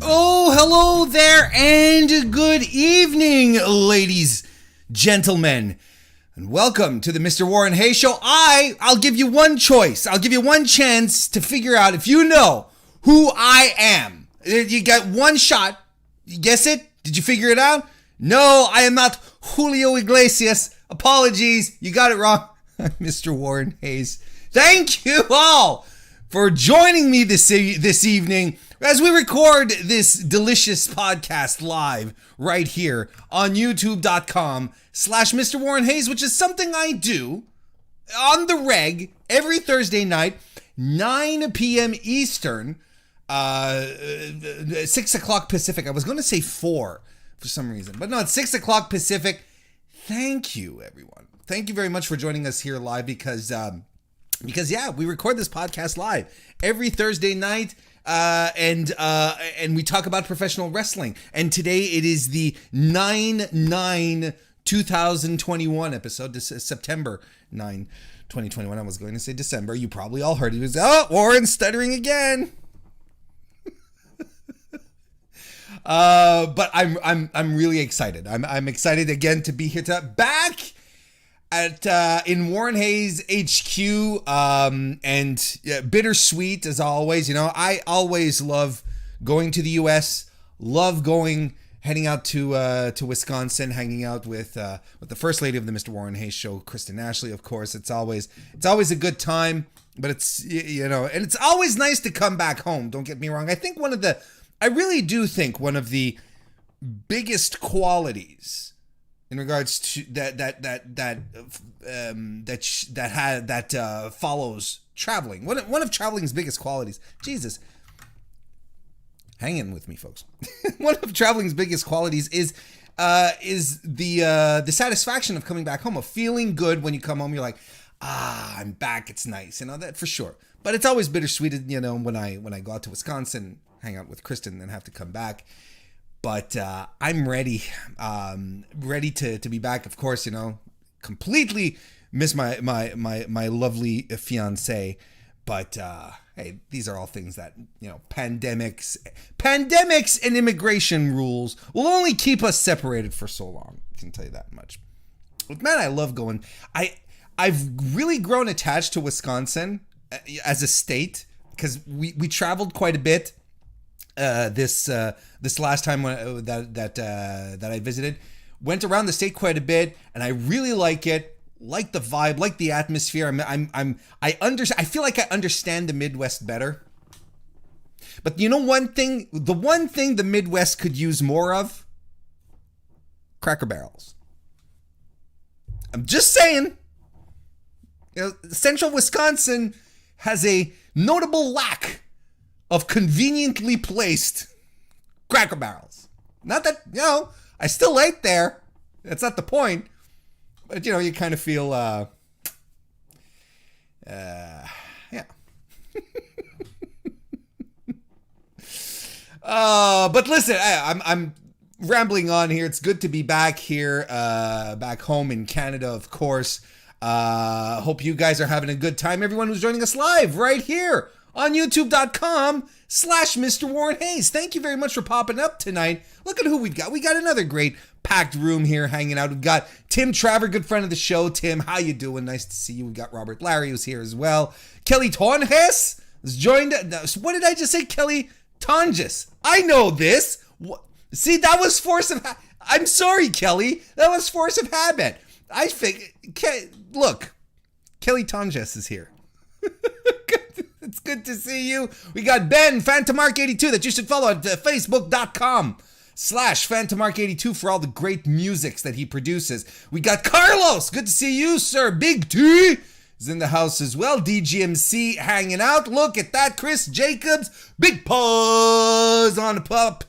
Oh, hello there, and good evening, ladies, gentlemen, and welcome to the MrWarrenHayes Show. I'll give you one choice. I'll give you one chance to figure out if you know who I am. You got one shot. You guess it? Did you figure it out? No, I am not Julio Iglesias. Apologies, you got it wrong. I'm MrWarrenHayes. Thank you all for joining me this evening as we record this delicious podcast live right here on youtube.com/MrWarrenHayes, which is something I do on the reg every Thursday night, 9 p.m. Eastern, 6 o'clock Pacific. I was going to say 4 for some reason, but no, it's 6 o'clock Pacific. Thank you, everyone. Thank you very much for joining us here live because yeah, we record this podcast live every Thursday night. And we talk about professional wrestling. And today it is the 9/9/2021 episode. This is September 9, 2021. I was going to say December. You probably all heard it. It was, Warren's stuttering again. But I'm really excited. I'm excited again to be here back at in Warren Hayes HQ, and bittersweet as always. You know, I always love going to the US, love heading out to Wisconsin, hanging out with the first lady of the MrWarrenHayes Show, Kristen Ashley. Of course, it's always a good time, but it's, you know, and it's always nice to come back home. Don't get me wrong. I really do think one of the biggest qualities in regards to that follows traveling. One of traveling's biggest qualities. Jesus, hang in with me, folks. One of traveling's biggest qualities is the satisfaction of coming back home, of feeling good when you come home. You're like, I'm back. It's nice, you know, that for sure. But it's always bittersweet, you know, when I go out to Wisconsin, hang out with Kristen, and have to come back. But I'm ready to be back. Of course, you know, completely miss my lovely fiance. But hey, these are all things that, you know, pandemics and immigration rules will only keep us separated for so long. I can tell you that much. But man, I love going. I've really grown attached to Wisconsin as a state because we traveled quite a bit. This last time that I visited, went around the state quite a bit, and I really like it, like the vibe, like the atmosphere. I feel like I understand the Midwest better. But you know the one thing the Midwest could use more of? Cracker Barrels. I'm just saying. You know, central Wisconsin has a notable lack of conveniently placed Cracker Barrels. Not that, you know, I still ate there. That's not the point. But, you know, you kind of feel, yeah. But listen, I'm rambling on here. It's good to be back here, back home in Canada, of course. Hope you guys are having a good time. Everyone who's joining us live right here on youtube.com/MrWarrenHayes. Thank you very much for popping up tonight. Look at who we've got. We got another great packed room here hanging out. We've got Tim Traver, good friend of the show. Tim, how you doing? Nice to see you. We've got Robert Larry, who's here as well. Kelly Tonjes has joined. What did I just say? Kelly Tonjes. I know this. See, that was force of... I'm sorry, Kelly. That was force of habit. I think... Look, Kelly Tonjes is here. It's good to see you. We got Ben, Phantomark82, that you should follow at facebook.com/Phantomark82 for all the great musics that he produces. We got Carlos. Good to see you, sir. Big T is in the house as well. DGMC hanging out. Look at that. Chris Jacobs. Big paws on the pup.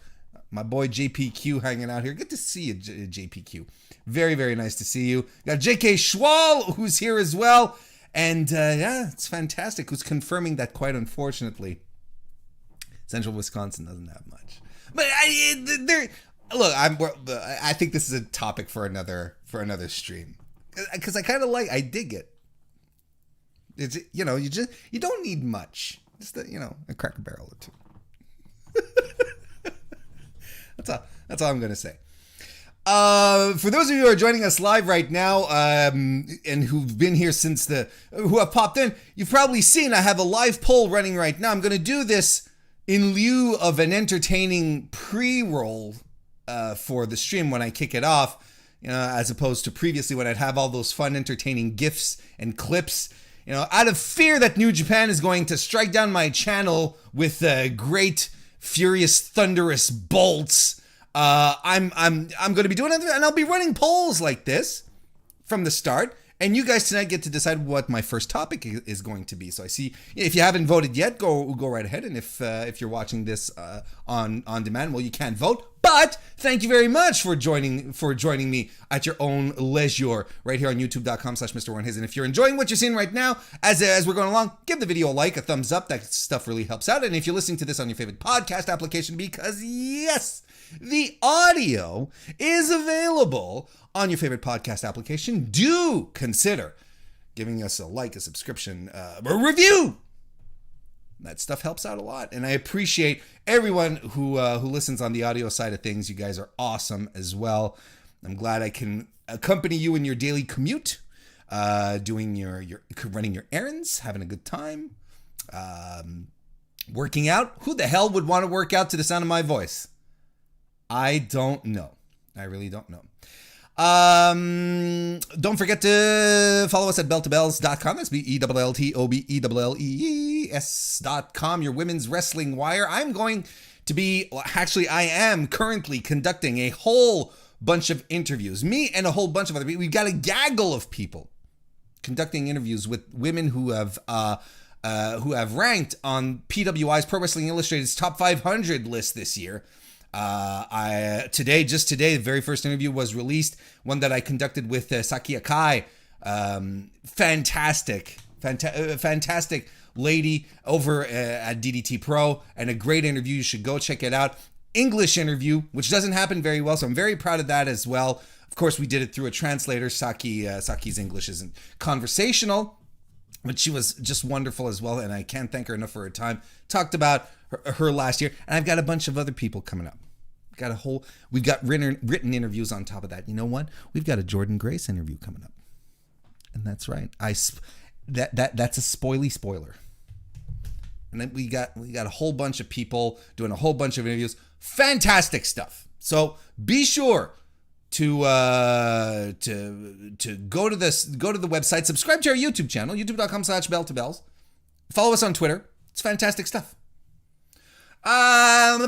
My boy JPQ hanging out here. Good to see you, JPQ. Very, very nice to see you. Got JK Schwal, who's here as well. And yeah, it's fantastic. Who's confirming that, quite unfortunately, Central Wisconsin doesn't have much. But I think this is a topic for another stream, because I dig it. It's, you know, you don't need much. Just a Cracker Barrel or two. That's all I'm going to say. For those of you who are joining us live right now, and who've been here who have popped in, you've probably seen I have a live poll running right now. I'm going to do this in lieu of an entertaining pre-roll for the stream when I kick it off, as opposed to previously when I'd have all those fun, entertaining GIFs and clips. Out of fear that New Japan is going to strike down my channel with great, furious, thunderous bolts. I'm going to be doing it, and I'll be running polls like this from the start. And you guys tonight get to decide what my first topic is going to be. So I see if you haven't voted yet, go right ahead. And if you're watching this on demand, well, you can't vote. But thank you very much for joining me at your own leisure right here on youtube.com/MrWarrenHayes. And if you're enjoying what you're seeing right now, as we're going along, give the video a like, a thumbs up. That stuff really helps out. And if you're listening to this on your favorite podcast application, because yes, the audio is available on your favorite podcast application, do consider giving us a like, a subscription, a review. That stuff helps out a lot. And I appreciate everyone who listens on the audio side of things. You guys are awesome as well. I'm glad I can accompany you in your daily commute, doing your running your errands, having a good time, working out. Who the hell would want to work out to the sound of my voice? I don't know. I really don't know. Don't forget to follow us at belltobells.com. That's BELLTOBELLEES.com, your women's wrestling wire. I am currently conducting a whole bunch of interviews. Me and a whole bunch of other people. We've got a gaggle of people conducting interviews with women who have ranked on PWI's Pro Wrestling Illustrated's top 500 list this year. Today, the very first interview was released, one that I conducted with Saki Akai. Fantastic lady over at DDT Pro, and a great interview. You should go check it out. English interview, which doesn't happen very well, so I'm very proud of that as well. Of course, we did it through a translator. Saki's English isn't conversational, but she was just wonderful as well, and I can't thank her enough for her time. Talked about her last year, and I've got a bunch of other people coming up. We've got written interviews on top of that. You know what? We've got a Jordan Grace interview coming up, and that's right. That's a spoiler. And then we got a whole bunch of people doing a whole bunch of interviews. Fantastic stuff. So be sure to go to the website, subscribe to our YouTube channel, youtube.com/belltobells. Follow us on Twitter. It's fantastic stuff. So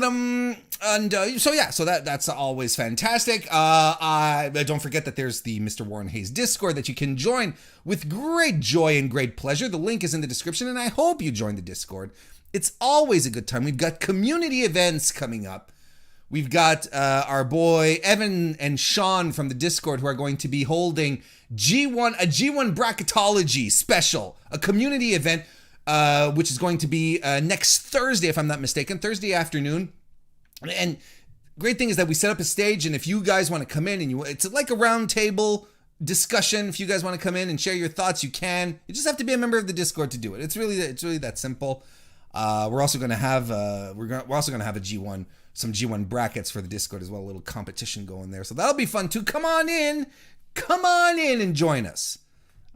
that's always fantastic. Don't forget that there's the Mr. Warren Hayes Discord that you can join with great joy and great pleasure. The link is in the description, and I hope you join the Discord. It's always a good time. We've got community events coming up. We've got our boy Evan and Sean from the Discord who are going to be holding a G1 bracketology special, a community event, which is going to be next Thursday, if I'm not mistaken, Thursday afternoon. And great thing is that we set up a stage, and if you guys want to come in, and it's like a round table discussion. If you guys want to come in and share your thoughts, you can. You just have to be a member of the Discord to do it. It's really that simple. We're also going to have a G1, some G1 brackets for the Discord as well. A little competition going there, so that'll be fun too. Come on in and join us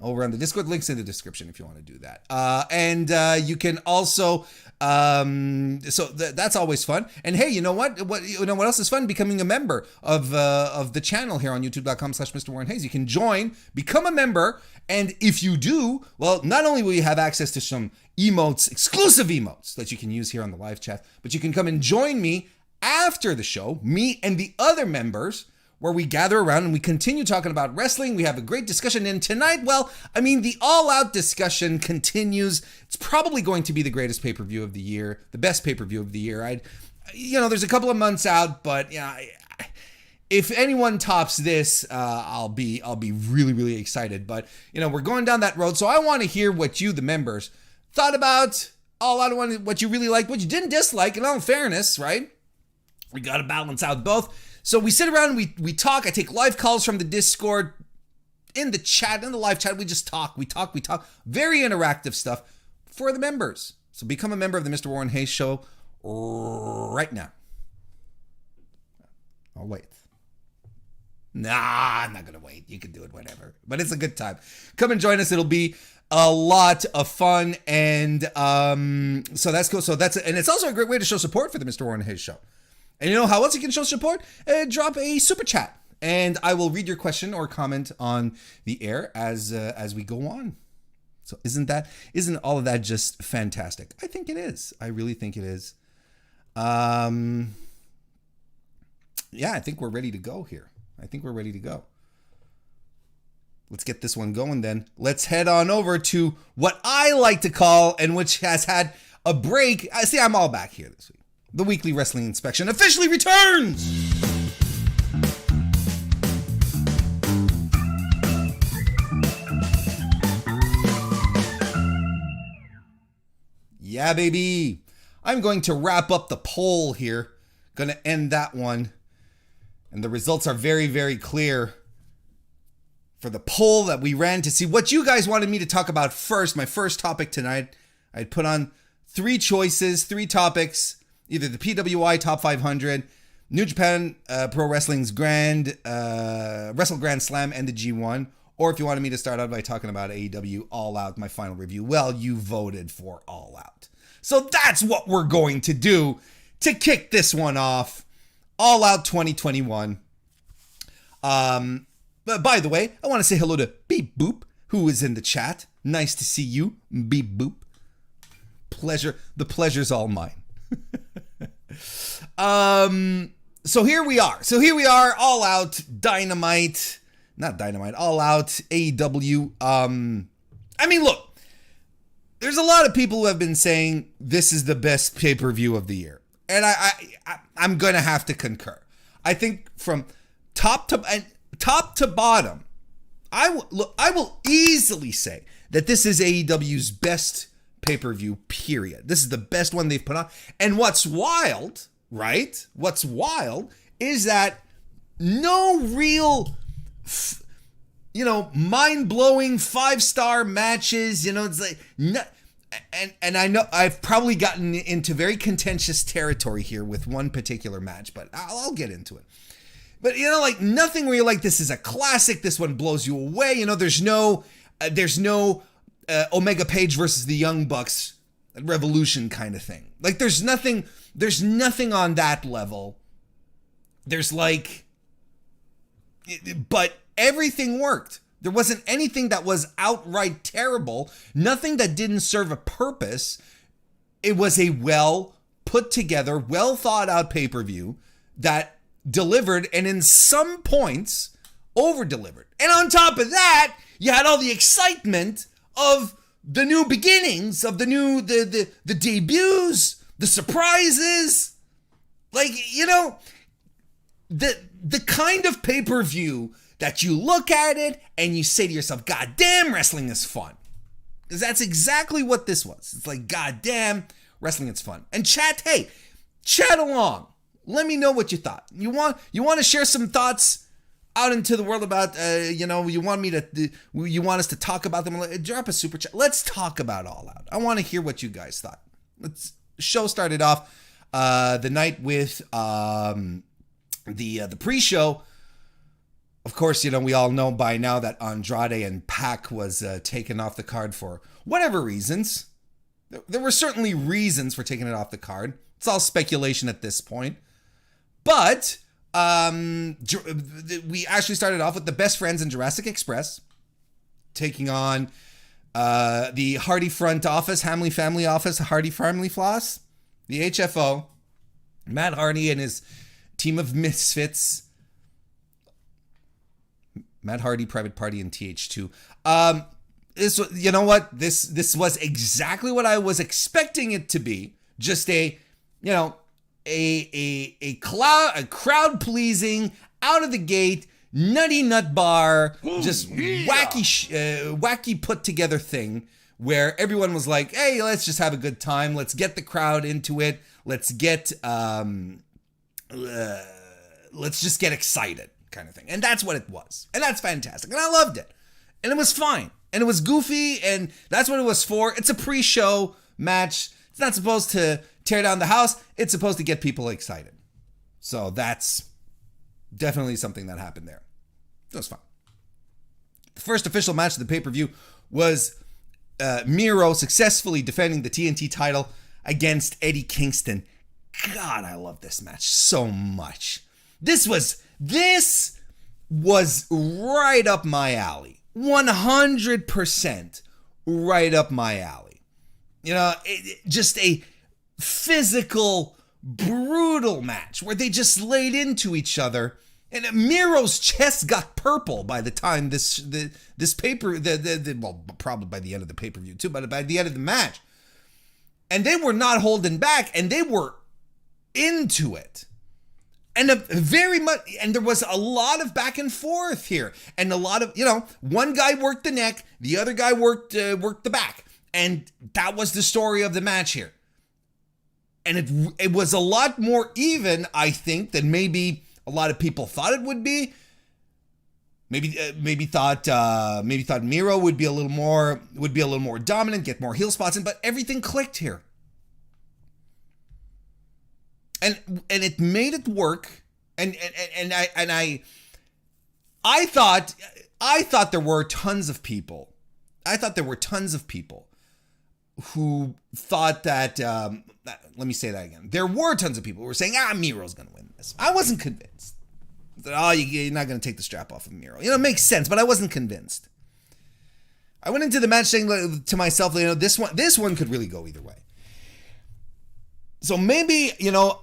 over on the Discord. Links in the description if you want to do that. And you can also, that's always fun. And hey, you know what else is fun? Becoming a member of the channel here on youtube.com/MrWarrenHayes. You can join, become a member, and if you do, well, not only will you have access to some emotes, exclusive emotes that you can use here on the live chat, but you can come and join me after the show, me and the other members, where we gather around and we continue talking about wrestling. We have a great discussion. And tonight, the All Out discussion continues. It's probably going to be the greatest pay-per-view of the year, the best pay-per-view of the year. There's a couple of months out, but if anyone tops this, I'll be really, really excited. But, we're going down that road. So I want to hear what you, the members, thought about All Out, what you really liked, what you didn't dislike, in all fairness, right? We got to balance out both. So we sit around and we talk. I take live calls from the Discord. In the live chat, we just talk. We talk. Very interactive stuff for the members. So become a member of the Mr. Warren Hayes Show right now. I'll wait. Nah, I'm not going to wait. You can do it whenever. But it's a good time. Come and join us. It'll be a lot of fun. And so that's cool. And it's also a great way to show support for the MrWarrenHayes show. And you know how else you can show support? Drop a super chat. And I will read your question or comment on the air as we go on. So isn't all of that just fantastic? I think it is. I really think it is. Yeah, I think we're ready to go here. Let's get this one going then. Let's head on over to what I like to call, and which has had a break. See, I'm all back here this week. The weekly wrestling inspection officially returns. Yeah, baby. I'm going to wrap up the poll here. Going to end that one. And the results are very, very clear for the poll that we ran to see what you guys wanted me to talk about first. My first topic tonight, I'd put on 3 choices, 3 topics, either the PWI Top 500, New Japan Pro Wrestling's Wrestle Grand Slam and the G1, or if you wanted me to start out by talking about AEW All Out, my final review, well, you voted for All Out. So that's what we're going to do to kick this one off. All Out 2021. But by the way, I want to say hello to Beep Boop, who is in the chat. Nice to see you, Beep Boop. Pleasure. The pleasure's all mine. So here we are. All Out Dynamite. Not Dynamite. All Out AEW. I mean, look. There's a lot of people who have been saying this is the best pay-per-view of the year. And I'm going to have to concur. I think from top to bottom, I will easily say that this is AEW's best pay-per-view, period. This is the best one they've put on. And what's wild, right? What's wild is that no real, mind-blowing 5-star matches, it's like... And I know I've probably gotten into very contentious territory here with one particular match, but I'll get into it. But, nothing where you're like, this is a classic. This one blows you away. There's no Omega Page versus the Young Bucks Revolution kind of thing. Like, there's nothing on that level. But everything worked. There wasn't anything that was outright terrible, nothing that didn't serve a purpose. It was a well put together, well thought out pay-per-view that delivered, and in some points over-delivered. And on top of that, you had all the excitement of the new beginnings, of the debuts, the surprises. The kind of pay-per-view that you look at it and you say to yourself, God damn, wrestling is fun. Because that's exactly what this was. It's like, God damn, wrestling is fun. And chat along. Let me know what you thought. You want to share some thoughts out into the world about, you want us to talk about them? Drop a super chat. Let's talk about All Out. I want to hear what you guys thought. Show started off the night with the pre-show. Of course, we all know by now that Andrade and Pac was taken off the card for whatever reasons. There were certainly reasons for taking it off the card. It's all speculation at this point. But we actually started off with the Best Friends in Jurassic Express taking on the Hardy front office, Hamley family office, Hardy Family Floss, the HFO, Matt Hardy and his team of misfits. Matt Hardy, Private Party, and TH2. This was exactly what I was expecting it to be. Just a crowd pleasing, out of the gate, nutty nut bar, just wacky put together thing where everyone was like, hey, let's just have a good time. Let's get the crowd into it. Let's just get excited. Kind of thing. And that's what it was. And that's fantastic. And I loved it. And it was fine. And it was goofy. And that's what it was for. It's a pre-show match. It's not supposed to tear down the house. It's supposed to get people excited. So that's Definitely something that happened there. That was fun. The first official match of the pay-per-view was Miro successfully defending the TNT title against Eddie Kingston. God, I love this match so much. This was right up my alley. 100% right up my alley. You know, just a physical, brutal match where they just laid into each other. And Miro's chest got purple by the time this paper, well, probably by the end of the pay-per-view too, but by the end of the match. And they were not holding back, and they were into it. And there was a lot of back and forth here. And a lot of, one guy worked the neck, the other guy worked the back. And that was the story of the match here. And it was a lot more even, I think, than maybe a lot of people thought it would be. Maybe thought Miro would be a little more dominant, get more heel spots in, but everything clicked here. And it made it work. And I thought there were tons of people. I thought there were tons of people who thought that, let me say that again. There were tons of people who were saying, Miro's going to win this. I wasn't convinced. That, you're not going to take the strap off of Miro. It makes sense, but I wasn't convinced. I went into the match saying to myself, this one could really go either way. So maybe,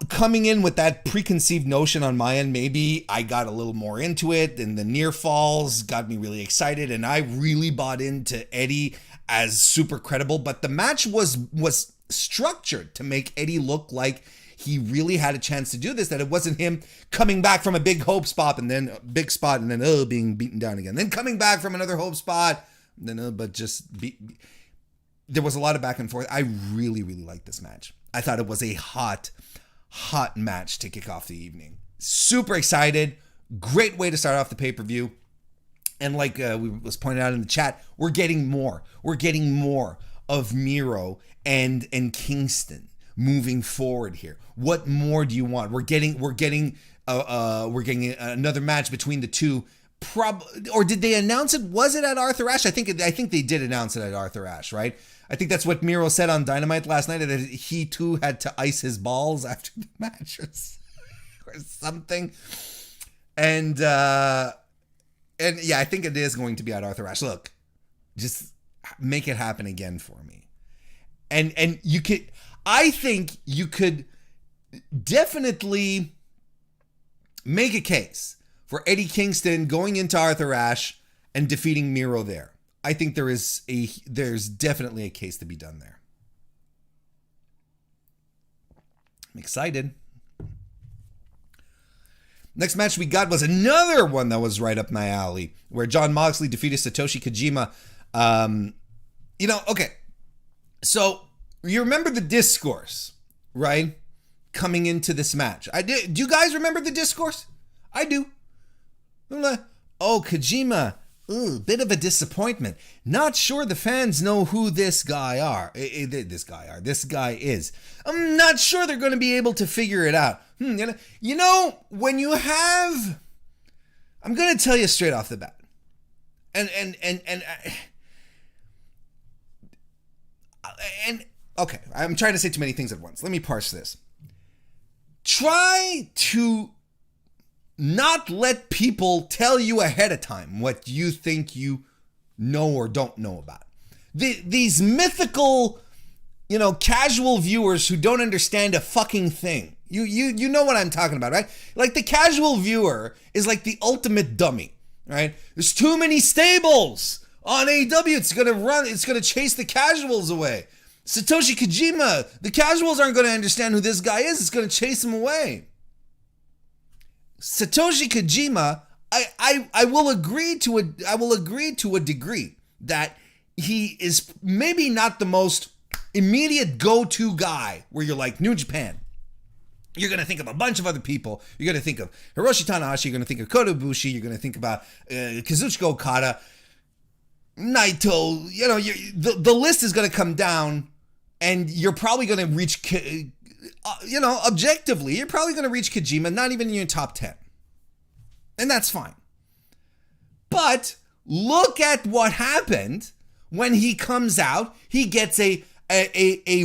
coming in with that preconceived notion on my end, maybe I got a little more into it, and the near falls got me really excited, and I really bought into Eddie as super credible. But the match was structured to make Eddie look like he really had a chance to do this, that it wasn't him coming back from a big hope spot and then being beaten down again. Then coming back from another hope spot, there was a lot of back and forth. I really, really liked this match. I thought it was a hot match to kick off the evening. Super excited. Great way to start off the pay-per-view. And like was pointed out in the chat, we're getting more. We're getting more of Miro and Kingston moving forward here. What more do you want? We're getting another match between the two. Or did they announce it? Was it at Arthur Ashe? I think they did announce it at Arthur Ashe, right? I think that's what Miro said on Dynamite last night, that he too had to ice his balls after the match or something. And yeah, I think it is going to be at Arthur Ashe. Look, just make it happen again for me. And I think you could definitely make a case for Eddie Kingston going into Arthur Ashe and defeating Miro there. I think there's definitely a case to be done there. I'm excited. Next match we got was another one that was right up my alley, where Jon Moxley defeated Satoshi Kojima. Okay. So you remember the discourse, right? Coming into this match. Do you guys remember the discourse? I do. Kojima. Ooh, bit of a disappointment. Not sure the fans know who this guy is. I'm not sure they're going to be able to figure it out. When you have, I'm going to tell you straight off the bat. And okay, I'm trying to say too many things at once. Let me parse this. Try to not let people tell you ahead of time what you think you know or don't know about. These mythical, casual viewers who don't understand a fucking thing. You know what I'm talking about, right? Like the casual viewer is like the ultimate dummy, right? There's too many stables on AEW. It's going to chase the casuals away. Satoshi Kojima, the casuals aren't going to understand who this guy is. It's going to chase him away. Satoshi Kojima, I will agree to a degree that he is maybe not the most immediate go-to guy where you're like New Japan. You're going to think of a bunch of other people. You're going to think of Hiroshi Tanahashi. You're going to think of Kota Ibushi. You're going to think about Kazuchika Okada, Naito. The list is going to come down, and you're probably going to reach objectively, you're probably going to reach Kojima, not even in your top 10. And that's fine. But look at what happened when he comes out. He gets a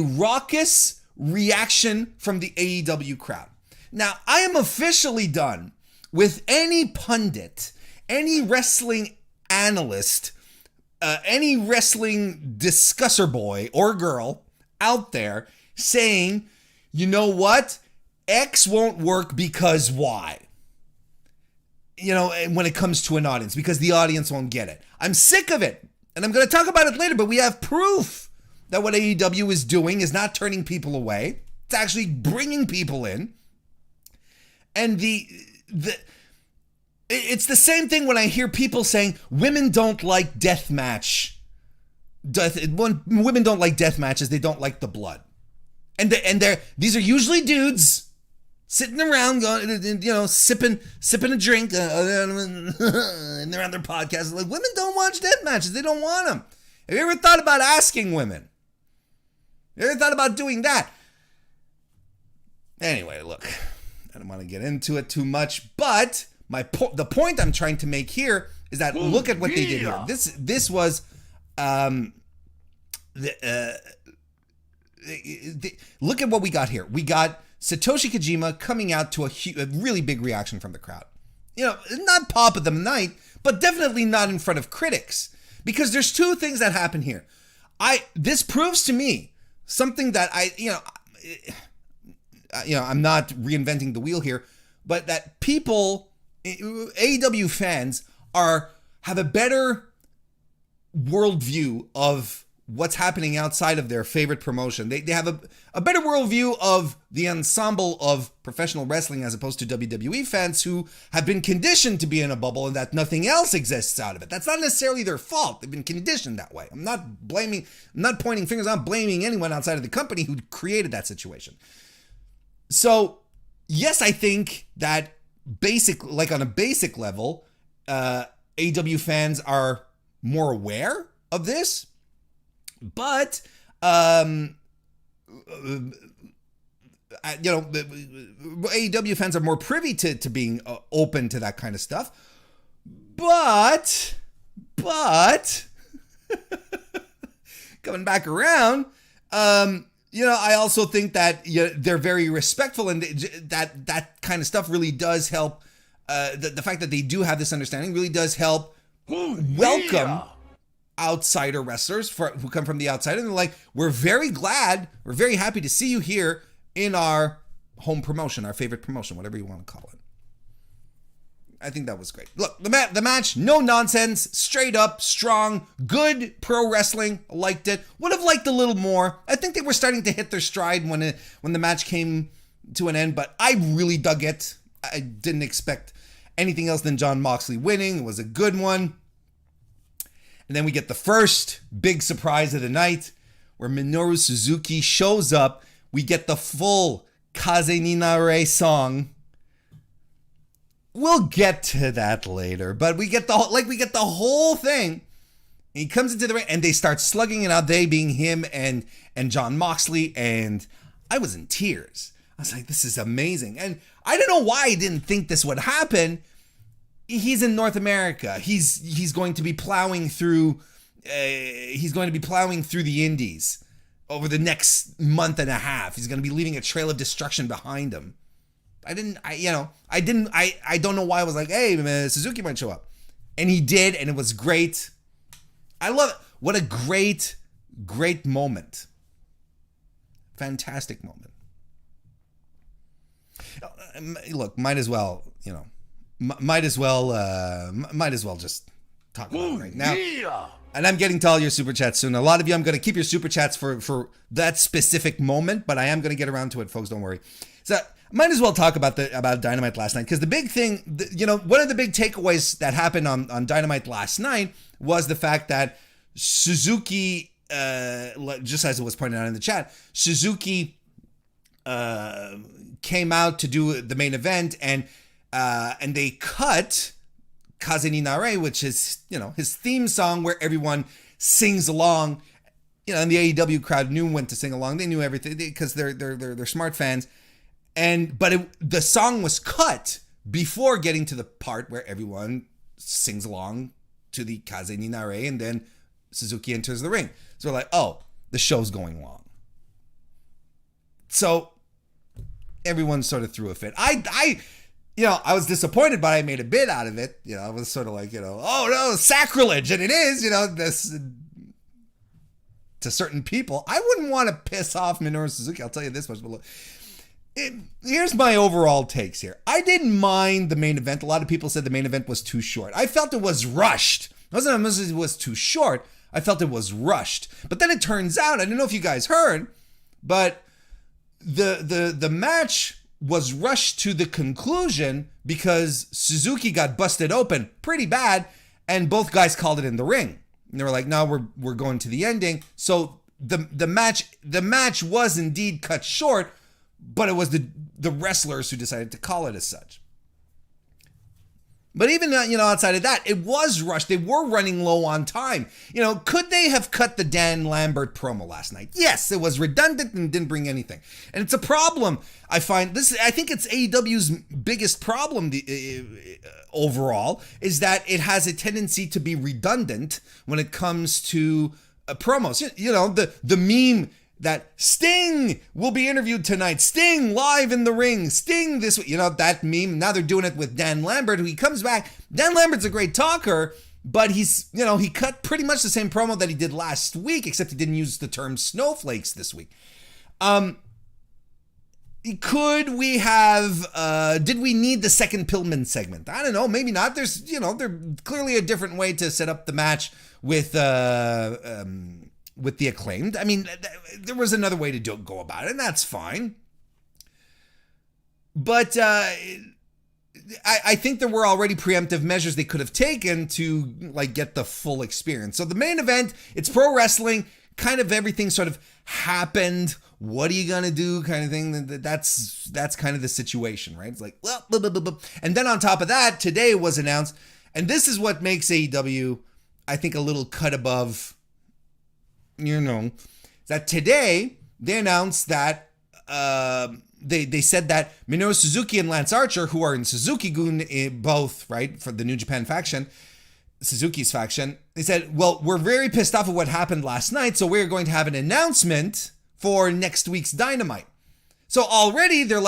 raucous reaction from the AEW crowd. Now, I am officially done with any pundit, any wrestling analyst, any wrestling discusser boy or girl out there saying, you know what? X won't work because Y. You know, when it comes to an audience, because the audience won't get it. I'm sick of it. And I'm going to talk about it later, but we have proof that what AEW is doing is not turning people away. It's actually bringing people in. And it's the same thing when I hear people saying women don't like deathmatch. Women don't like death matches. They don't like the blood. And these are usually dudes sitting around, sipping a drink, and they're on their podcast. Like, women don't watch death matches. They don't want them. Have you ever thought about asking women? Have you ever thought about doing that? Anyway, look, I don't want to get into it too much, but the point I'm trying to make here is that look at what they did here. This was look at what we got here. We got Satoshi Kojima coming out to a really big reaction from the crowd. You know, not pop of the night, but definitely not in front of critics. Because there's two things that happen here. This proves to me something that I'm not reinventing the wheel here, but that people, AEW fans, have a better worldview of what's happening outside of their favorite promotion. They have a better worldview of the ensemble of professional wrestling as opposed to WWE fans who have been conditioned to be in a bubble and that nothing else exists out of it. That's not necessarily their fault. They've been conditioned that way. I'm not pointing fingers. I'm not blaming anyone outside of the company who created that situation. So, yes, I think that on a basic level, AEW fans are more aware of this. But, AEW fans are more privy to being open to that kind of stuff. But, coming back around, I also think that they're very respectful, and that kind of stuff really does help. The fact that they do have this understanding really does help welcome outsider wrestlers who come from the outside, and they're like, we're very happy to see you here in our home promotion, our favorite promotion, whatever you want to call it. I think that was great. Look, the match, no nonsense, straight up, strong, good pro wrestling. Liked it. Would have liked a little more. I think they were starting to hit their stride when the match came to an end, but I really dug it. I didn't expect anything else than Jon Moxley winning. It was a good one. And then we get the first big surprise of the night where Minoru Suzuki shows up. We get the full Kaze ni Nare song. We'll get to that later, but we get the whole thing. He comes into the ring and they start slugging it out, they being him and Jon Moxley, and I was in tears. I was like, this is amazing. And I don't know why I didn't think this would happen. He's in North America. He's going to be plowing through the indies over the next month and a half. He's going to be leaving a trail of destruction behind him. I don't know why I was like, hey, man, Suzuki might show up. And he did, and it was great. I love it. What a great moment. Fantastic moment. Look, might as well just talk about it right now. Yeah. And I'm getting to all your super chats soon. A lot of you, I'm going to keep your super chats for that specific moment, but I am going to get around to it, folks. Don't worry. So might as well talk about Dynamite last night, because the big thing, one of the big takeaways that happened on Dynamite last night was the fact that Suzuki, just as it was pointed out in the chat, Suzuki came out to do the main event, and they cut Kaze ni Nare, which is, his theme song where everyone sings along, and the AEW crowd knew when to sing along. They knew everything because they're smart fans. But the song was cut before getting to the part where everyone sings along to the Kaze ni Nare, and then Suzuki enters the ring. So we're like, oh, the show's going long. So everyone sort of threw a fit. I was disappointed, but I made a bit out of it. I was sort of like, oh no, sacrilege. And it is, this to certain people. I wouldn't want to piss off Minoru Suzuki. I'll tell you this much, but look. Here's my overall takes here. I didn't mind the main event. A lot of people said the main event was too short. I felt it was rushed. It wasn't it was too short. I felt it was rushed. But then it turns out, I don't know if you guys heard, but the match was rushed to the conclusion because Suzuki got busted open pretty bad, and both guys called it in the ring. And they were like, no, we're going to the ending. So the match was indeed cut short, but it was the wrestlers who decided to call it as such. But even, outside of that, it was rushed. They were running low on time. Could they have cut the Dan Lambert promo last night? Yes, it was redundant and didn't bring anything. And it's a problem. I think it's AEW's biggest problem overall, is that it has a tendency to be redundant when it comes to promos. The meme that Sting will be interviewed tonight. Sting live in the ring. Sting this week. That meme. Now they're doing it with Dan Lambert, who he comes back. Dan Lambert's a great talker, but he's, he cut pretty much the same promo that he did last week, except he didn't use the term snowflakes this week. Could we have, did we need the second Pillman segment? I don't know. Maybe not. There's, there's clearly a different way to set up the match with the Acclaimed. I mean, there was another way to go about it, and that's fine. But I think there were already preemptive measures they could have taken to get the full experience. So the main event, it's pro wrestling, kind of everything sort of happened. What are you gonna do? Kind of thing. That's kind of the situation, right? It's like, well, blah, blah, blah, blah. And then on top of that, today was announced, and this is what makes AEW, I think, a little cut above. That today they announced that they said that Minoru Suzuki and Lance Archer, who are in Suzuki-gun both, right, for the New Japan faction, Suzuki's faction, they said, well, we're very pissed off at what happened last night, so we're going to have an announcement for next week's Dynamite. So already they're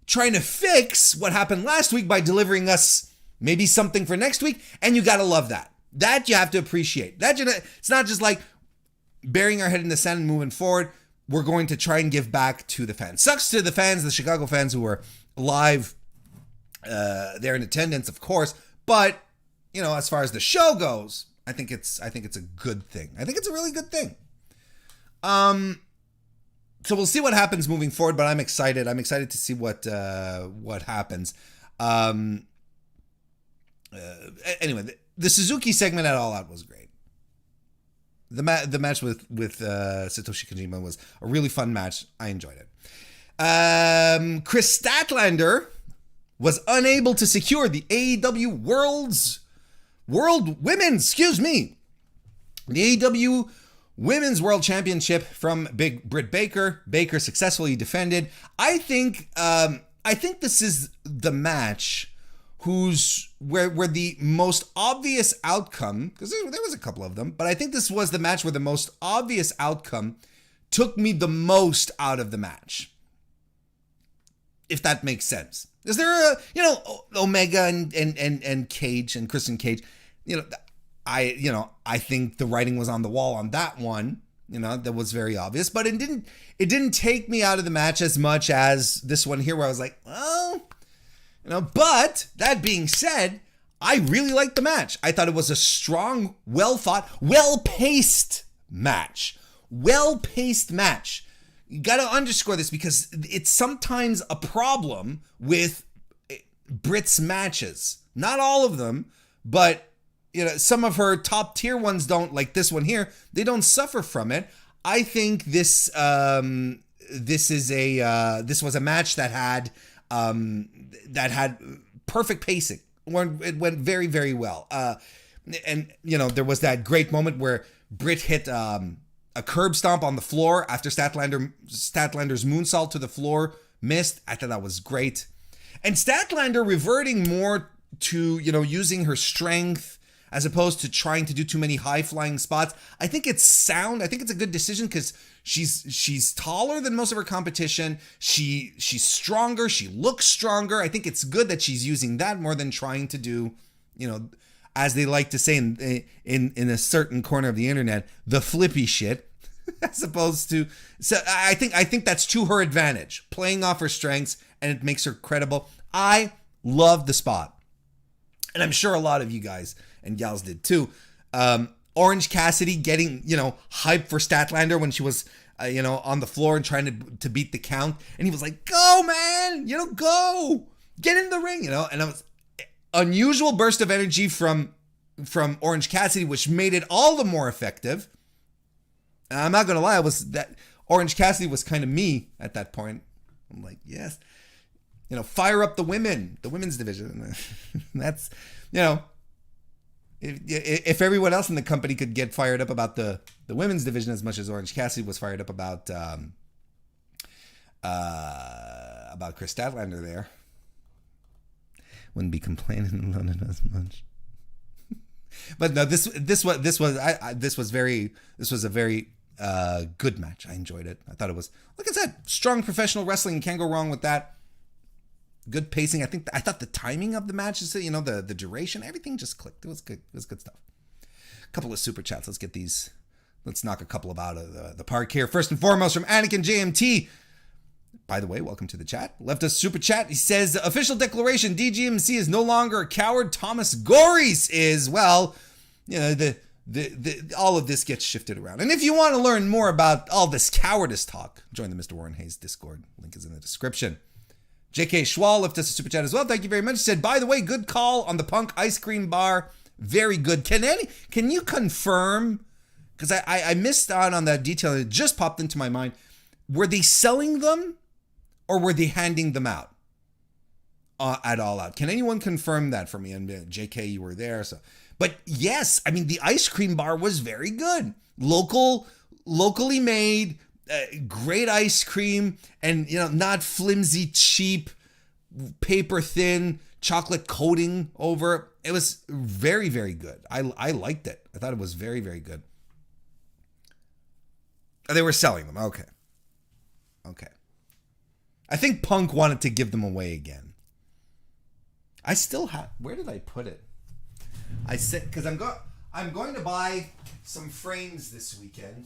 trying to fix what happened last week by delivering us maybe something for next week, and you gotta love that. That you have to appreciate. It's not just burying our head in the sand and moving forward. We're going to try and give back to the fans. Sucks to the fans, the Chicago fans who were live there in attendance, of course. But, as far as the show goes, I think it's a good thing. I think it's a really good thing. So we'll see what happens moving forward, but I'm excited. I'm excited to see what happens. Anyway, the Suzuki segment at All Out was great. The match with Satoshi Kojima was a really fun match. I enjoyed it. Chris Statlander was unable to secure the AEW the AEW Women's World Championship from Big Britt Baker. Baker successfully defended. I think this is the match where the most obvious outcome, because there was a couple of them, but I think this was the match where the most obvious outcome took me the most out of the match. If that makes sense. Is there Omega and Cage and Christian Cage, I think the writing was on the wall on that one. That was very obvious, but it didn't take me out of the match as much as this one here, where I was like, well, but that being said, I really liked the match. I thought it was a strong, well-thought, well-paced match. Well-paced match. You got to underscore this because it's sometimes a problem with Britt's matches. Not all of them, but some of her top tier ones don't, like this one here. They don't suffer from it. I think this was a match that had perfect pacing. It went very, very well. And there was that great moment where Britt hit a curb stomp on the floor after Statlander's moonsault to the floor missed. I thought that was great. And Statlander reverting more to, using her strength as opposed to trying to do too many high-flying spots. I think it's sound. I think it's a good decision because she's taller than most of her competition. She's stronger. She looks stronger. I think it's good that she's using that more than trying to do, as they like to say in a certain corner of the internet, the flippy shit. As opposed to, so I think that's to her advantage, playing off her strengths, and it makes her credible. I love the spot, and I'm sure a lot of you guys and gals did too. Orange Cassidy getting hyped for Statlander when she was on the floor and trying to beat the count, and he was like, "Go, man! Go, get in the ring!" And it was unusual burst of energy from Orange Cassidy, which made it all the more effective. And I'm not gonna lie, Orange Cassidy was kind of me at that point. I'm like, yes, fire up the women's division. That's, if everyone else in the company could get fired up about the women's division as much as Orange Cassidy was fired up about Chris Statlander, there wouldn't be complaining about it as much. But no, this was a very good match. I enjoyed it. I thought it was, like I said, strong professional wrestling. Can't go wrong with that. Good pacing. I thought the timing of the match, the duration, everything just clicked. It was good. It was good stuff. A couple of super chats. Let's get these. Let's knock a couple of out of the park here. First and foremost, from Anakin JMT. By the way, welcome to the chat. Left us super chat. He says, official declaration, DGMC is no longer a coward. Thomas Gories is. Well, all of this gets shifted around. And if you want to learn more about all this cowardice talk, join the Mr. Warren Hayes Discord. Link is in the description. JK Schwal left us a super chat as well. Thank you very much. He said, by the way, good call on the Punk ice cream bar. Very good. Can you confirm? Because I missed out on that detail. It just popped into my mind. Were they selling them or were they handing them out at All Out? Can anyone confirm that for me? And JK, you were there. But yes, I mean, the ice cream bar was very good. Locally made, great ice cream, and not flimsy, cheap, paper thin chocolate coating over. It was very, very good. I liked it. I thought it was very, very good. They were selling them. Okay. I think Punk wanted to give them away again. I still have. Where did I put it? I said, because I'm going to buy some frames this weekend.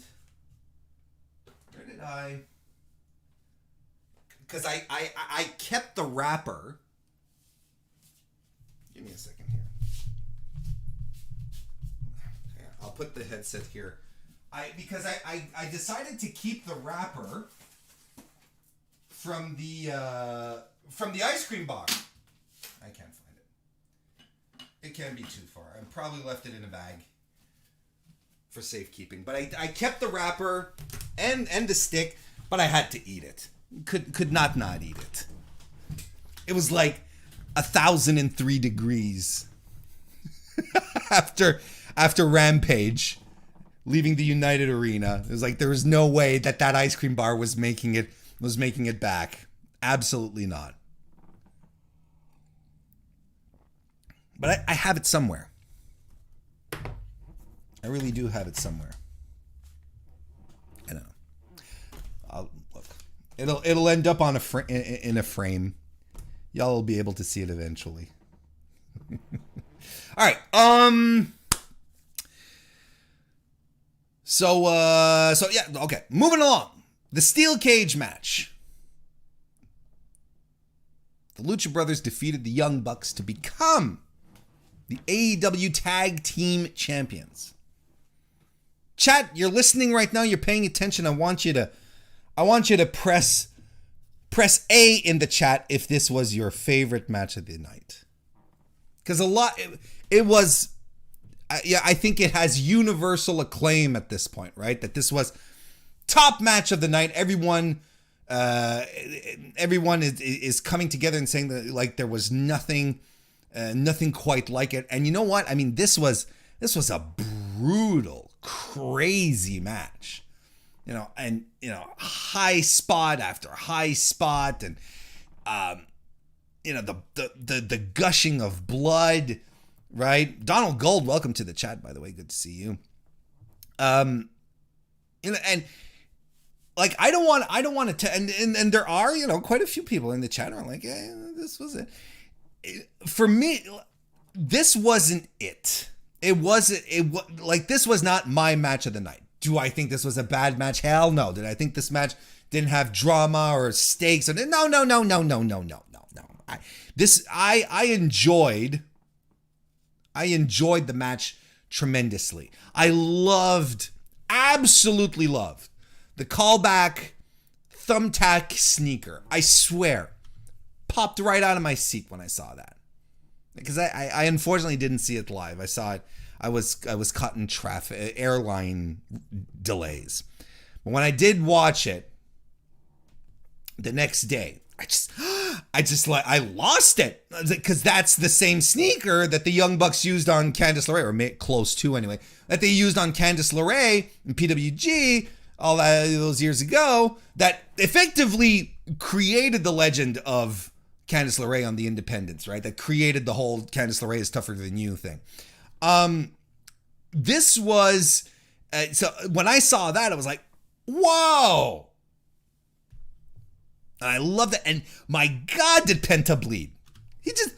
Where did I? Because I kept the wrapper. Give me a second here. Okay, I'll put the headset here. Because I decided to keep the wrapper from the ice cream bar. I can't find it. It can't be too far. I probably left it in a bag for safekeeping. But I kept the wrapper and the stick, but I had to eat it. Could not eat it. It was like 1,003 degrees after Rampage, leaving the United Arena. It was like there was no way that ice cream bar was making it back. Absolutely not. But I have it somewhere. I really do have it somewhere. I don't know. Look, it'll end up on in a frame. Y'all will be able to see it eventually. All right. So yeah. Okay. Moving along. The steel cage match. The Lucha Brothers defeated the Young Bucks to become the AEW Tag Team Champions. Chat, you're listening right now. You're paying attention. I want you to press A in the chat if this was your favorite match of the night. Because it was. Yeah, I think it has universal acclaim at this point, right? That this was top match of the night. Everyone is coming together and saying that like there was nothing quite like it. And you know what? I mean, this was a brutal, crazy match. High spot after high spot, and the gushing of blood, right? Donald Gold, welcome to the chat, by the way. Good to see you. And like, I don't want to, and there are, quite a few people in the chat who are like, this was it. For me, this wasn't it. This was not my match of the night. Do I think this was a bad match? Hell no. Did I think this match didn't have drama or stakes? No. I enjoyed the match tremendously. I absolutely loved the callback thumbtack sneaker. I swear, popped right out of my seat when I saw that. Because I unfortunately didn't see it live. I saw it. I was caught in traffic, airline delays. But when I did watch it the next day, I lost it, because that's the same sneaker that the Young Bucks used on Candice LeRae, or close to anyway, that they used on Candice LeRae in PWG all those years ago, that effectively created the legend of Candice LeRae on the Independents, right? That created the whole Candice LeRae is tougher than you thing. This was, so when I saw that, I was like, whoa. And I love that. And my God, did Penta bleed. He just,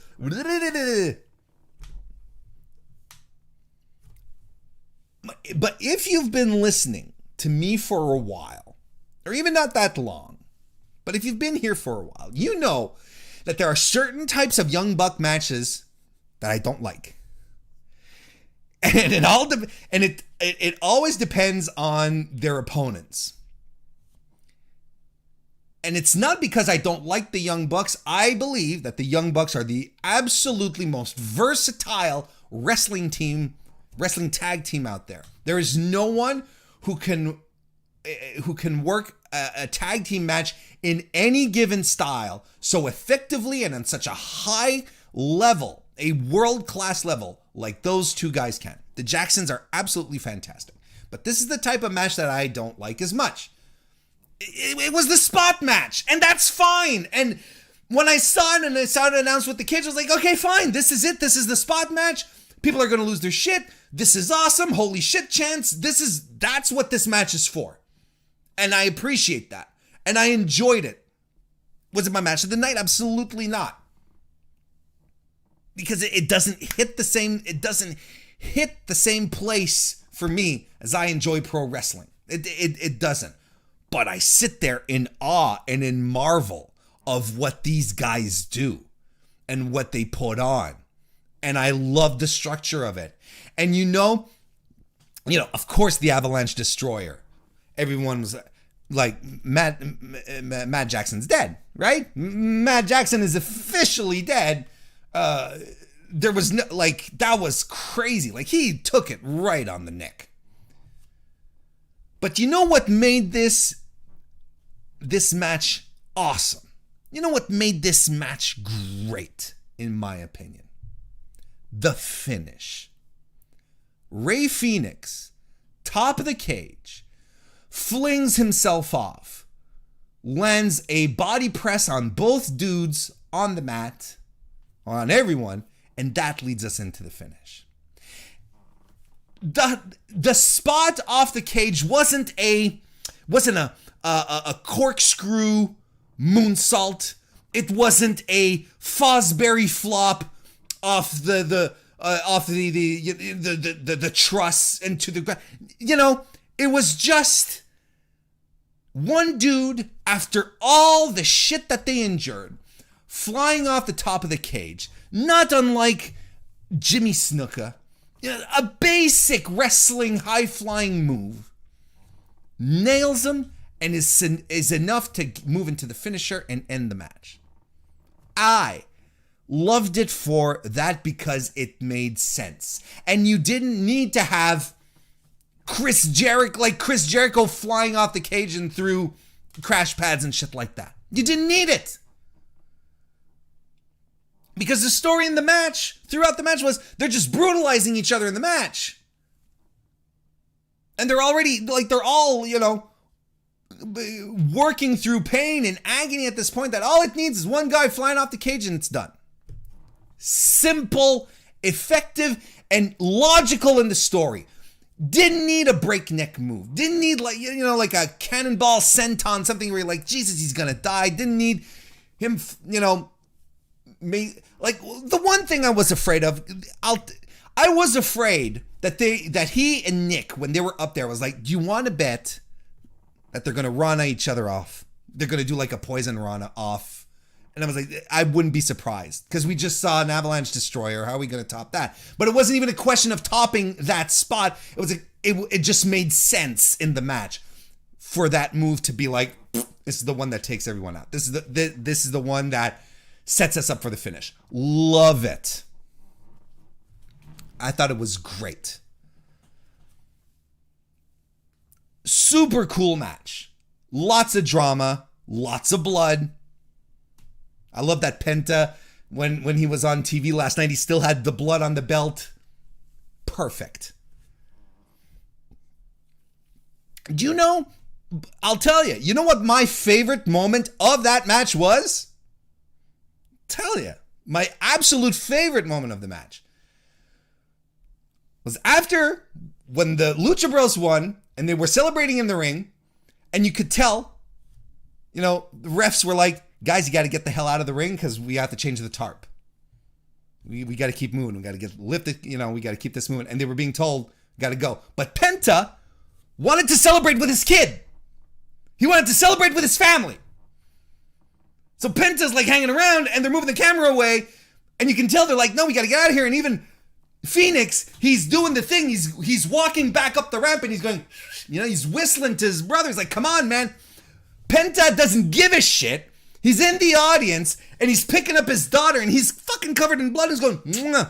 but if you've been listening to me for a while, or even not that long, but if you've been here for a while, you know that there are certain types of Young Buck matches that I don't like. And it always depends on their opponents. And it's not because I don't like the Young Bucks. I believe that the Young Bucks are the absolutely most versatile wrestling tag team out there. There is no one who can work a tag team match in any given style so effectively and on such a high level, a world-class level, like those two guys can. The Jacksons are absolutely fantastic. But this is the type of match that I don't like as much. It was the spot match, and that's fine. And when I saw it and I saw it announced with the kids, I was like, okay, fine. This is it. This is the spot match. People are going to lose their shit. This is awesome. Holy shit chance. That's what this match is for. And I appreciate that. And I enjoyed it. Was it my match of the night? Absolutely not. Because it doesn't hit the same place for me as I enjoy pro wrestling. It doesn't. But I sit there in awe and in marvel of what these guys do and what they put on. And I love the structure of it. And of course, the Avalanche Destroyer. Everyone was like, Matt Jackson's dead, right? Matt Jackson is officially dead. There was no, that was crazy. Like, he took it right on the neck. But you know what made this match awesome? You know what made this match great, in my opinion? The finish. Rey Fenix, top of the cage, flings himself off, lands a body press on both dudes on the mat, on everyone, and that leads us into the finish. The spot off the cage wasn't a corkscrew moonsault. It wasn't a Fosbury flop off the truss into the ground. It was just one dude, after all the shit that they endured, flying off the top of the cage, not unlike Jimmy Snuka. A basic wrestling high-flying move, nails him, and is enough to move into the finisher and end the match. I loved it for that because it made sense. And you didn't need to have Chris Jericho flying off the cage and through crash pads and shit like that. You didn't need it. Because the story in the match, throughout the match, was they're just brutalizing each other in the match. And they're already, they're all, working through pain and agony at this point that all it needs is one guy flying off the cage and it's done. Simple, effective, and logical in the story. Didn't need a breakneck move. Didn't need like a cannonball senton, something where you're like, Jesus, he's gonna die. Didn't need him, like the one thing I was afraid of. I was afraid that he and Nick, when they were up there, was like, do you want to bet that they're gonna Rana each other off? They're gonna do like a poison Rana off. And I was like, I wouldn't be surprised because we just saw an Avalanche Destroyer. How are we going to top that? But it wasn't even a question of topping that spot. It just made sense in the match for that move to be like, this is the one that takes everyone out. This is the one that sets us up for the finish. Love it. I thought it was great. Super cool match. Lots of drama. Lots of blood. I love that Penta, when he was on TV last night, he still had the blood on the belt. Perfect. Do you know, I'll tell you, you know what my favorite moment of that match was? Tell you, my absolute favorite moment of the match was after when the Lucha Bros won and they were celebrating in the ring, and you could tell, the refs were like, guys, you got to get the hell out of the ring because we have to change the tarp. We got to keep moving. We got to get lifted. We got to keep this moving. And they were being told, got to go. But Penta wanted to celebrate with his kid. He wanted to celebrate with his family. So Penta's like hanging around and they're moving the camera away. And you can tell they're like, no, we got to get out of here. And even Phoenix, he's doing the thing. He's walking back up the ramp and he's going, he's whistling to his brother. He's like, come on, man. Penta doesn't give a shit. He's in the audience and he's picking up his daughter and he's fucking covered in blood and he's going, mwah.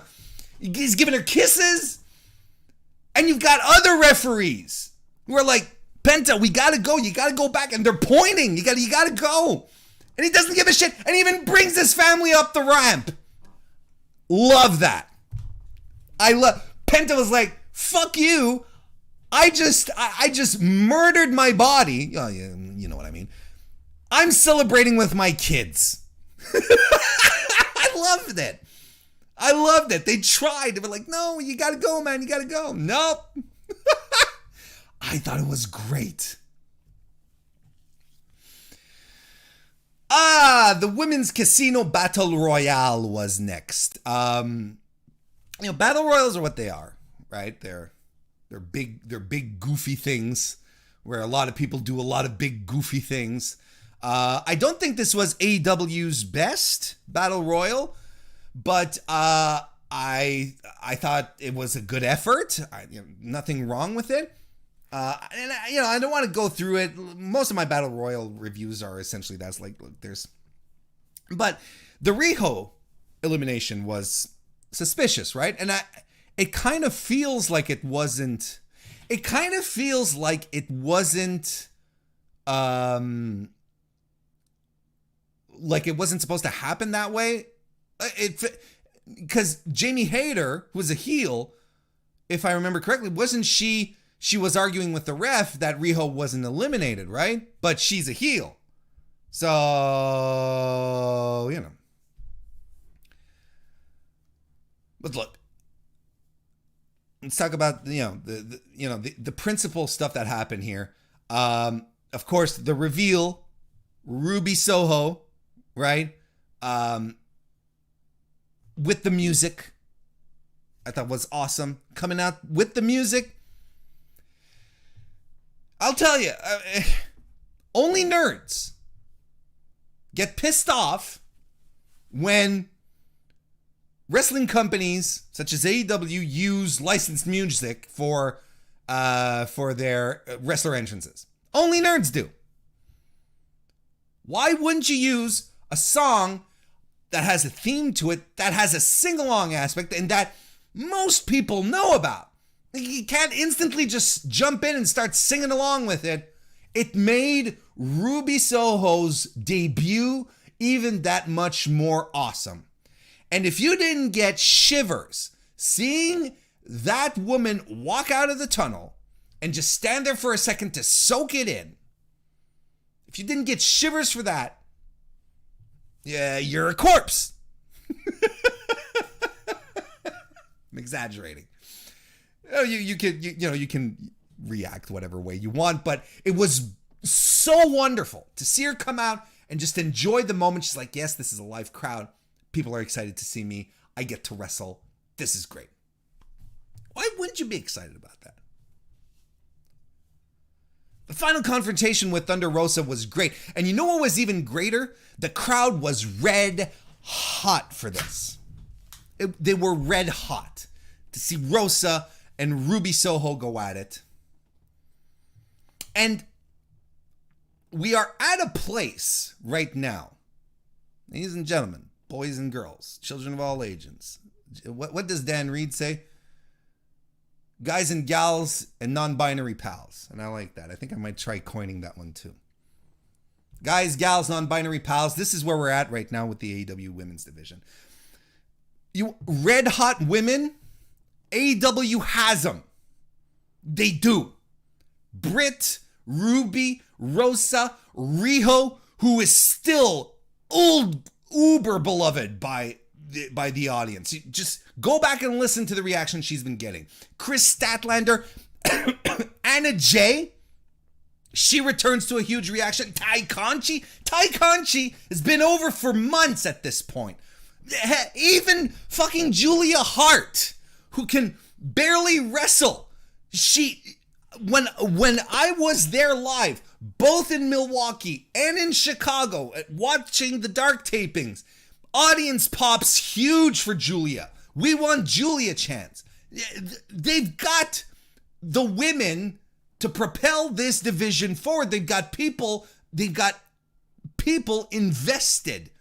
He's giving her kisses. And you've got other referees who are like, Penta, we gotta go. You gotta go back. And they're pointing. You gotta go. And he doesn't give a shit and even brings his family up the ramp. Love that. Penta was like, fuck you. I just murdered my body. Oh, yeah, you know what I mean. I'm celebrating with my kids. I loved it. I loved it. They tried. They were like, no, you got to go, man. You got to go. Nope. I thought it was great. The Women's Casino Battle Royale was next. Battle Royals are what they are, right? They're big goofy things where a lot of people do a lot of big goofy things. I don't think this was AEW's best Battle Royal, but I thought it was a good effort. Nothing wrong with it. I don't want to go through it. Most of my Battle Royal reviews are essentially that's like, look, but the Riho elimination was suspicious, right? And it kind of feels like it wasn't. It kind of feels like it wasn't. Like it wasn't supposed to happen that way. Because Jamie Hayter, who was a heel, if I remember correctly, wasn't she? She was arguing with the ref that Riho wasn't eliminated, right? But she's a heel, so But look, let's talk about the principal stuff that happened here. Of course, the reveal, Ruby Soho, right? With the music, I thought was awesome. Coming out with the music. I'll tell you, only nerds get pissed off when wrestling companies such as AEW use licensed music for their wrestler entrances. Only nerds do. Why wouldn't you use a song that has a theme to it, that has a sing-along aspect, and that most people know about? You can't instantly just jump in and start singing along with it. It made Ruby Soho's debut even that much more awesome. And if you didn't get shivers seeing that woman walk out of the tunnel and just stand there for a second to soak it in, If you didn't get shivers for that, yeah, you're a corpse. I'm exaggerating. You can react whatever way you want, but it was so wonderful to see her come out and just enjoy the moment. She's like, yes, this is a live crowd. People are excited to see me. I get to wrestle. This is great. Why wouldn't you be excited about that? The final confrontation with Thunder Rosa was great. And you know what was even greater? The crowd was red hot for this. They were red hot to see Rosa and Ruby Soho go at it. And we are at a place right now, ladies and gentlemen, boys and girls, children of all ages. What does Dan Reed say? Guys and gals and non-binary pals. And I like that. I think I might try coining that one too. Guys, gals, non-binary pals. This is where we're at right now with the AEW women's division. You red hot women, AEW has them. They do. Britt, Ruby, Rosa, Riho, who is still uber beloved by the audience. You just go back and listen to the reaction she's been getting. Chris Statlander, Anna Jay, she returns to a huge reaction. Ty Conchi has been over for months at this point. Even fucking Julia Hart, who can barely wrestle. When I was there live, both in Milwaukee and in Chicago, watching the dark tapings, audience pops huge for Julia. We want Julia chance. They've got the women to propel this division forward. They've got people invested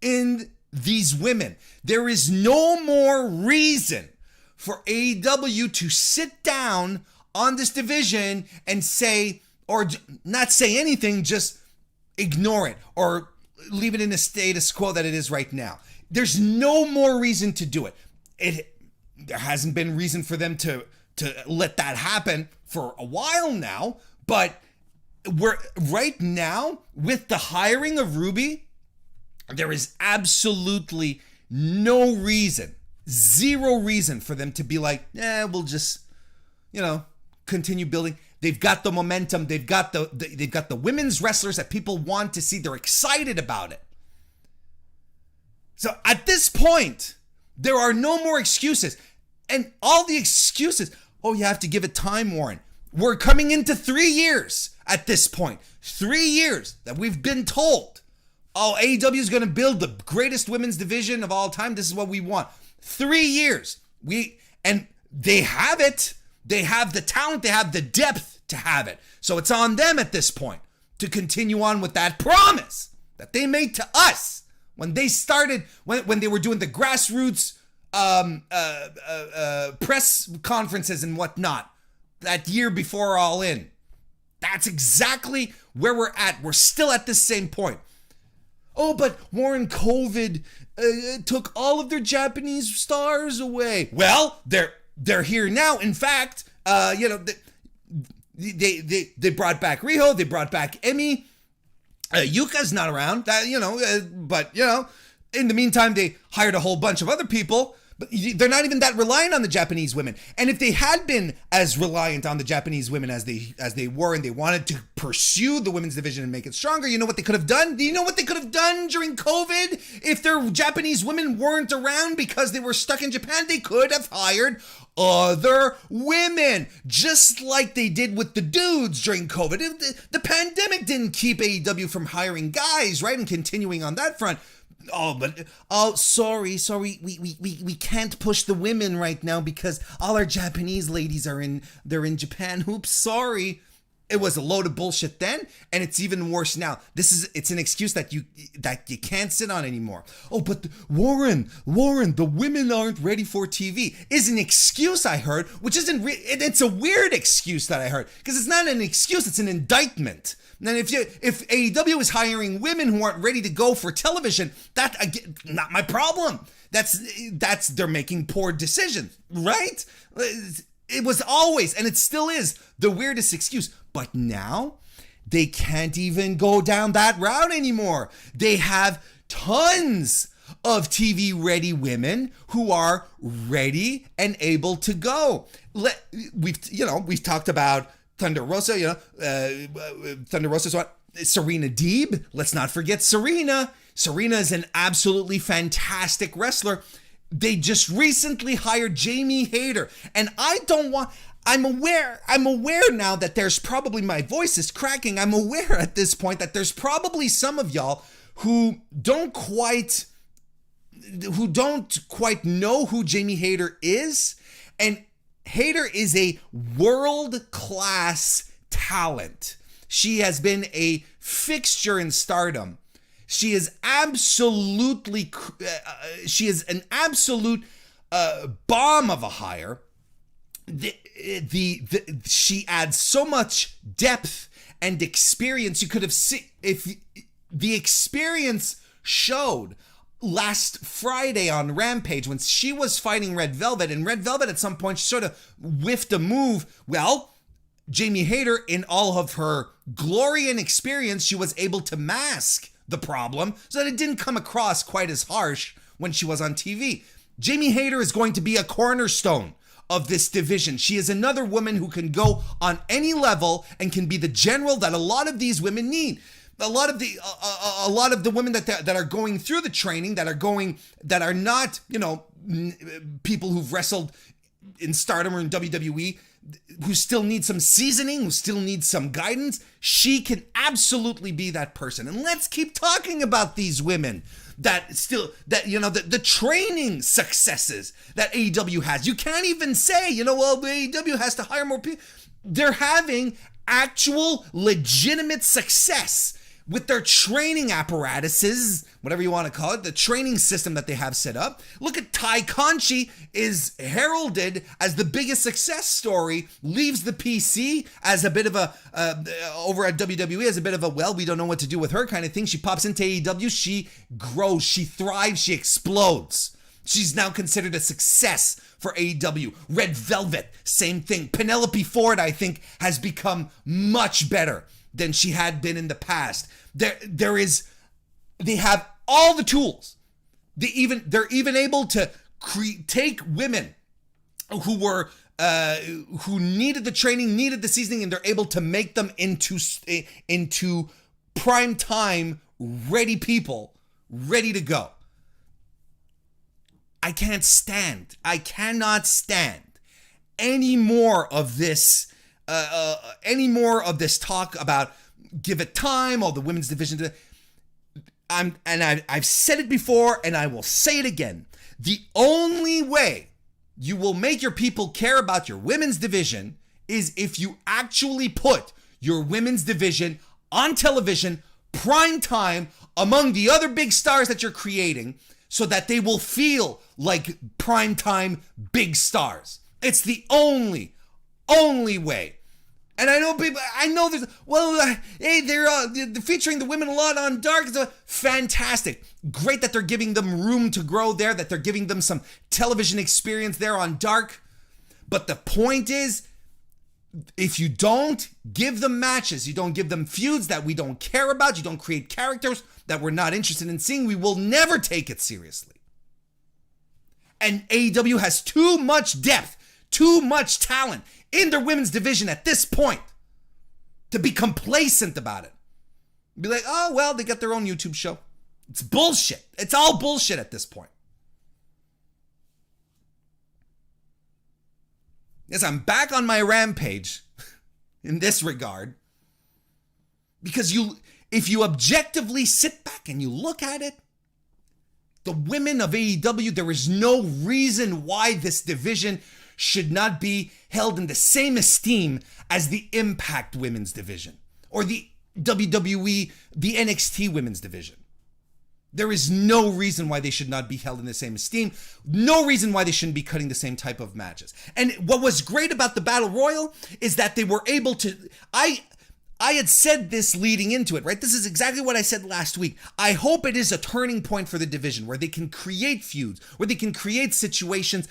in these women. There is no more reason for AEW to sit down on this division and say, or not say anything, just ignore it or leave it in a status quo that it is right now. There's no more reason to do it. There hasn't been reason for them to let that happen for a while now, but we're right now with the hiring of Ruby, there is absolutely no reason, zero reason for them to be like, we'll just, continue building. They've got the momentum. They've got the women's wrestlers that people want to see. They're excited about it. So at this point, there are no more excuses. And all the excuses, you have to give it time, Warren. We're coming into 3 years at this point. 3 years that we've been told, AEW is going to build the greatest women's division of all time. This is what we want. 3 years. And they have it. They have the talent. They have the depth to have it. So it's on them at this point to continue on with that promise that they made to us when they started, when they were doing the grassroots press conferences and whatnot that year before All In. That's exactly where we're at. We're still at the same point. But Warren, COVID took all of their Japanese stars away. Well, they're here now. In fact, they brought back Riho. They brought back Emi. Yuka's not around. But in the meantime, they hired a whole bunch of other people. But they're not even that reliant on the Japanese women. And if they had been as reliant on the Japanese women as they were, and they wanted to pursue the women's division and make it stronger, you know what they could have done? Do you know what they could have done during COVID? If their Japanese women weren't around because they were stuck in Japan, they could have hired other women, just like they did with the dudes during COVID. The pandemic didn't keep AEW from hiring guys, right? And continuing on that front. Sorry, we can't push the women right now because all our Japanese ladies they're in Japan. Oops, sorry. It was a load of bullshit then, and it's even worse now. It's an excuse that you can't sit on anymore. But Warren, the women aren't ready for TV is an excuse I heard, which isn't it's a weird excuse that I heard, because it's not an excuse, it's an indictment. And if AEW is hiring women who aren't ready to go for television, that again, not my problem. That's they're making poor decisions, right? It was always, and it still is, the weirdest excuse. But now they can't even go down that route anymore. They have tons of TV ready women who are ready and able to go. We've talked about Thunder Rosa, Thunder Rosa's what? Serena Deeb. Let's not forget Serena. Serena is an absolutely fantastic wrestler. They just recently hired Jamie Hayter, and I'm aware now that there's probably, my voice is cracking. I'm aware at this point that there's probably some of y'all who don't quite know who Jamie Hayter is. And Hayter is a world-class talent. She has been a fixture in Stardom. She is absolutely, she is an absolute bomb of a hire. She adds so much depth and experience. You could have seen, if the experience showed last Friday on Rampage when she was fighting Red Velvet, and Red Velvet at some point sort of whiffed a move. Well, Jamie Hayter, in all of her glory and experience, she was able to mask the problem so that it didn't come across quite as harsh when she was on TV. Jamie Hayter is going to be a cornerstone of this division. She is another woman who can go on any level and can be the general that a lot of these women need. A lot of the women that are going through the training, that are not, people who've wrestled in Stardom or in WWE, who still need some seasoning, who still need some guidance. She can absolutely be that person. And let's keep talking about these women the training successes that AEW has. You can't even say, AEW has to hire more people. They're having actual legitimate success with their training apparatuses, whatever you want to call it, the training system that they have set up. Look at Ty Conchi, is heralded as the biggest success story, leaves the PC as a bit of a, over at WWE as a bit of a, we don't know what to do with her kind of thing. She pops into AEW, she grows, she thrives, she explodes. She's now considered a success for AEW. Red Velvet, same thing. Penelope Ford, I think, has become much better than she had been in the past. They have all the tools. They're even able to take women who were who needed the training, needed the seasoning, and they're able to make them into prime time ready people, ready to go. I cannot stand any more of this. Any more of this talk about give it time, all the women's division. I've said it before, and I will say it again. The only way you will make your people care about your women's division is if you actually put your women's division on television, prime time, among the other big stars that you're creating, so that they will feel like prime time big stars. It's the only way. And I know there's, they're featuring the women a lot on Dark. It's fantastic. Great that they're giving them room to grow there, that they're giving them some television experience there on Dark. But the point is, if you don't give them matches, you don't give them feuds that we don't care about, you don't create characters that we're not interested in seeing, we will never take it seriously. And AEW has too much depth, too much talent in their women's division at this point to be complacent about it. Be like, they got their own YouTube show. It's bullshit. It's all bullshit at this point. Yes, I'm back on my rampage in this regard. Because if you objectively sit back and you look at it, the women of AEW, there is no reason why this division should not be held in the same esteem as the Impact women's division or the WWE, the NXT women's division. There is no reason why they should not be held in the same esteem. No reason why they shouldn't be cutting the same type of matches. And what was great about the Battle Royal is that they were able to, I had said this leading into it, right? This is exactly what I said last week. I hope it is a turning point for the division where they can create feuds, where they can create situations,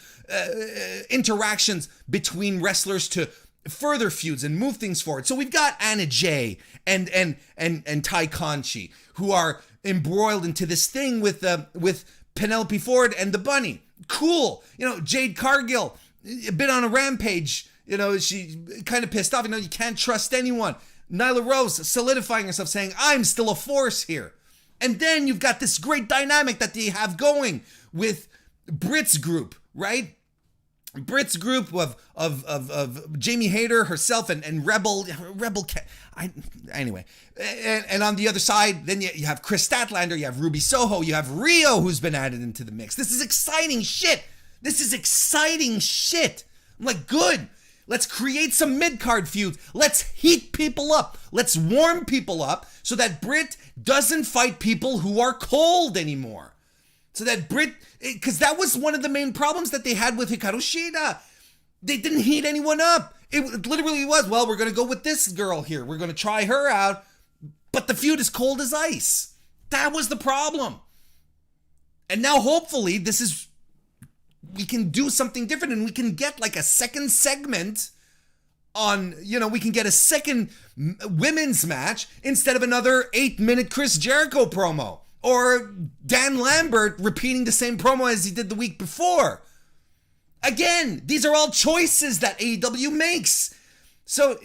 interactions between wrestlers to further feuds and move things forward. So we've got Anna Jay and Ty Conchi, who are embroiled into this thing with Penelope Ford and the Bunny. Cool. Jade Cargill, a bit on a rampage. She kind of pissed off. You can't trust anyone. Nyla Rose solidifying herself, saying, I'm still a force here. And then you've got this great dynamic that they have going with Brit's group, right? Brit's group of Jamie Hayter, herself, and Rebel. Anyway. And on the other side, then you have Chris Statlander, you have Ruby Soho, you have Rio, who's been added into the mix. This is exciting shit. I'm like, good. Let's create some mid-card feuds. Let's heat people up. Let's warm people up so that Brit doesn't fight people who are cold anymore. So that Brit, because that was one of the main problems that they had with Hikaru Shida. They didn't heat anyone up. It literally was, well, we're going to go with this girl here. We're going to try her out. But the feud is cold as ice. That was the problem. And now hopefully we can do something different and we can get like a second segment on, we can get a second women's match instead of another 8-minute Chris Jericho promo or Dan Lambert repeating the same promo as he did the week before. Again, these are all choices that AEW makes. So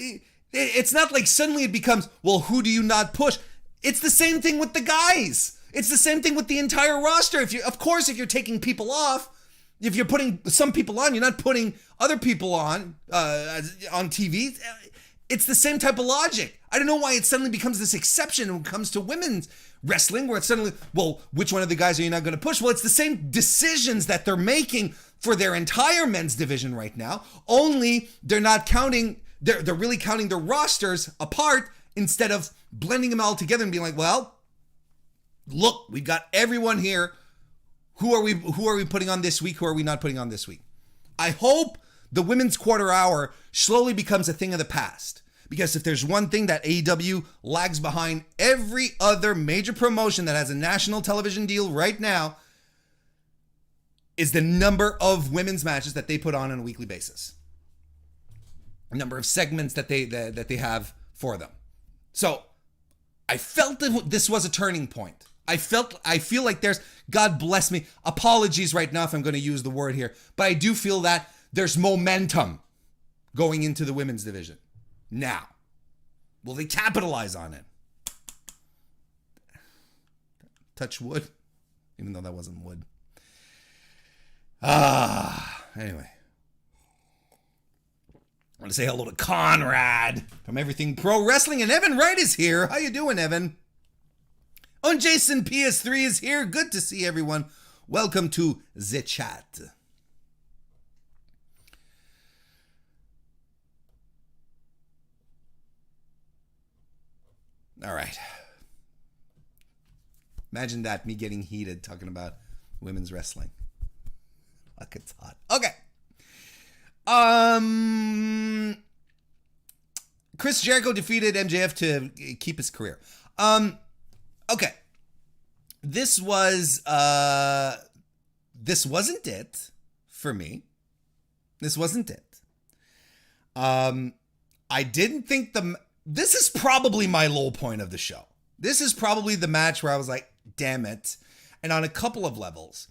it's not like suddenly it becomes, well, who do you not push? It's the same thing with the guys. It's the same thing with the entire roster. If you're taking people off, if you're putting some people on, you're not putting other people on TV. It's the same type of logic. I don't know why it suddenly becomes this exception when it comes to women's wrestling, where it's suddenly, well, which one of the guys are you not going to push? Well, it's the same decisions that they're making for their entire men's division right now, only they're not counting, they're really counting their rosters apart instead of blending them all together and being like, well, look, we've got everyone here. Who are we putting on this week? Who are we not putting on this week? I hope the women's quarter hour slowly becomes a thing of the past. Because if there's one thing that AEW lags behind every other major promotion that has a national television deal right now, is the number of women's matches that they put on a weekly basis. The number of segments that they have for them. So I felt that this was a turning point. I feel like there's, God bless me, apologies right now if I'm going to use the word here, but I do feel that there's momentum going into the women's division. Now, will they capitalize on it? Touch wood, even though that wasn't wood. Anyway. I want to say hello to Conrad from Everything Pro Wrestling, and Evan Wright is here. How you doing, Evan? And Jason PS3 is here. Good to see everyone. Welcome to the chat. All right. Imagine that, me getting heated talking about women's wrestling. Fuck, it's hot. Okay. Chris Jericho defeated MJF to keep his career. Okay. This wasn't it for me. This wasn't it. I didn't think this is probably my low point of the show. This is probably the match where I was like, damn it. And on a couple of levels.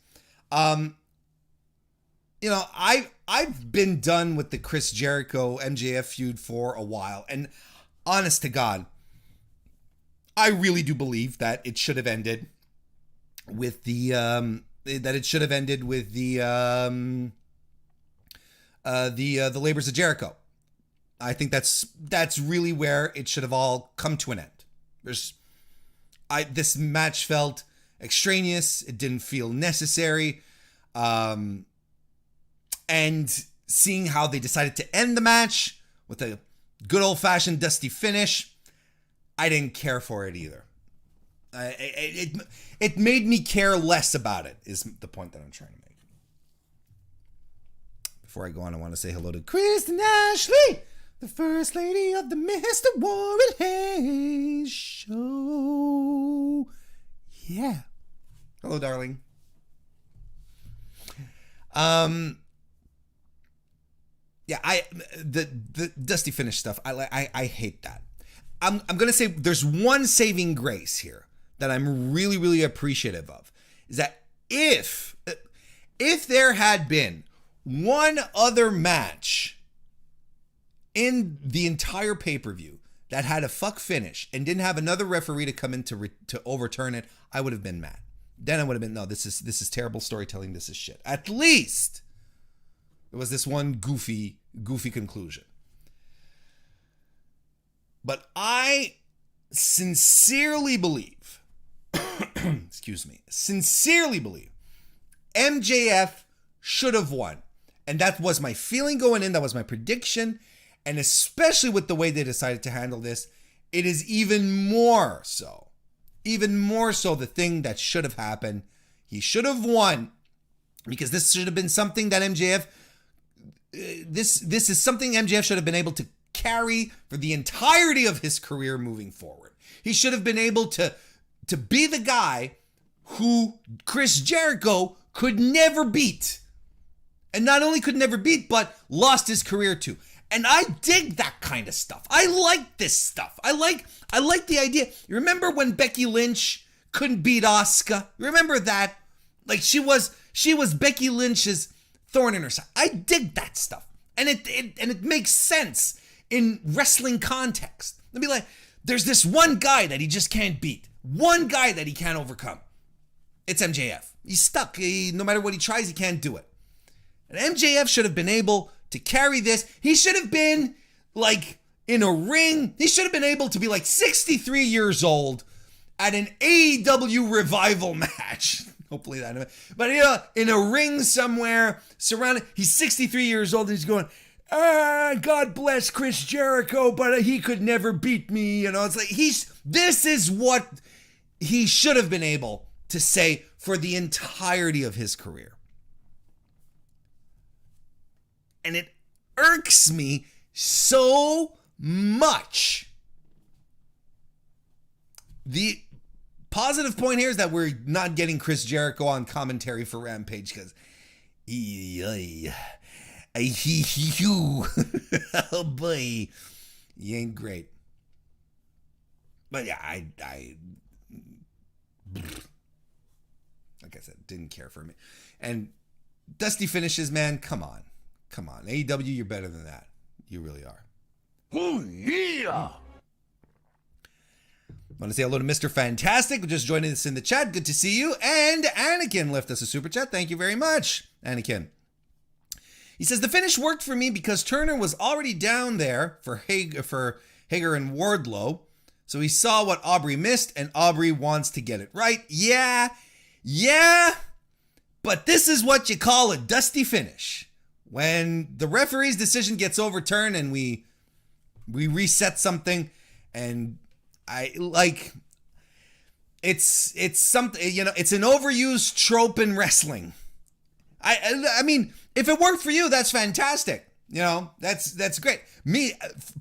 I've been done with the Chris Jericho MJF feud for a while. And honest to God, I really do believe that it should have ended with the Labors of Jericho. I think that's really where it should have all come to an end. This match felt extraneous. It didn't feel necessary. And seeing how they decided to end the match with a good old-fashioned dusty finish, I didn't care for it either. It made me care less about it, is the point that I'm trying to make. Before I go on, I want to say hello to Kristen Ashley, the first lady of the MrWarrenHayes show. Yeah. Hello, darling. Yeah, the Dusty Finish stuff, I hate that. I'm going to say there's one saving grace here that I'm really, really appreciative of, is that if there had been one other match in the entire pay-per-view that had a fuck finish and didn't have another referee to come in to overturn it, I would have been mad. Then I would have been, no, this is terrible storytelling. This is shit. At least it was this one goofy conclusion. But I sincerely believe, sincerely believe MJF should have won. And that was my feeling going in. That was my prediction. And especially with the way they decided to handle this, it is even more so the thing that should have happened. He should have won, because this should have been something that MJF, this is something MJF should have been able to carry for the entirety of his career moving forward. He should have been able to be the guy who Chris Jericho could never beat. And not only could never beat, but lost his career to. And I dig that kind of stuff. I like this stuff. I like the idea. You remember when Becky Lynch couldn't beat Asuka? You remember that? Like she was Becky Lynch's thorn in her side. I dig that stuff. And it makes sense in wrestling context. They'll be like, there's this one guy that he just can't beat. One guy that he can't overcome. It's MJF. He's stuck. No matter what he tries, he can't do it. And MJF should have been able to carry this. He should have been like in a ring. He should have been able to be like 63 years old at an AEW revival match. Hopefully that. But in a ring somewhere, surrounded. He's 63 years old and he's going, God bless Chris Jericho, but he could never beat me. It's like this is what he should have been able to say for the entirety of his career. And it irks me so much. The positive point here is that we're not getting Chris Jericho on commentary for Rampage, because oh boy, he ain't great. But yeah, I like I said, didn't care for me. And Dusty Finishes, man, come on. AEW, you're better than that. You really are. Oh, yeah. Want to say hello to Mr. Fantastic, who just joined us in the chat. Good to see you. And Anakin left us a super chat. Thank you very much, Anakin. He says, the finish worked for me because Turner was already down there for Hager and Wardlow. So he saw what Aubrey missed, and Aubrey wants to get it right. Yeah. But this is what you call a dusty finish. When the referee's decision gets overturned and we reset something, and it's something, it's an overused trope in wrestling. I mean, if it worked for you, that's fantastic. That's great. Me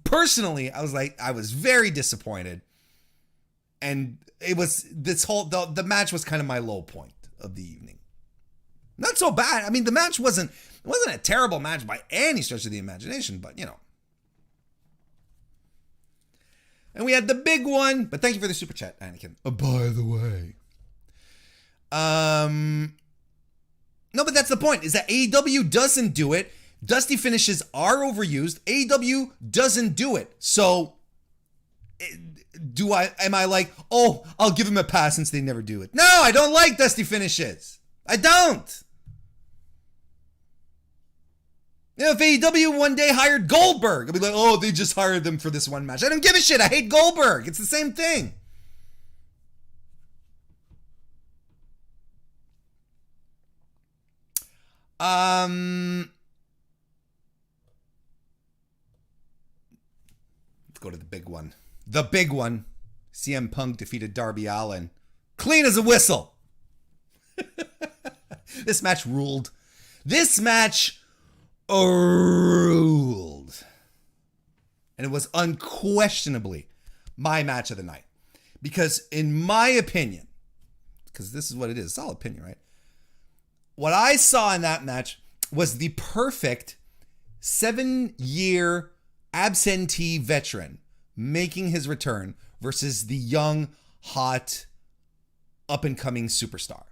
personally, I was very disappointed, and it was the match was kind of my low point of the evening. Not so bad. I mean, the match wasn't a terrible match by any stretch of the imagination, but And we had the big one, but thank you for the super chat, Anakin. By the way. No, but that's the point, is that AEW doesn't do it. Dusty finishes are overused. AEW doesn't do it. So, am I like, oh, I'll give him a pass since they never do it? No, I don't like dusty finishes. I don't. If AEW one day hired Goldberg, I'd be like, oh, they just hired them for this one match. I don't give a shit. I hate Goldberg. It's the same thing. Let's go to the big one. The big one. CM Punk defeated Darby Allin. Clean as a whistle. This match ruled. This match ruled. And it was unquestionably my match of the night. Because in my opinion, because this is what it is, it's all opinion, right? What I saw in that match was the perfect 7-year absentee veteran making his return versus the young, hot, up-and-coming superstar.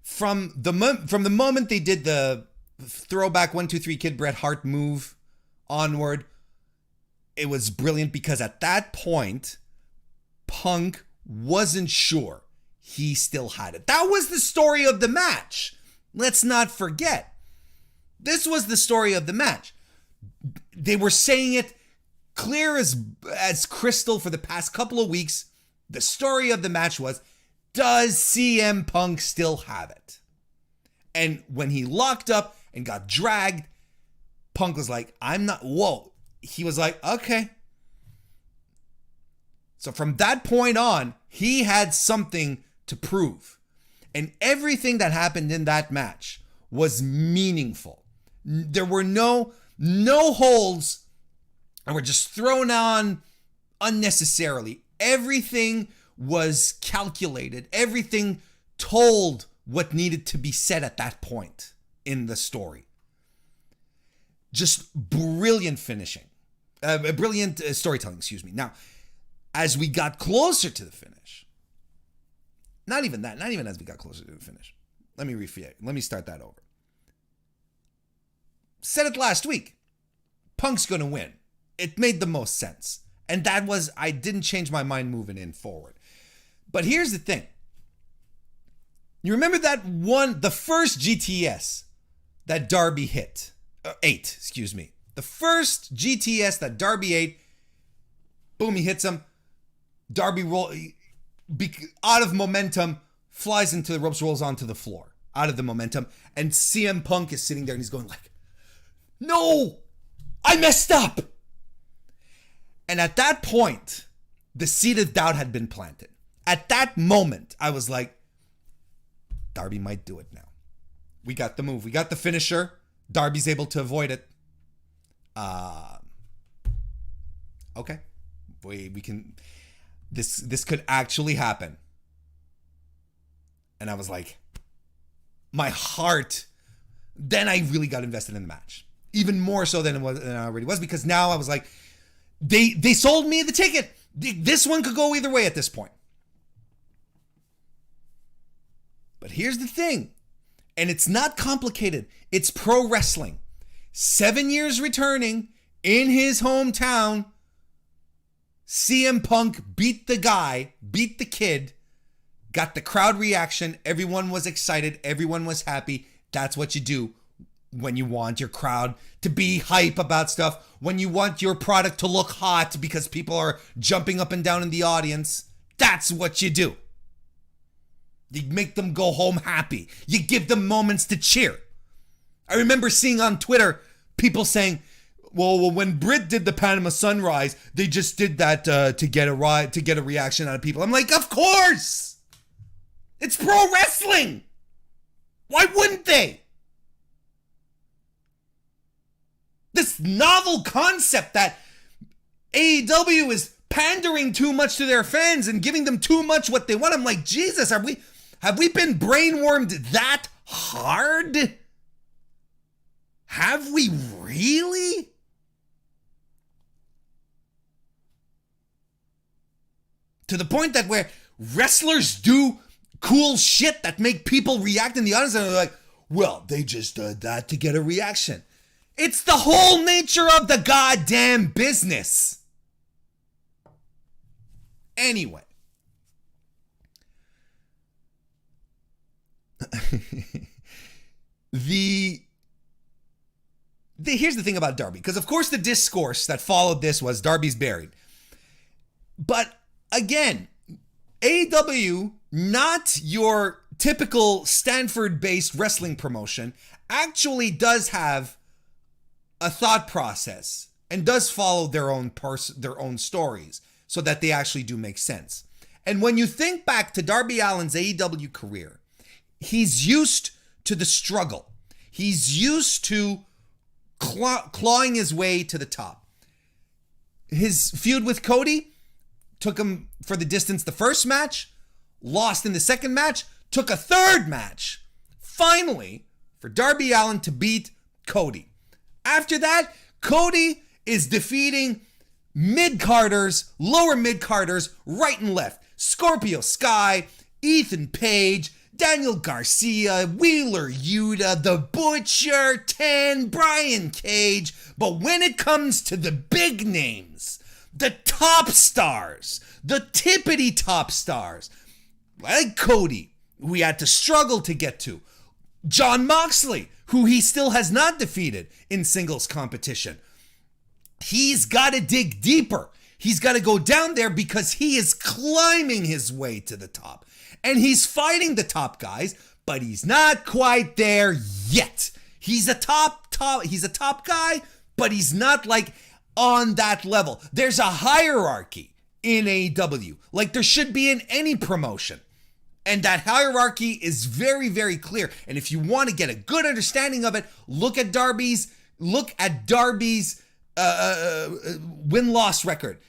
From the moment they did the throwback 1, 2, 3 Kid Bret Hart move onward, it was brilliant because at that point, Punk wasn't sure he still had it. That was the story of the match. Let's not forget. This was the story of the match. They were saying it clear as crystal for the past couple of weeks. The story of the match was, does CM Punk still have it? And when he locked up and got dragged, Punk was like, whoa. He was like, okay. So from that point on, he had something to prove. And everything that happened in that match was meaningful. There were no holds and were just thrown on unnecessarily. Everything was calculated. Everything told what needed to be said at that point in the story. Just brilliant finishing. Brilliant storytelling, excuse me. Now, as we got closer to the finish, not even as we got closer to the finish. Let me start that over. Said it last week. Punk's going to win. It made the most sense. And that was, I didn't change my mind moving in forward. But here's the thing. You remember the first GTS that Darby ate, excuse me. The first GTS that Darby ate, boom, he hits him. Darby out of momentum, flies into the ropes, rolls onto the floor, out of the momentum. And CM Punk is sitting there and he's going like, no, I messed up. And at that point, the seed of doubt had been planted. At that moment, I was like, Darby might do it now. We got the move. We got the finisher. Darby's able to avoid it. Okay. We can... This could actually happen. And I was like, my heart... Then I really got invested in the match. Even more so than I already was. Because now I was like, they sold me the ticket. This one could go either way at this point. But here's the thing, and it's not complicated. It's pro wrestling. 7 years returning in his hometown. CM Punk beat the kid, got the crowd reaction. Everyone was excited. Everyone was happy. That's what you do when you want your crowd to be hype about stuff. When you want your product to look hot because people are jumping up and down in the audience. That's what you do. You make them go home happy. You give them moments to cheer. I remember seeing on Twitter people saying, well, when Britt did the Panama Sunrise, they just did that to get a reaction out of people. I'm like, of course! It's pro wrestling! Why wouldn't they? This novel concept that AEW is pandering too much to their fans and giving them too much what they want. I'm like, Jesus, have we been brainwormed that hard? Have we really? To the point that where wrestlers do cool shit that make people react in the audience and they're like, well, they just did that to get a reaction. It's the whole nature of the goddamn business. Anyway. Here's the thing about Darby, because of course the discourse that followed this was Darby's buried. But again, AEW, not your typical Stanford-based wrestling promotion, actually does have a thought process and does follow their own stories so that they actually do make sense. And when you think back to Darby Allin's AEW career, he's used to the struggle. He's used to clawing his way to the top. His feud with Cody took him for the distance the first match, lost in the second match, took a third match. Finally, for Darby Allin to beat Cody. After that, Cody is defeating mid-carders, lower mid-carders, right and left. Scorpio Sky, Ethan Page, Daniel Garcia, Wheeler Yuta, The Butcher, 10, Brian Cage. But when it comes to the big names, the top stars, the tippity top stars, like Cody, who he had to struggle to get to, Jon Moxley, who he still has not defeated in singles competition, he's got to dig deeper. He's got to go down there because he is climbing his way to the top. And he's fighting the top guys, but he's not quite there yet. He's a top guy, but he's not like on that level. There's a hierarchy in AEW, like there should be in any promotion. And that hierarchy is very, very clear. And if you want to get a good understanding of it, look at Darby's win-loss record.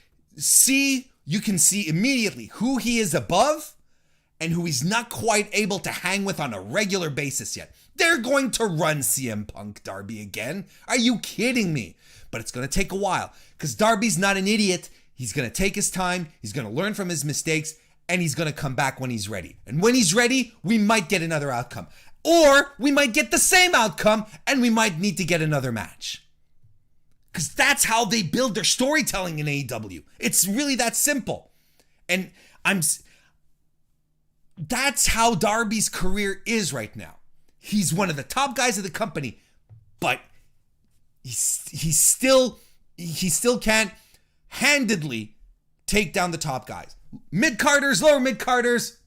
You can see immediately who he is above and who he's not quite able to hang with on a regular basis yet. They're going to run CM Punk Darby again. Are you kidding me? But it's going to take a while because Darby's not an idiot. He's going to take his time. He's going to learn from his mistakes and he's going to come back when he's ready. And when he's ready, we might get another outcome. Or we might get the same outcome and we might need to get another match. Because that's how they build their storytelling in AEW. It's really that simple. And that's how Darby's career is right now. He's one of the top guys of the company, but he still can't handedly take down the top guys. Mid-carders, lower mid-carders,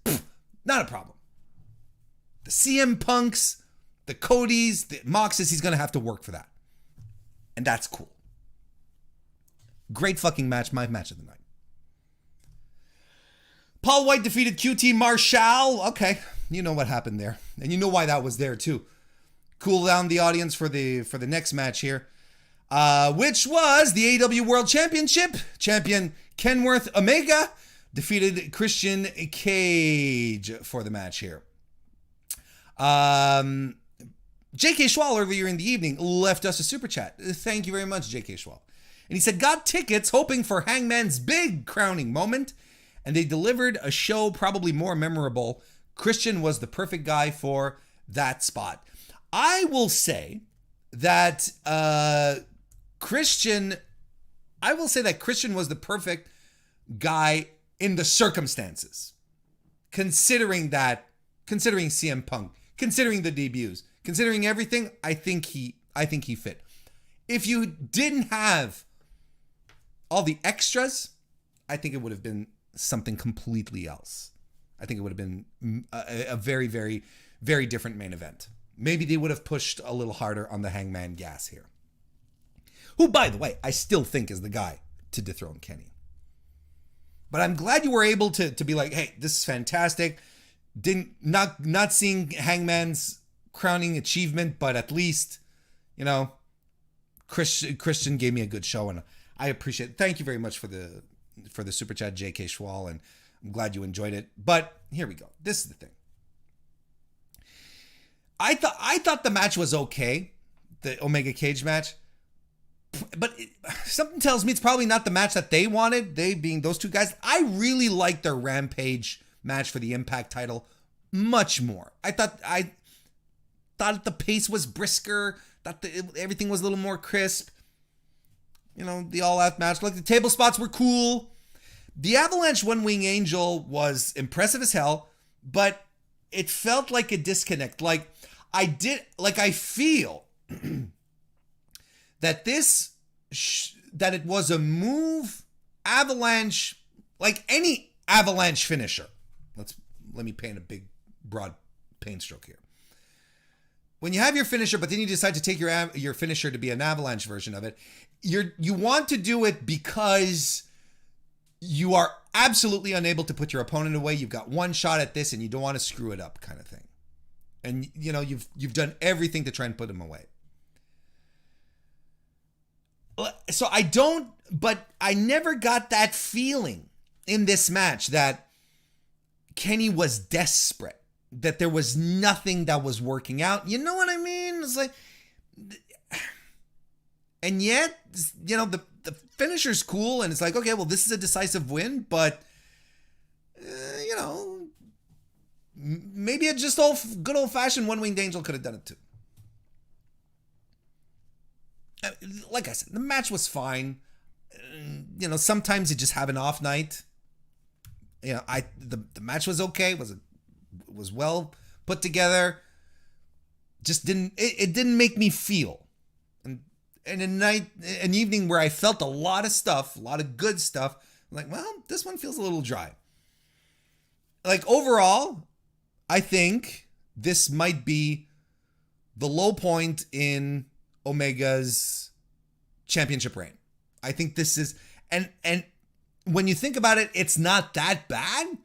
not a problem. The CM Punks, the Codys, the Moxes, he's going to have to work for that. And that's cool. Great fucking match. My match of the night. Paul White defeated QT Marshall. Okay, you know what happened there. And you know why that was there too. Cool down the audience for the next match here. Which was the AEW World Championship. Champion Kenworth Omega defeated Christian Cage for the match here. J.K. Schwal earlier in the evening left us a super chat. Thank you very much, J.K. Schwal. And he said, got tickets hoping for Hangman's big crowning moment, and they delivered a show probably more memorable. Christian was the perfect guy for that spot. I will say that Christian was the perfect guy in the circumstances. Considering CM Punk, considering the debuts, considering everything, I think he fit. If you didn't have all the extras, I think it would have been something completely else. I think it would have been a very, very, very different main event. Maybe they would have pushed a little harder on the Hangman gas here. Who, by the way, I still think is the guy to dethrone Kenny. But I'm glad you were able to be like, hey, this is fantastic. Not seeing Hangman's crowning achievement, but at least, Christian gave me a good show, and I appreciate it. Thank you very much for the super chat, J.K. Schwal, and I'm glad you enjoyed it. But here we go. This is the thing. I thought the match was okay, the Omega Cage match, but something tells me it's probably not the match that they wanted. They being those two guys. I really liked their Rampage match for the Impact title much more. I thought the pace was brisker. Thought everything was a little more crisp. The All Out match. Like the table spots were cool. The Avalanche One Wing Angel was impressive as hell, but it felt like a disconnect. I feel that that it was a move Avalanche, like any Avalanche finisher. Let me paint a big, broad paint stroke here. When you have your finisher, but then you decide to take your finisher to be an Avalanche version of it, you want to do it because you are absolutely unable to put your opponent away. You've got one shot at this, and you don't want to screw it up, kind of thing. And you've done everything to try and put him away. So I never got that feeling in this match that Kenny was desperate, that there was nothing that was working out. You know what I mean? It's like, And yet, the finisher's cool, and it's like, okay, well, this is a decisive win, but, maybe a just good old-fashioned one-winged angel could have done it too. Like I said, the match was fine. Sometimes you just have an off night. The match was okay. Was well put together. Just it didn't make me feel. And an evening where I felt a lot of good stuff. I'm like, well, this one feels a little dry. Like overall, I think this might be the low point in Omega's championship reign. I think this is, and when you think about it, it's not that bad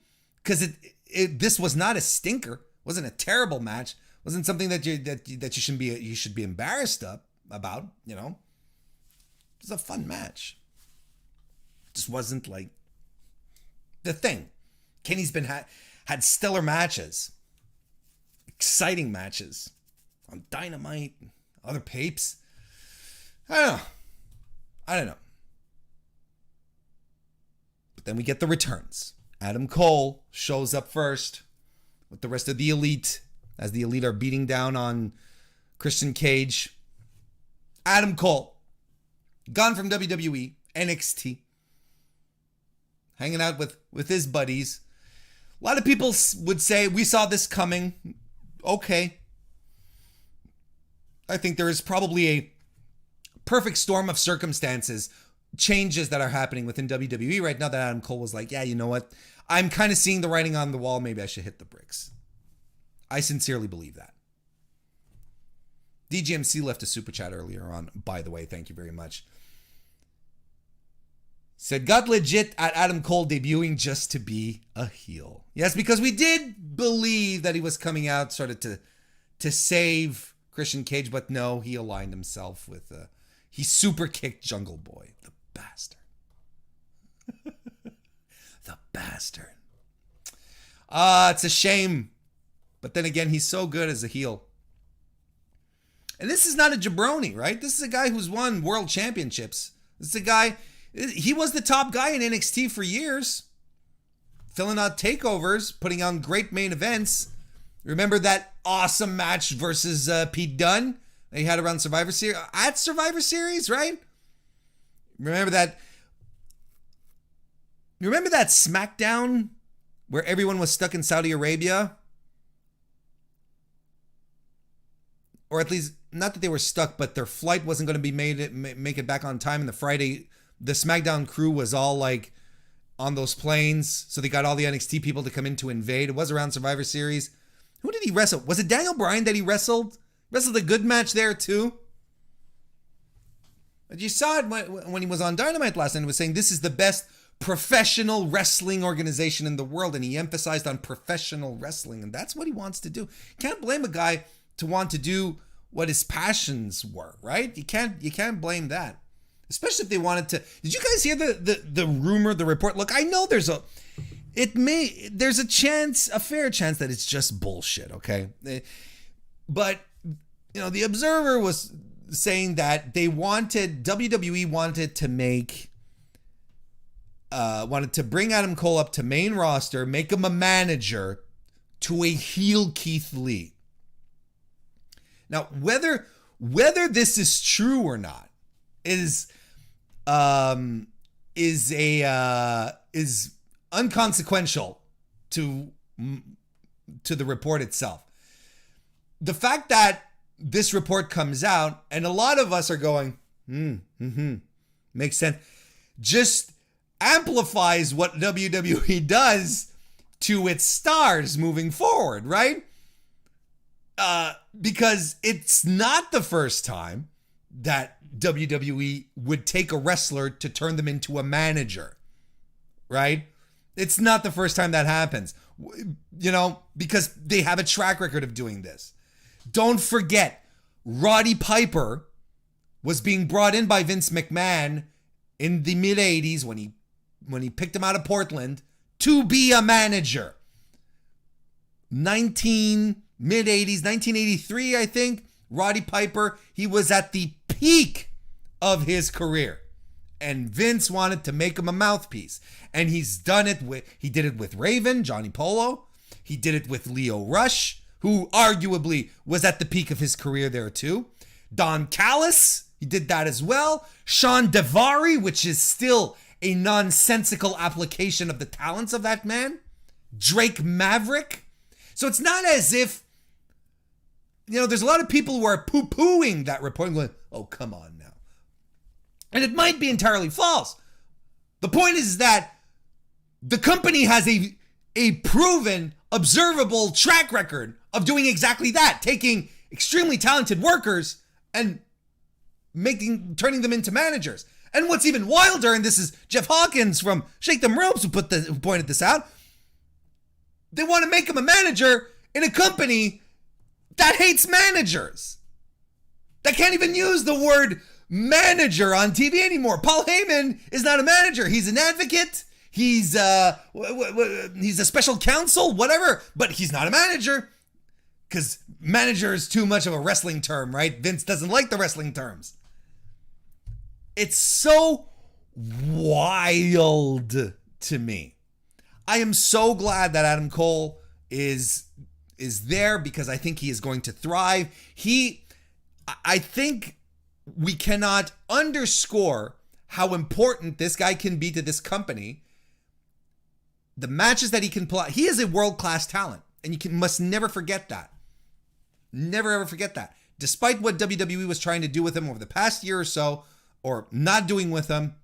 because this was not a stinker. It wasn't a terrible match. It wasn't something that you should be embarrassed about. It was a fun match. It just wasn't like the thing. Kenny's been had stellar matches, exciting matches on Dynamite, other papes. I don't know. But then we get the returns. Adam Cole shows up first with the rest of the Elite as the Elite are beating down on Christian Cage. Adam Cole, gone from WWE, NXT, hanging out with his buddies. A lot of people would say, we saw this coming. Okay. I think there is probably a perfect storm of circumstances, changes that are happening within WWE right now that Adam Cole was like, yeah, you know what? I'm kind of seeing the writing on the wall. Maybe I should hit the bricks. I sincerely believe that. DGMC left a super chat earlier on, by the way. Thank you very much. Said, got legit at Adam Cole debuting just to be a heel. Yes, because we did believe that he was coming out sort of to save Christian Cage, but no, he aligned himself with, he super kicked Jungle Boy, the bastard. The bastard. It's a shame. But then again, he's so good as a heel. And this is not a jabroni, right? This is a guy who's won world championships. This is a guy, he was the top guy in NXT for years. Filling out takeovers, putting on great main events. Remember that awesome match versus Pete Dunne that he had around Survivor Series? At Survivor Series, right? Remember that SmackDown where everyone was stuck in Saudi Arabia? Or at least, not that they were stuck, but their flight wasn't going to be make it back on time. And the SmackDown crew was all like on those planes. So they got all the NXT people to come in to invade. It was around Survivor Series. Who did he wrestle? Was it Daniel Bryan that he wrestled? Wrestled a good match there too. But you saw it when he was on Dynamite last night. He was saying this is the best professional wrestling organization in the world. And he emphasized on professional wrestling. And that's what he wants to do. Can't blame a guy to want to do what his passions were, right? You can't blame that. Especially if they wanted to. Did you guys hear the rumor, the report? Look, I know there's a fair chance that it's just bullshit, okay? But, the Observer was saying that WWE wanted to bring Adam Cole up to main roster, make him a manager to a heel Keith Lee. Now, whether this is true or not is unconsequential to the report itself. The fact that this report comes out and a lot of us are going, makes sense, just amplifies what WWE does to its stars moving forward, right? Because it's not the first time that WWE would take a wrestler to turn them into a manager, right? It's not the first time that happens, because they have a track record of doing this. Don't forget, Roddy Piper was being brought in by Vince McMahon in the mid-'80s when he picked him out of Portland to be a manager. Mid-'80s, 1983, I think, Roddy Piper, he was at the peak of his career. And Vince wanted to make him a mouthpiece. And he did it with Raven, Johnny Polo. He did it with Leo Rush, who arguably was at the peak of his career there too. Don Callis, he did that as well. Sean Devari, which is still a nonsensical application of the talents of that man. Drake Maverick. So it's not as if, there's a lot of people who are poo-pooing that report and going, oh, come on now. And it might be entirely false. The point is that the company has a proven, observable track record of doing exactly that, taking extremely talented workers and turning them into managers. And what's even wilder, and this is Jeff Hawkins from Shake Them Ropes who pointed this out, they want to make him a manager in a company that hates managers, that can't even use the word manager on TV anymore. Paul Heyman is not a manager. He's an advocate. He's a special counsel, whatever, but he's not a manager because manager is too much of a wrestling term, right? Vince doesn't like the wrestling terms. It's so wild to me. I am so glad that Adam Cole is there because I think he is going to thrive. I think we cannot underscore how important this guy can be to this company. The matches that he can pull out. He is a world-class talent, and you must never forget that. Never ever forget that. Despite what WWE was trying to do with him over the past year or so, or not doing with him,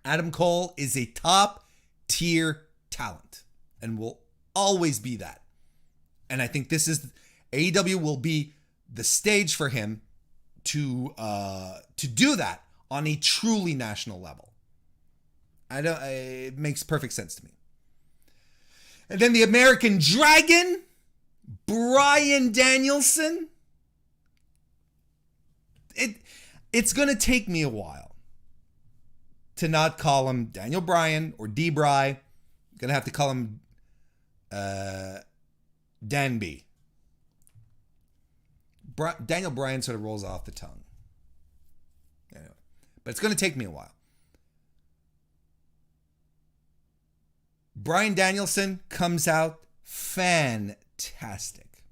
Adam Cole is a top-tier talent and will always be that. And I think AEW will be the stage for him to do that on a truly national level. It makes perfect sense to me. And then the American Dragon, BRYAN DANIELSON. It's going to take me a while to not call him Daniel Bryan or D-Bry. I'm going to have to call him Dan B. Daniel Bryan sort of rolls off the tongue. Anyway, but it's going to take me a while. BRYAN DANIELSON comes out fantastic.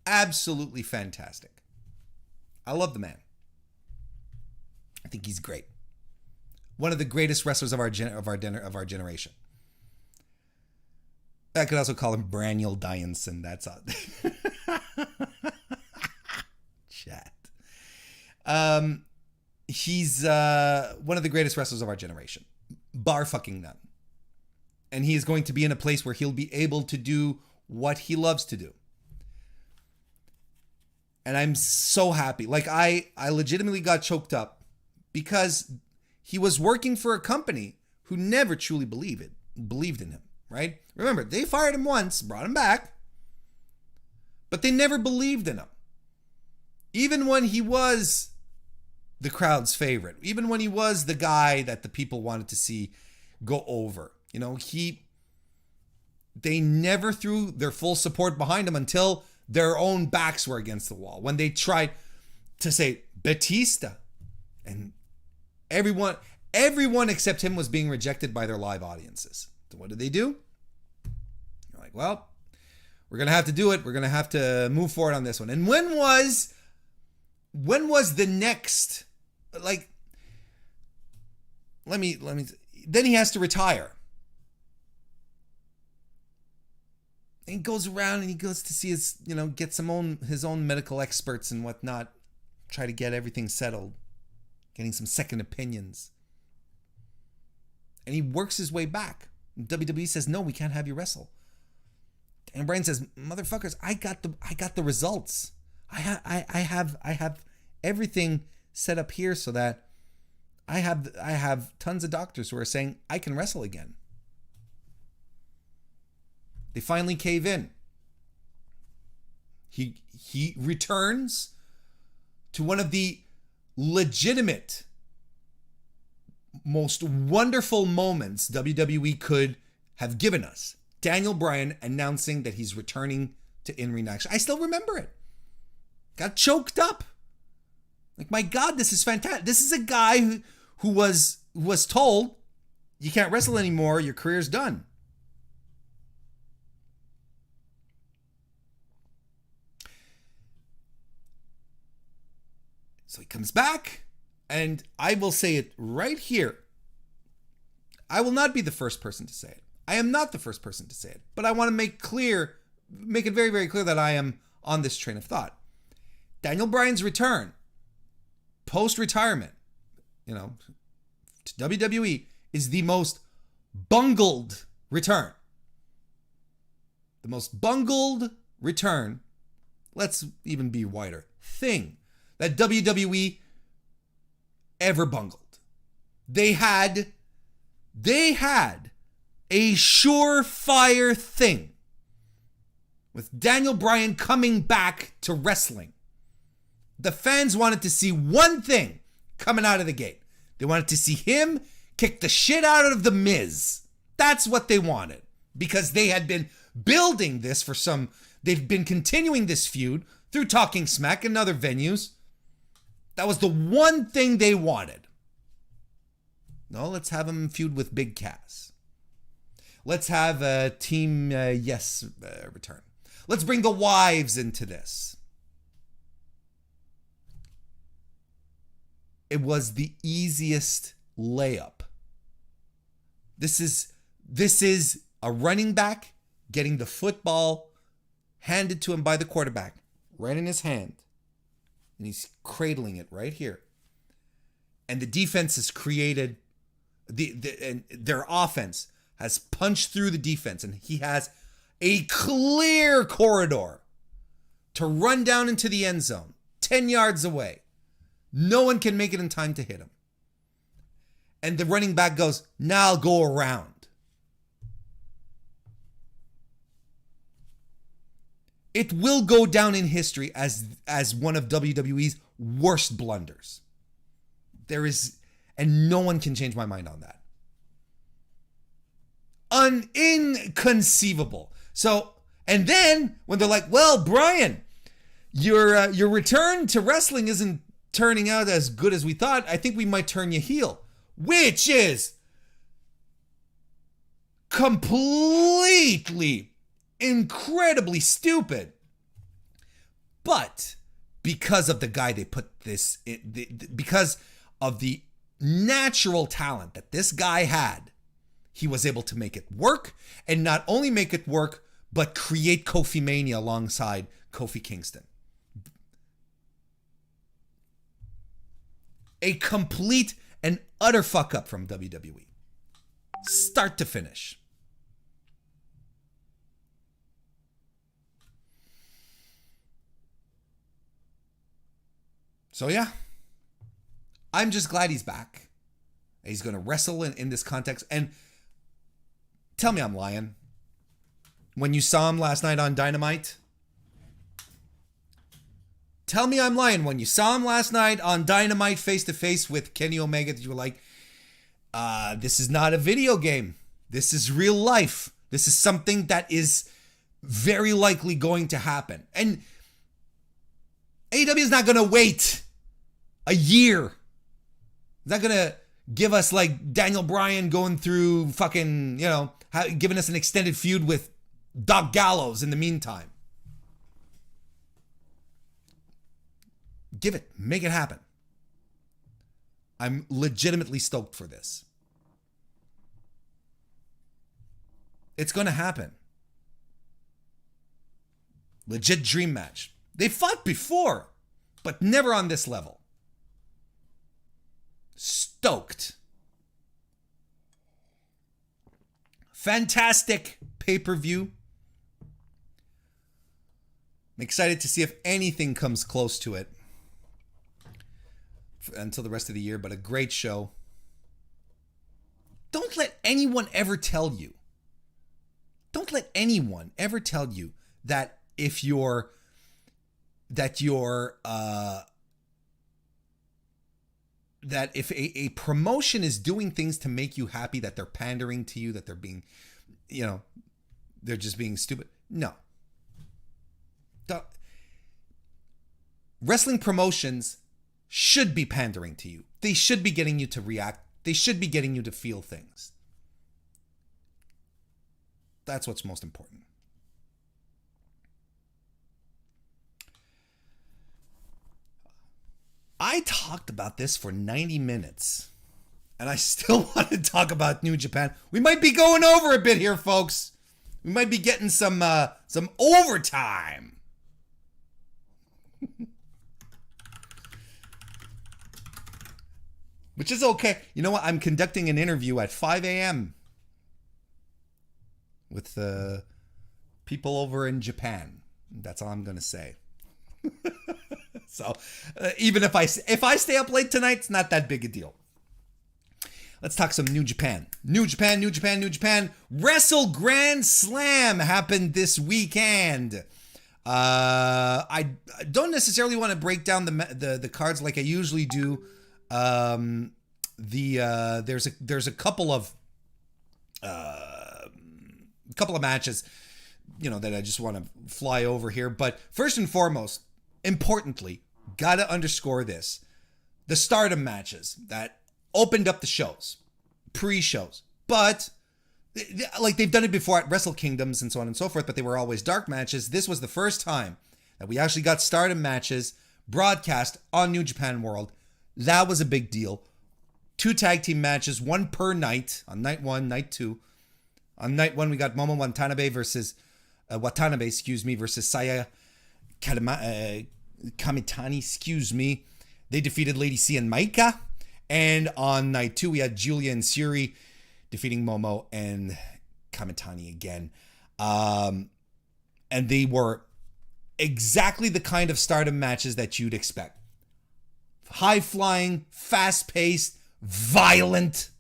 Absolutely fantastic. I love the man. I think he's great. One of the greatest wrestlers of our generation. I could also call him Daniel Danielson. That's all. Chat. He's one of the greatest wrestlers of our generation. Bar fucking none. And he is going to be in a place where he'll be able to do what he loves to do. And I'm so happy. Like I legitimately got choked up because he was working for a company who never truly believed in him, right? Remember, they fired him once, brought him back, but they never believed in him. Even when he was the crowd's favorite, even when he was the guy that the people wanted to see go over, they never threw their full support behind him until their own backs were against the wall. When they tried to say Batista, and everyone except him was being rejected by their live audiences. So what did they do? They're like, well, we're going to have to do it. We're going to have to move forward on this one. And when was the next, then he has to retire. And he goes around and he goes to see his own medical experts and whatnot, try to get everything settled, getting some second opinions. And he works his way back. And WWE says, no, we can't have you wrestle. And Bryan says, motherfuckers, I got the results. I have everything set up here so that I have tons of doctors who are saying I can wrestle again. They finally cave in. He returns to one of the legitimate, most wonderful moments WWE could have given us. Daniel Bryan announcing that he's returning to in-ring action. I still remember it. Got choked up. Like, my God, this is fantastic. This is a guy who was told, you can't wrestle anymore, your career's done. So he comes back, and I will say it right here. I will not be the first person to say it. I am not the first person to say it, but I want to make it very, very clear that I am on this train of thought. Daniel Bryan's return, post-retirement, to WWE is the most bungled return. The most bungled return, let's even be wider, thing that WWE ever bungled. They had a surefire thing with Daniel Bryan coming back to wrestling. The fans wanted to see one thing coming out of the gate. They wanted to see him kick the shit out of The Miz. That's what they wanted, because they had been building this they've been continuing this feud through Talking Smack and other venues. That was the one thing they wanted. No, let's have him feud with Big Cass. Let's have Team Yes return. Let's bring the wives into this. It was the easiest layup. This is a running back getting the football handed to him by the quarterback right in his hand. And he's cradling it right here. And the defense has created, and their offense has punched through the defense. And he has a clear corridor to run down into the end zone, 10 yards away. No one can make it in time to hit him. And the running back goes, now I'll go around. It will go down in history as one of WWE's worst blunders. And no one can change my mind on that. Inconceivable. So, and then when they're like, well, Bryan, your return to wrestling isn't turning out as good as we thought. I think we might turn you heel, which is completely, incredibly stupid. But because of the guy they put this, because of the natural talent that this guy had, he was able to make it work, and not only make it work, but create Kofi Mania alongside Kofi Kingston. A complete and utter fuck up from WWE. Start to finish. So yeah, I'm just glad he's back. He's going to wrestle in this context. And tell me I'm lying. When you saw him last night on Dynamite, tell me I'm lying. When you saw him last night on Dynamite face to face with Kenny Omega, that you were like, this is not a video game. This is real life. This is something that is very likely going to happen. And AEW is not going to wait a year. It's not going to give us like Daniel Bryan going through fucking, giving us an extended feud with Doc Gallows in the meantime. Make it happen. I'm legitimately stoked for this. It's going to happen. Legit dream match. They fought before, but never on this level. Stoked. Fantastic pay-per-view. I'm excited to see if anything comes close to it until the rest of the year, but a great show. Don't let anyone ever tell you. Don't let anyone ever tell you that if a promotion is doing things to make you happy, that they're pandering to you, that they're being, they're just being stupid. No. Wrestling promotions should be pandering to you. They should be getting you to react. They should be getting you to feel things. That's what's most important. I talked about this for 90 minutes, and I still want to talk about New Japan. We might be going over a bit here, folks. We might be getting some overtime. Which is okay. You know what? I'm conducting an interview at 5 a.m. with people over in Japan. That's all I'm going to say. So even if I stay up late tonight, it's not that big a deal. Let's talk some New Japan. New Japan. Wrestle Grand Slam happened this weekend. I don't necessarily want to break down the cards like I usually do. There's a couple of matches, that I just want to fly over here. But first and foremost, importantly, gotta underscore this: the Stardom matches that opened up the shows, pre-shows, but like they've done it before at Wrestle Kingdoms and so on and so forth, but they were always dark matches. This was the first time that we actually got Stardom matches broadcast on New Japan World. That was a big deal. 2 tag team matches, 1 per night on night 1, night 2. On night 1, we got Momo Watanabe versus Saya Kamitani, They defeated Lady C and Maika. And on night 2, we had Julia and Syuri defeating Momo and Kamitani again. And they were exactly the kind of Stardom matches that you'd expect. High-flying, fast-paced, violent,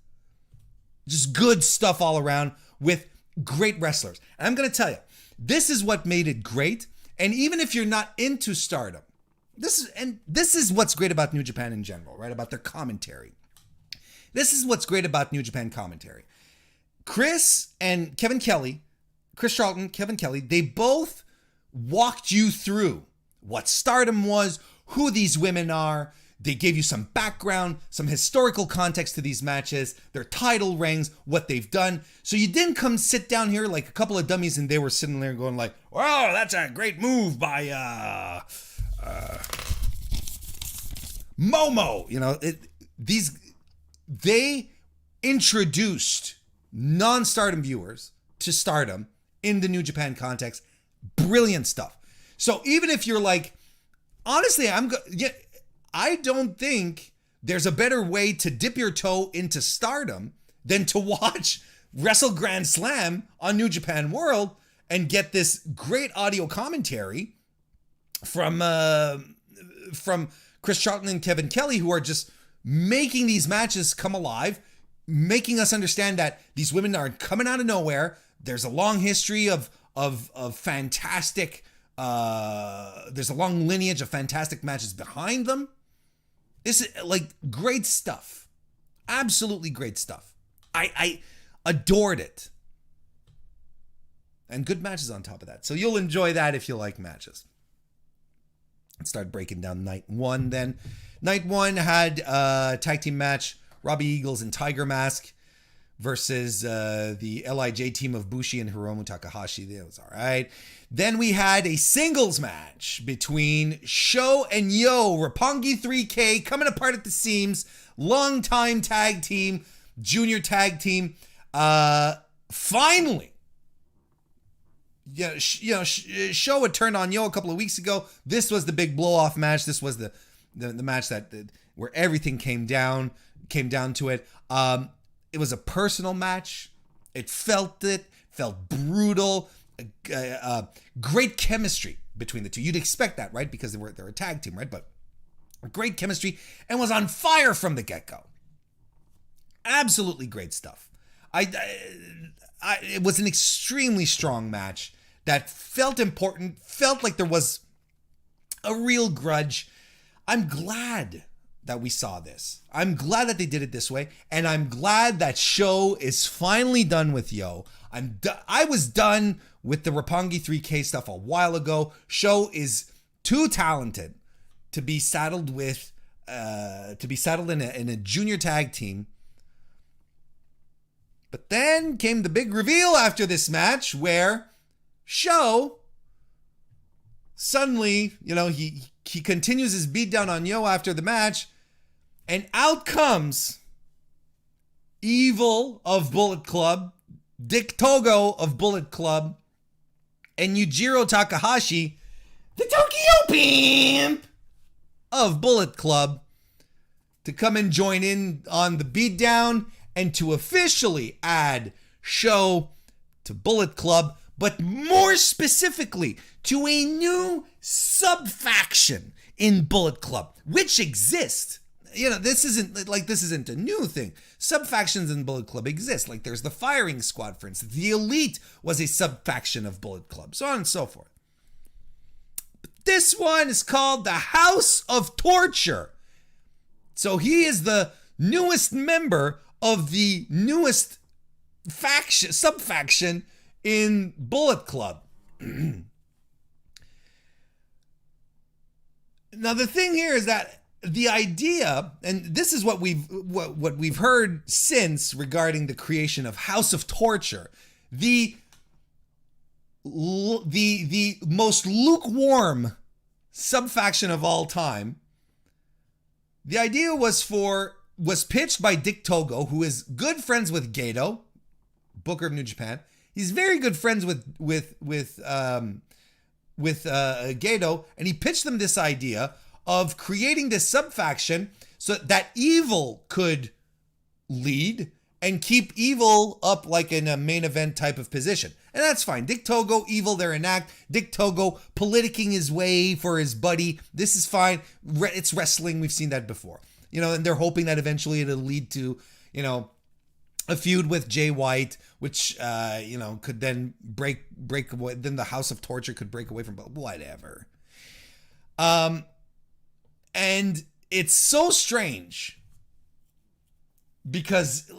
just good stuff all around with great wrestlers. And I'm going to tell you, this is what made it great. And even if you're not into Stardom, this is what's great about New Japan in general, right? About their commentary. This is what's great about New Japan commentary. Chris Charlton, Kevin Kelly, they both walked you through what Stardom was, who these women are. They gave you some background, some historical context to these matches, their title reigns, what they've done. So you didn't come sit down here like a couple of dummies and they were sitting there going like, "Wow, that's a great move by Momo." They introduced non-Stardom viewers to Stardom in the New Japan context. Brilliant stuff. So even if you're like, honestly, I don't think there's a better way to dip your toe into Stardom than to watch Wrestle Grand Slam on New Japan World and get this great audio commentary from Chris Charlton and Kevin Kelly, who are just making these matches come alive, making us understand that these women aren't coming out of nowhere. There's a long history of fantastic, there's a long lineage of fantastic matches behind them. This is like great stuff. Absolutely great stuff. I adored it. And good matches on top of that. So you'll enjoy that if you like matches. Let's start breaking down night 1 then. Night 1 had a tag team match. Robbie Eagles and Tiger Mask versus the LIJ team of Bushi and Hiromu Takahashi. That was all right. Then we had a singles match between Sho and Yo, Roppongi 3K, coming apart at the seams. Long-time tag team, junior tag team. Finally, Sho had turned on Yo a couple of weeks ago. This was the big blow-off match. This was the match where everything came down to it. It was a personal match. It felt brutal. Great chemistry between the two. You'd expect that, right? Because they're a tag team, right? But great chemistry and was on fire from the get-go. Absolutely great stuff. It was an extremely strong match that felt important, felt like there was a real grudge. I'm glad that we saw this. I'm glad that they did it this way, and I'm glad that Sho is finally done with Yo. I was done with the Roppongi 3K stuff a while ago. Sho is too talented to be saddled with to be settled in a junior tag team. But then came the big reveal after this match where Sho suddenly, he continues his beatdown on Yo after the match, and out comes Evil of Bullet Club, Dick Togo of Bullet Club, and Yujiro Takahashi, the Tokyo Pimp of Bullet Club, to come and join in on the beatdown and to officially add Sho to Bullet Club, but more specifically to a new sub-faction in Bullet Club, which exists. This isn't a new thing. Sub-factions in Bullet Club exist. Like there's the Firing Squad, for instance. The Elite was a sub-faction of Bullet Club, so on and so forth. But this one is called the House of Torture. So he is the newest member of the newest faction, sub-faction in Bullet Club. Now the thing here is that the idea, and this is what we've heard since regarding the creation of House of Torture, the most lukewarm sub-faction of all time. The idea was pitched by Dick Togo, who is good friends with Gedo, Booker of New Japan. He's very good friends with Gedo, and he pitched them this idea of creating this sub-faction so that Evil could lead and keep Evil up like in a main event type of position. And that's fine. Dick Togo, Evil, they're in act. Dick Togo politicking his way for his buddy. This is fine. It's wrestling. We've seen that before. And they're hoping that eventually it'll lead to, a feud with Jay White, which, could then break away. Then the House of Torture could break away from, but whatever. And it's so strange because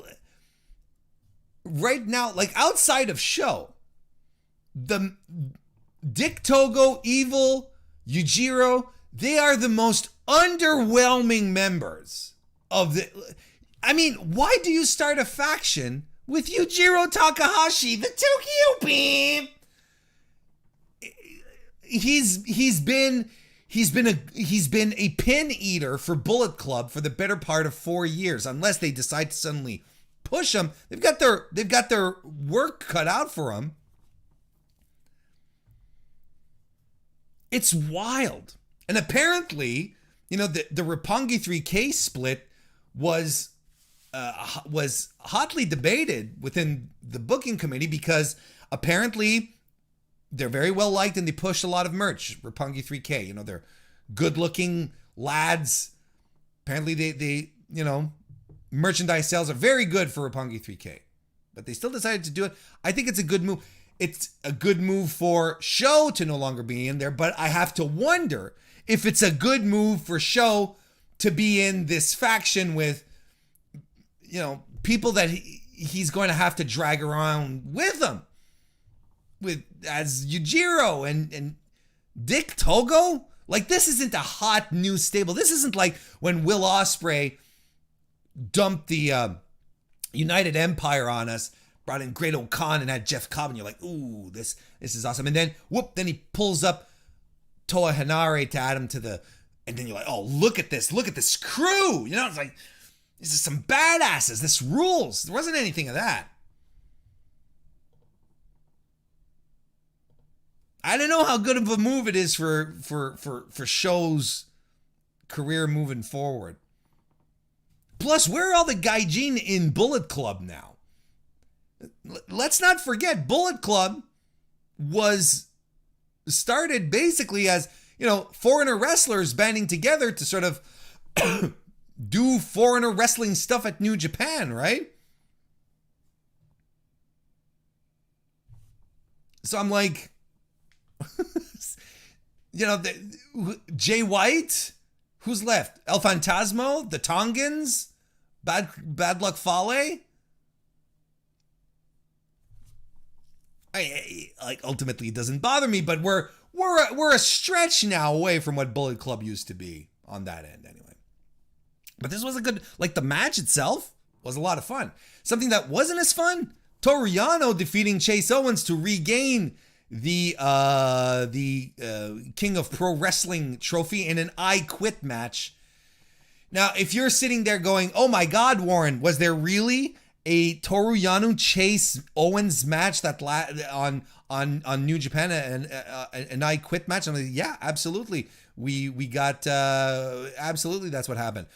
right now, like outside of Sho, the Dick Togo, Evil, Yujiro, they are the most underwhelming members of the... I mean, why do you start a faction with Yujiro Takahashi, the Tokyo Pimp? He's been a pin eater for Bullet Club for the better part of 4 years. Unless they decide to suddenly push him, they've got their work cut out for him. It's wild, and apparently, the Roppongi 3K split was hotly debated within the booking committee because apparently they're very well liked and they push a lot of merch. Roppongi 3K, they're good looking lads. Apparently they merchandise sales are very good for Roppongi 3K, but they still decided to do it. I think it's a good move. It's a good move for Sho to no longer be in there, but I have to wonder if it's a good move for Sho to be in this faction with, people that he's going to have to drag around with him, as Yujiro and Dick Togo. Like, this isn't a hot new stable. This isn't like when Will Ospreay dumped the United Empire on us, brought in Great O'Khan and had Jeff Cobb, and you're like, ooh, this is awesome. And then then he pulls up Toa Henare to add him to the, and then you're like, oh, look at this crew. It's like, this is some badasses. This rules. There wasn't anything of that. I don't know how good of a move it is for Sho's career moving forward. Plus, where are all the gaijin in Bullet Club now? Let's not forget, Bullet Club was started basically as, foreigner wrestlers banding together to sort of do foreigner wrestling stuff at New Japan, right? So I'm like, Jay White, who's left? El Fantasmo, the Tongans, Bad Luck Fale. Ultimately it doesn't bother me, but we're a stretch now away from what Bullet Club used to be on that end anyway. But this was a good, like the match itself was a lot of fun. Something that wasn't as fun, Toru Yano defeating Chase Owens to regain the King of Pro Wrestling trophy in an I Quit match. Now, if you're sitting there going, oh my God, Warren, was there really a Toru Yano Chase Owens match that on New Japan, an I Quit match? I'm like, yeah, absolutely. We got, absolutely, that's what happened.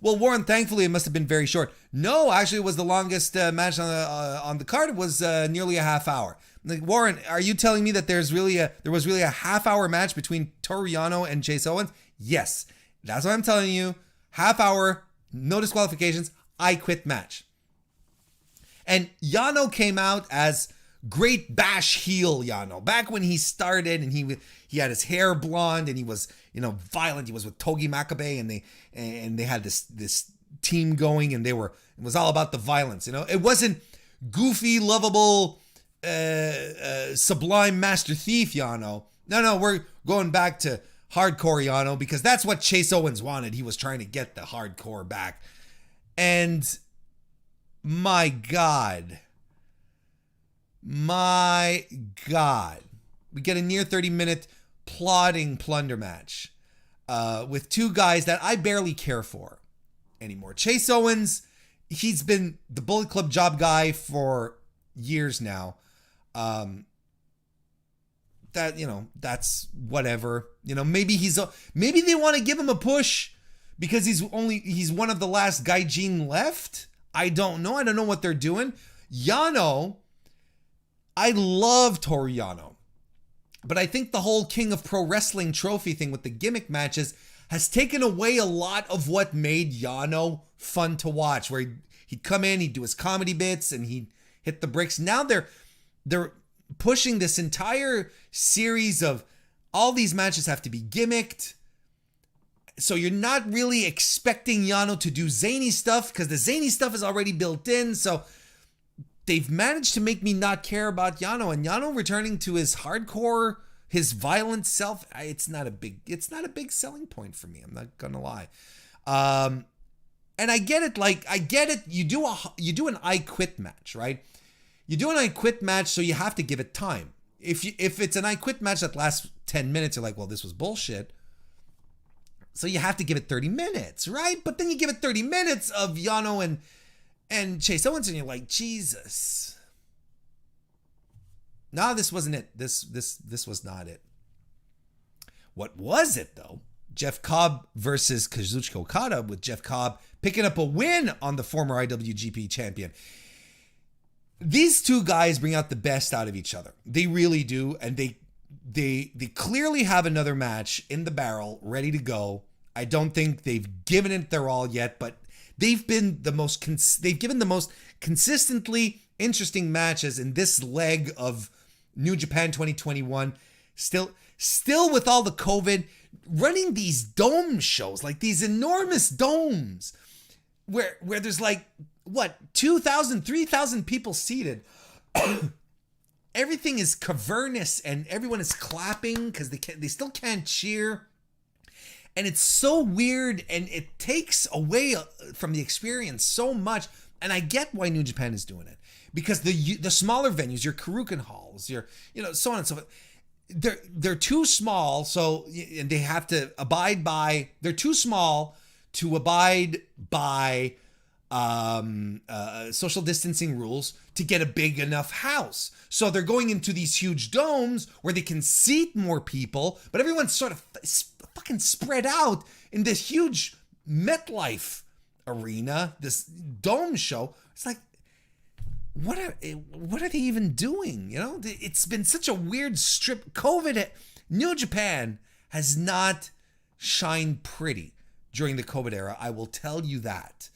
Well, Warren, thankfully it must have been very short. No, actually, it was the longest match on the card. It was nearly a half hour. Like, Warren, are you telling me that there was really a half hour match between Toru Yano and Chase Owens? Yes, that's what I'm telling you. Half hour, no disqualifications, I Quit match. And Yano came out as Great Bash heel Yano. Back when he started and he had his hair blonde and he was, violent. He was with Togi Makabe and they had this team going and it was all about the violence. It wasn't goofy, lovable, sublime Master Thief Yano. No, we're going back to hardcore Yano because that's what Chase Owens wanted. He was trying to get the hardcore back. And my God, we get a near 30-minute plodding plunder match with two guys that I barely care for anymore. Chase Owens, he's been the Bullet Club job guy for years now. That's whatever. Maybe they want to give him a push because he's one of the last Gaijin left. I don't know. I don't know what they're doing. Yano, I love Toru Yano, but I think the whole King of Pro Wrestling trophy thing with the gimmick matches has taken away a lot of what made Yano fun to watch, where he'd come in, he'd do his comedy bits, and he'd hit the bricks. Now they're pushing this entire series of all these matches have to be gimmicked. So you're not really expecting Yano to do zany stuff because the zany stuff is already built in. So they've managed to make me not care about Yano, and Yano returning to his hardcore, his violent self. It's not a big selling point for me. I'm not gonna lie. And I get it. I get it. You do an I Quit match, right? You do an I Quit match, so you have to give it time. If it's an I Quit match that lasts 10 minutes, you're like, well, this was bullshit. So you have to give it 30 minutes, right? But then you give it 30 minutes of Yano and Chase Owens, and you're like, Jesus. No, this wasn't it. This was not it. What was it, though? Jeff Cobb versus Kazuchika Okada, with Jeff Cobb picking up a win on the former IWGP champion. These two guys bring out the best out of each other. They really do, and they clearly have another match in the barrel ready to go. I don't think they've given it their all yet, but they've given the most consistently interesting matches in this leg of New Japan 2021. Still with all the COVID, running these dome shows, like these enormous domes where there's 2,000, 3,000 people seated. Everything is cavernous and everyone is clapping because they still can't cheer. And it's so weird and it takes away from the experience so much. And I get why New Japan is doing it, because the smaller venues, your Karukan halls, your so on and so forth, they're too small. So, and they have to abide by, they're too small to abide by social distancing rules to get a big enough house. So they're going into these huge domes where they can seat more people, but everyone's sort of fucking spread out in this huge MetLife arena, this dome show. It's like, what are they even doing? It's been such a weird strip. COVID, New Japan has not shined pretty during the COVID era. I will tell you that.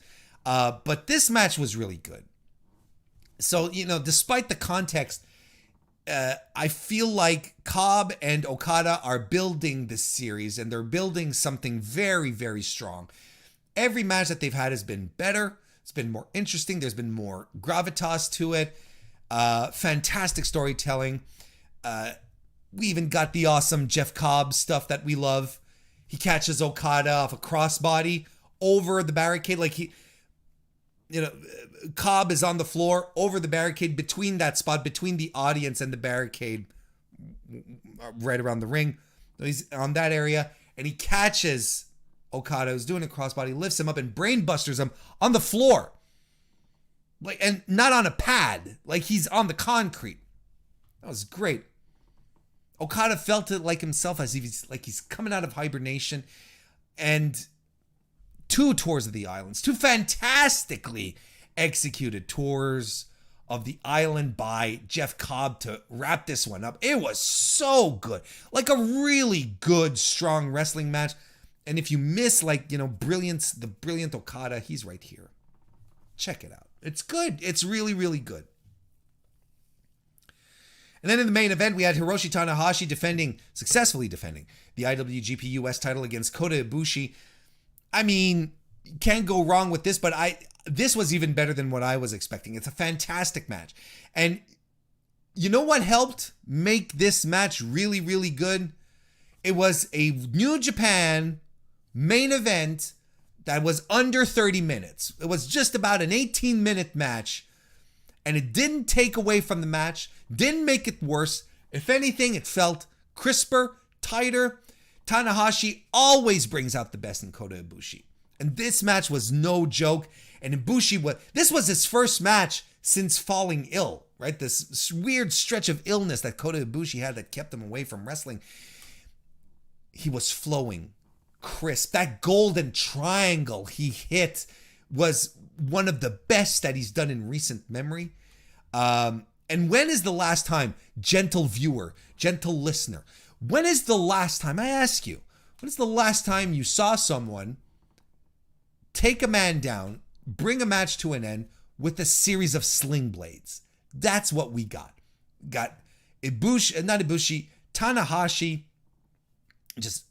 But this match was really good. So, despite the context, I feel like Cobb and Okada are building this series, and they're building something very, very strong. Every match that they've had has been better. It's been more interesting. There's been more gravitas to it. Fantastic storytelling. We even got the awesome Jeff Cobb stuff that we love. He catches Okada off a crossbody. over the barricade. Like Cobb is on the floor over the barricade, between that spot, between the audience and the barricade, right around the ring. He's on that area, and he catches Okada, who's doing a crossbody, lifts him up and brainbusters him on the floor. Like, and not on a pad, like he's on the concrete. That was great. Okada felt it like himself, as if he's coming out of hibernation. And 2 tours of the islands, 2 fantastically executed tours of the island by Jeff Cobb to wrap this one up. It was so good. Like a really good, strong wrestling match. And if you miss, the brilliant Okada, he's right here. Check it out. It's good. It's really, really good. And then in the main event, we had Hiroshi Tanahashi successfully defending the IWGP US title against Kota Ibushi. I mean, can't go wrong with this, but this was even better than what I was expecting. It's a fantastic match. And you know what helped make this match really, really good? It was a New Japan main event that was under 30 minutes. It was just about an 18-minute match, and it didn't take away from the match, didn't make it worse. If anything, it felt crisper, tighter. Tanahashi always brings out the best in Kota Ibushi. And this match was no joke. And Ibushi this was his first match since falling ill, right? This weird stretch of illness that Kota Ibushi had that kept him away from wrestling. He was flowing, crisp. That golden triangle he hit was one of the best that he's done in recent memory. And when is the last time, gentle viewer, gentle listener, when is the last time, I ask you, when is the last time you saw someone take a man down, bring a match to an end with a series of sling blades? That's what we got. Got Tanahashi, just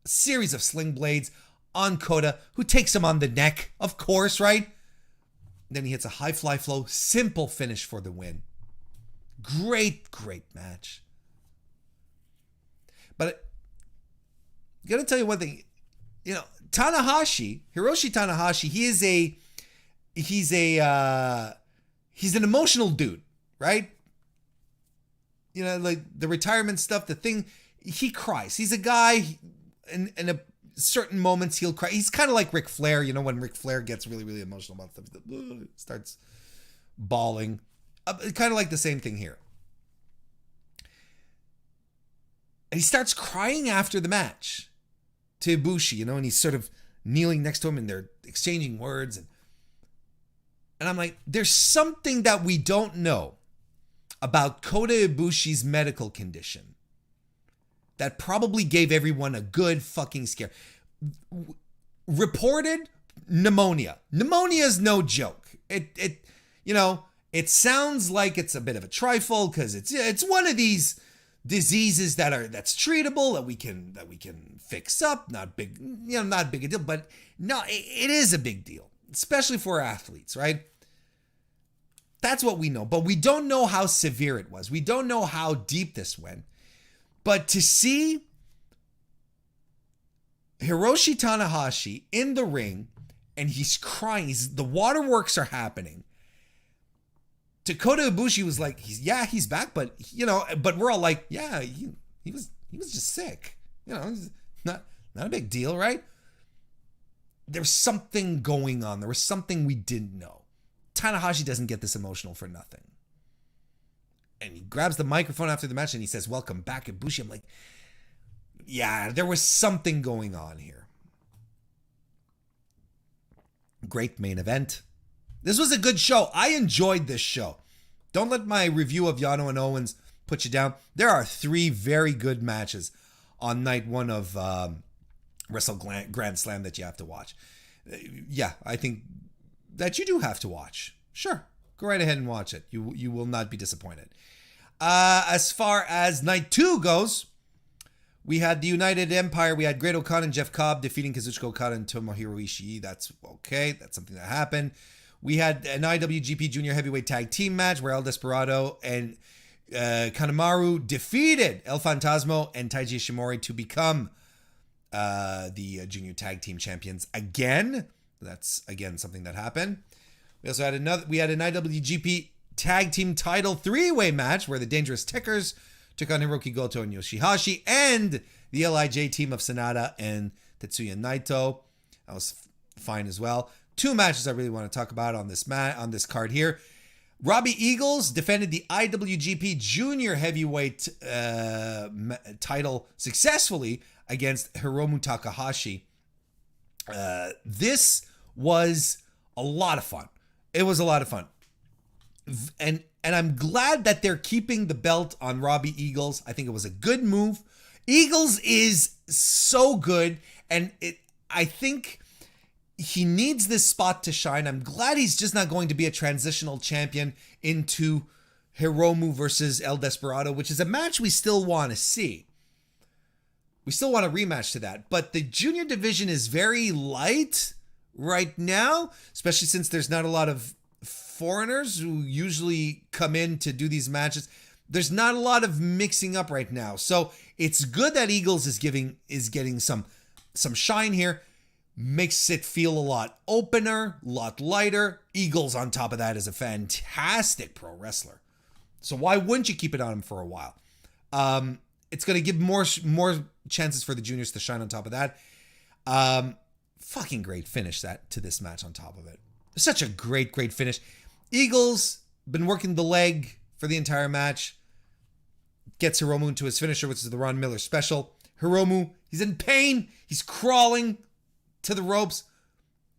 a series of sling blades on Kota, who takes him on the neck, of course, right? Then he hits a high fly flow, simple finish for the win. Great, great match. But I gotta tell you one thing, Hiroshi Tanahashi, he's an emotional dude, right? Like the retirement stuff, the thing, he cries. He's a guy, in a certain moments he'll cry. He's kind of like Ric Flair, when Ric Flair gets really, really emotional about stuff, starts bawling. Kind of like the same thing here. And he starts crying after the match to Ibushi, and he's sort of kneeling next to him and they're exchanging words. And I'm like, there's something that we don't know about Kota Ibushi's medical condition that probably gave everyone a good fucking scare. Reported pneumonia. Pneumonia is no joke. It sounds like it's a bit of a trifle because it's one of these diseases that's treatable, that we can fix up. Not big a deal, but no, it is a big deal, especially for athletes, right? That's what we know, but we don't know how severe it was. We don't know how deep this went. But to see Hiroshi Tanahashi in the ring and he's crying, the waterworks are happening. To Kota Ibushi was like, he's back, but but we're all like, yeah, he was just sick. It's not a big deal, right? There's something going on. There was something we didn't know. Tanahashi doesn't get this emotional for nothing. And he grabs the microphone after the match and he says, "Welcome back, Ibushi." I'm like, yeah, there was something going on here. Great main event. This was a good show. I enjoyed this show. Don't let my review of Yano and Owens put you down. There are 3 very good matches on night 1 of Wrestle Grand Slam that you have to watch. Yeah, I think that you do have to watch. Sure, go right ahead and watch it. You will not be disappointed. As far as night 2 goes, we had the United Empire. We had Great O'Khan and Jeff Cobb defeating Kazuchika Okada and Tomohiro Ishii. That's okay. That's something that happened. We had an IWGP Junior Heavyweight Tag Team match where El Desperado and Kanemaru defeated El Fantasmo and Taiji Ishimori to become the Junior Tag Team Champions again. That's, again, something that happened. We also had an IWGP Tag Team Title 3-way match where the Dangerous Tekkers took on Hiroki Goto and Yoshihashi and the LIJ team of Sanada and Tetsuya Naito. That was fine as well. 2 matches I really want to talk about on this card here. Robbie Eagles defended the IWGP Junior Heavyweight title successfully against Hiromu Takahashi. This was a lot of fun. It was a lot of fun. And I'm glad that they're keeping the belt on Robbie Eagles. I think it was a good move. Eagles is so good, and I think he needs this spot to shine. I'm glad he's just not going to be a transitional champion into Hiromu versus El Desperado, which is a match we still want to see. We still want a rematch to that. But the junior division is very light right now, especially since there's not a lot of foreigners who usually come in to do these matches. There's not a lot of mixing up right now. So it's good that Eagles is getting some shine here. Makes it feel a lot opener, a lot lighter. Eagles on top of that is a fantastic pro wrestler. So why wouldn't you keep it on him for a while? It's going to give more chances for the juniors to shine on top of that. Fucking great finish to this match on top of it. Such a great finish. Eagles been working the leg for the entire match. Gets Hiromu into his finisher, which is the Ron Miller special. Hiromu, he's in pain. He's crawling to the ropes.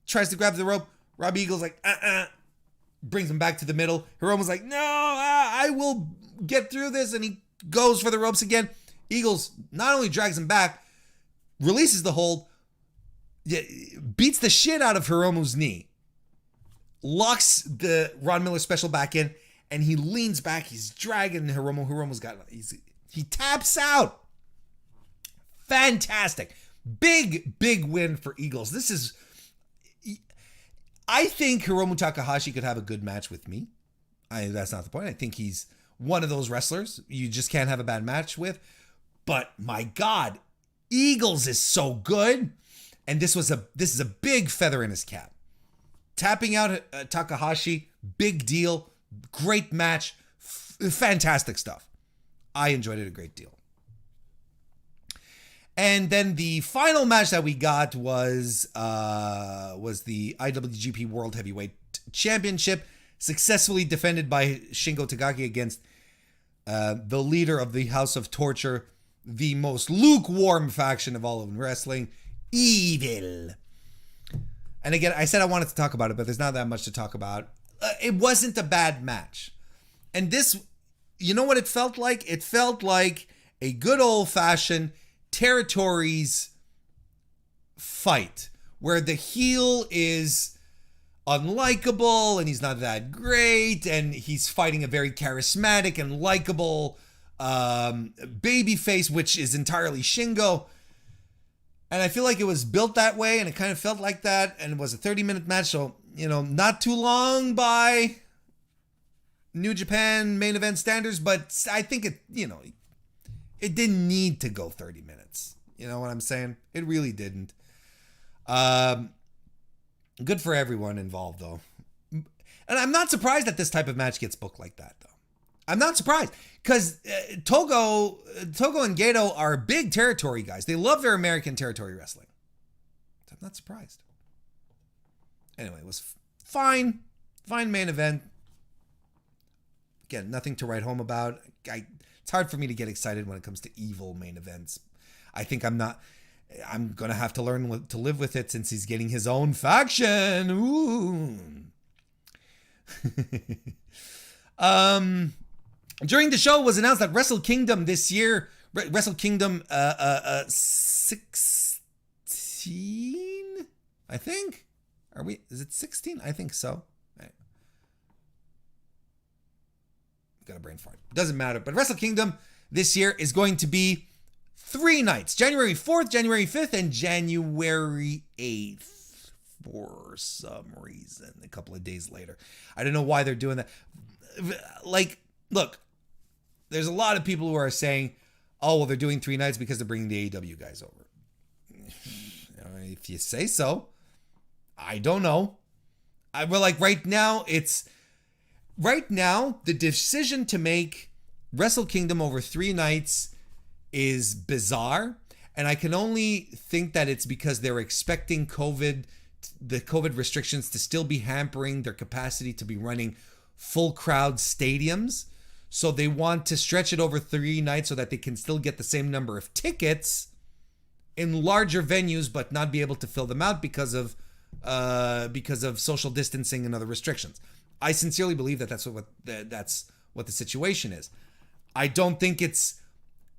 Tries to grab the rope. Robbie Eagles like, brings him back to the middle. Hiromu's like, no, I will get through this. And he goes for the ropes again. Eagles not only drags him back, releases the hold, beats the shit out of Hiromu's knee, locks the Ron Miller special back in, and he leans back. He's dragging Hiromu. He taps out. Fantastic. Big win for Eagles. I think Hiromu Takahashi could have a good match with me. That's not the point. I think he's one of those wrestlers you just can't have a bad match with. But my God, Eagles is so good. And this is a big feather in his cap. Tapping out Takahashi, big deal, great match, fantastic stuff. I enjoyed it a great deal. And then the final match that we got was the IWGP World Heavyweight Championship, successfully defended by Shingo Takagi against the leader of the House of Torture, the most lukewarm faction of all of wrestling, Evil. And again, I said I wanted to talk about it, but there's not that much to talk about. It wasn't a bad match. And this, you know what it felt like? It felt like a good old-fashioned territories fight where the heel is unlikable and he's not that great and he's fighting a very charismatic and likable babyface, which is entirely Shingo. And I feel like it was built that way, and it kind of felt like that, and it was a 30-minute match, so, not too long by New Japan main event standards, but I think it didn't need to go 30 minutes. You know what I'm saying? It really didn't. Good for everyone involved, though. And I'm not surprised that this type of match gets booked like that, though. I'm not surprised, because Togo and Gato are big territory guys. They love their American territory wrestling. So I'm not surprised. Anyway, it was fine. Fine main event. Again, nothing to write home about. It's hard for me to get excited when it comes to evil main events. I think I'm going to have to learn to live with it since he's getting his own faction. Ooh. During the show was announced that Wrestle Kingdom this year, Wrestle Kingdom 16, I think. Is it 16? I think so. Right. Got a brain fart. Doesn't matter. But Wrestle Kingdom this year is going to be 3 nights. January 4th, January 5th, and January 8th. For some reason. A couple of days later. I don't know why they're doing that. Look. There's a lot of people who are saying, oh, well, they're doing 3 nights because they're bringing the AEW guys over. If you say so. I don't know. We're like right now, the decision to make Wrestle Kingdom over 3 nights is bizarre. And I can only think that it's because they're expecting the COVID restrictions to still be hampering their capacity to be running full crowd stadiums. So they want to stretch it over 3 nights so that they can still get the same number of tickets in larger venues, but not be able to fill them out because of social distancing and other restrictions. I sincerely believe that that's what the situation is. I don't think it's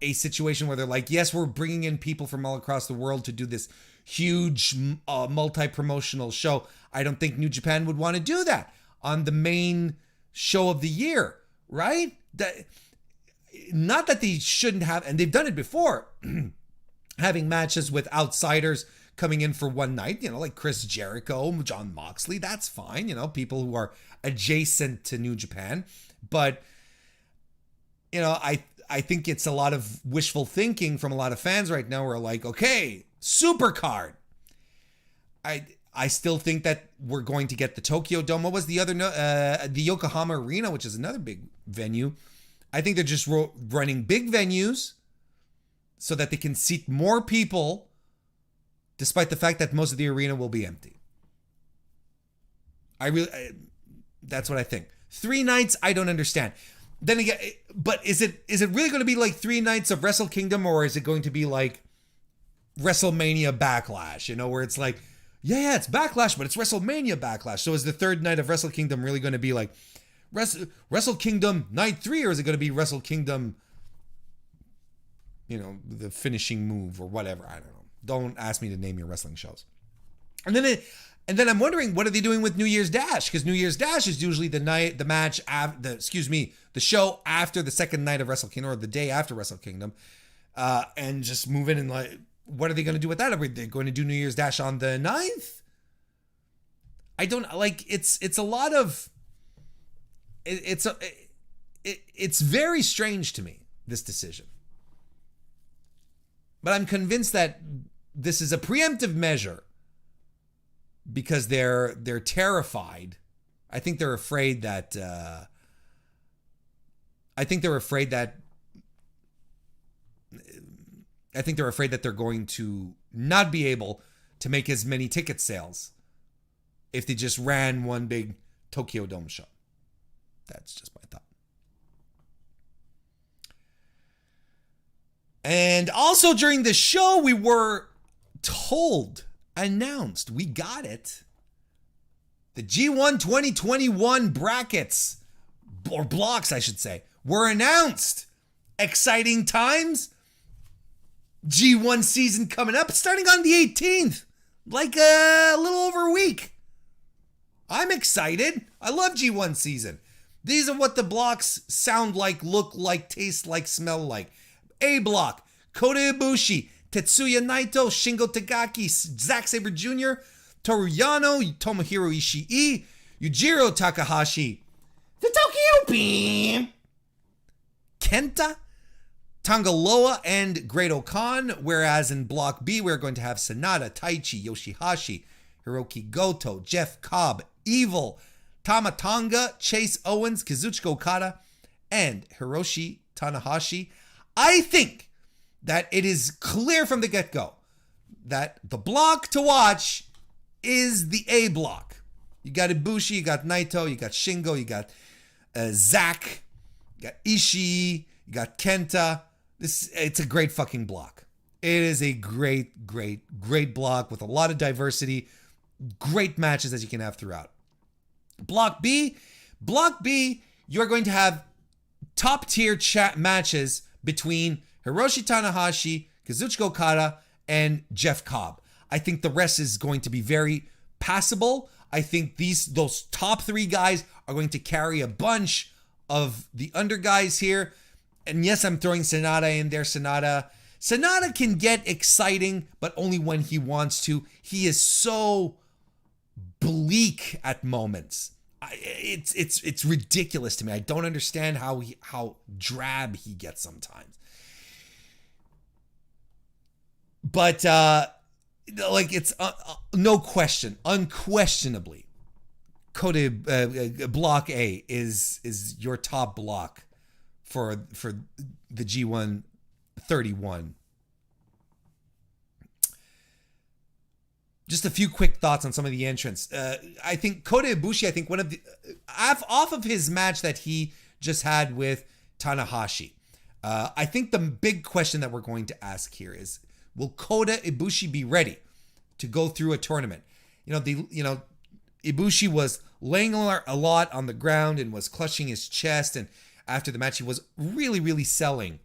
a situation where they're like, yes, we're bringing in people from all across the world to do this huge multi-promotional show. I don't think New Japan would want to do that on the main show of the year, right? Not that they shouldn't have, and they've done it before, having matches with outsiders coming in for one night, like Chris Jericho, John Moxley, that's fine, people who are adjacent to New Japan. But, I think it's a lot of wishful thinking from a lot of fans right now who are like, okay, Supercard. I still think that we're going to get the Tokyo Dome. What was the other, the Yokohama Arena, which is another big venue. I think they're just running big venues so that they can seat more people, despite the fact that most of the arena will be empty. That's what I think. 3 nights, I don't understand. Then again, but is it really going to be like 3 nights of Wrestle Kingdom, or is it going to be like WrestleMania Backlash, where it's like, yeah, it's Backlash, but it's WrestleMania Backlash. So is the 3rd night of Wrestle Kingdom really going to be like Wrestle Kingdom Night 3, or is it going to be Wrestle Kingdom, the finishing move or whatever? I don't know. Don't ask me to name your wrestling shows. And then I'm wondering, what are they doing with New Year's Dash? Because New Year's Dash is usually the show after the 2nd night of Wrestle Kingdom, or the day after Wrestle Kingdom, and just move in and like, what are they going to do with that? Are they going to do New Year's Dash on the 9th? I don't like. It's a lot of. It's very strange to me, this decision. But I'm convinced that this is a preemptive measure because they're terrified. I think they're afraid that they're going to not be able to make as many ticket sales if they just ran one big Tokyo Dome show. That's just my thought. And also during the show, we were announced, we got it. The G1 2021 brackets, or blocks, I should say, were announced. Exciting times. G1 season coming up, starting on the 18th, like a little over a week. I'm excited. I love G1 season. These are what the blocks sound like, look like, taste like, smell like. A block, Kota Ibushi, Tetsuya Naito, Shingo Takagi, Zack Sabre Jr., Toru Yano, Tomohiro Ishii, Yujiro Takahashi, the Tokyo Beam, Kenta, Tangaloa, and Great Okan. Whereas in Block B, we're going to have Sanada, Taichi, Yoshihashi, Hiroki Goto, Jeff Cobb, Evil, Tama Tonga, Chase Owens, Kazuchika Okada, and Hiroshi Tanahashi. I think that it is clear from the get-go that the block to watch is the A block. You got Ibushi, you got Naito, you got Shingo, you got Zack, you got Ishii, you got Kenta. It's a great fucking block. It is a great, great, great block with a lot of diversity, great matches that you can have throughout. Block B, you're going to have top-tier matches between Hiroshi Tanahashi, Kazuchika Okada, and Jeff Cobb. I think the rest is going to be very passable. I think those top 3 guys are going to carry a bunch of the under guys here. And yes, I'm throwing Sanada in there. Sanada can get exciting, but only when he wants to. He is so bleak at moments. It's ridiculous to me. I don't understand how drab he gets sometimes. But like it's no question, unquestionably, Kota Block A is your top block for the G1 31. Just a few quick thoughts on some of the entrants. I think Kota Ibushi, I think one of the off of his match that he just had with Tanahashi. I think the big question that we're going to ask here is, will Kota Ibushi be ready to go through a tournament? Ibushi was laying a lot on the ground and was clutching his chest, and after the match he was really, really selling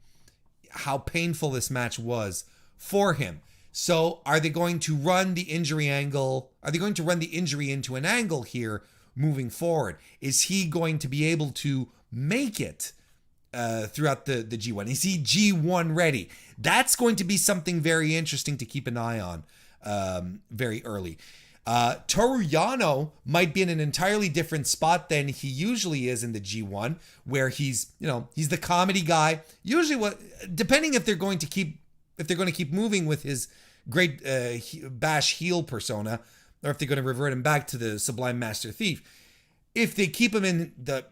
how painful this match was for him. So are they going to run the injury angle? Are they going to run the injury into an angle here moving forward? Is he going to be able to make it throughout the G1? Is he G1 ready? That's going to be something very interesting to keep an eye on very early. Toru Yano might be in an entirely different spot than he usually is in the G1, where he's the comedy guy. Usually, depending if they're going to keep moving with his great bash heel persona, or if they're going to revert him back to the Sublime Master Thief. If they keep him in the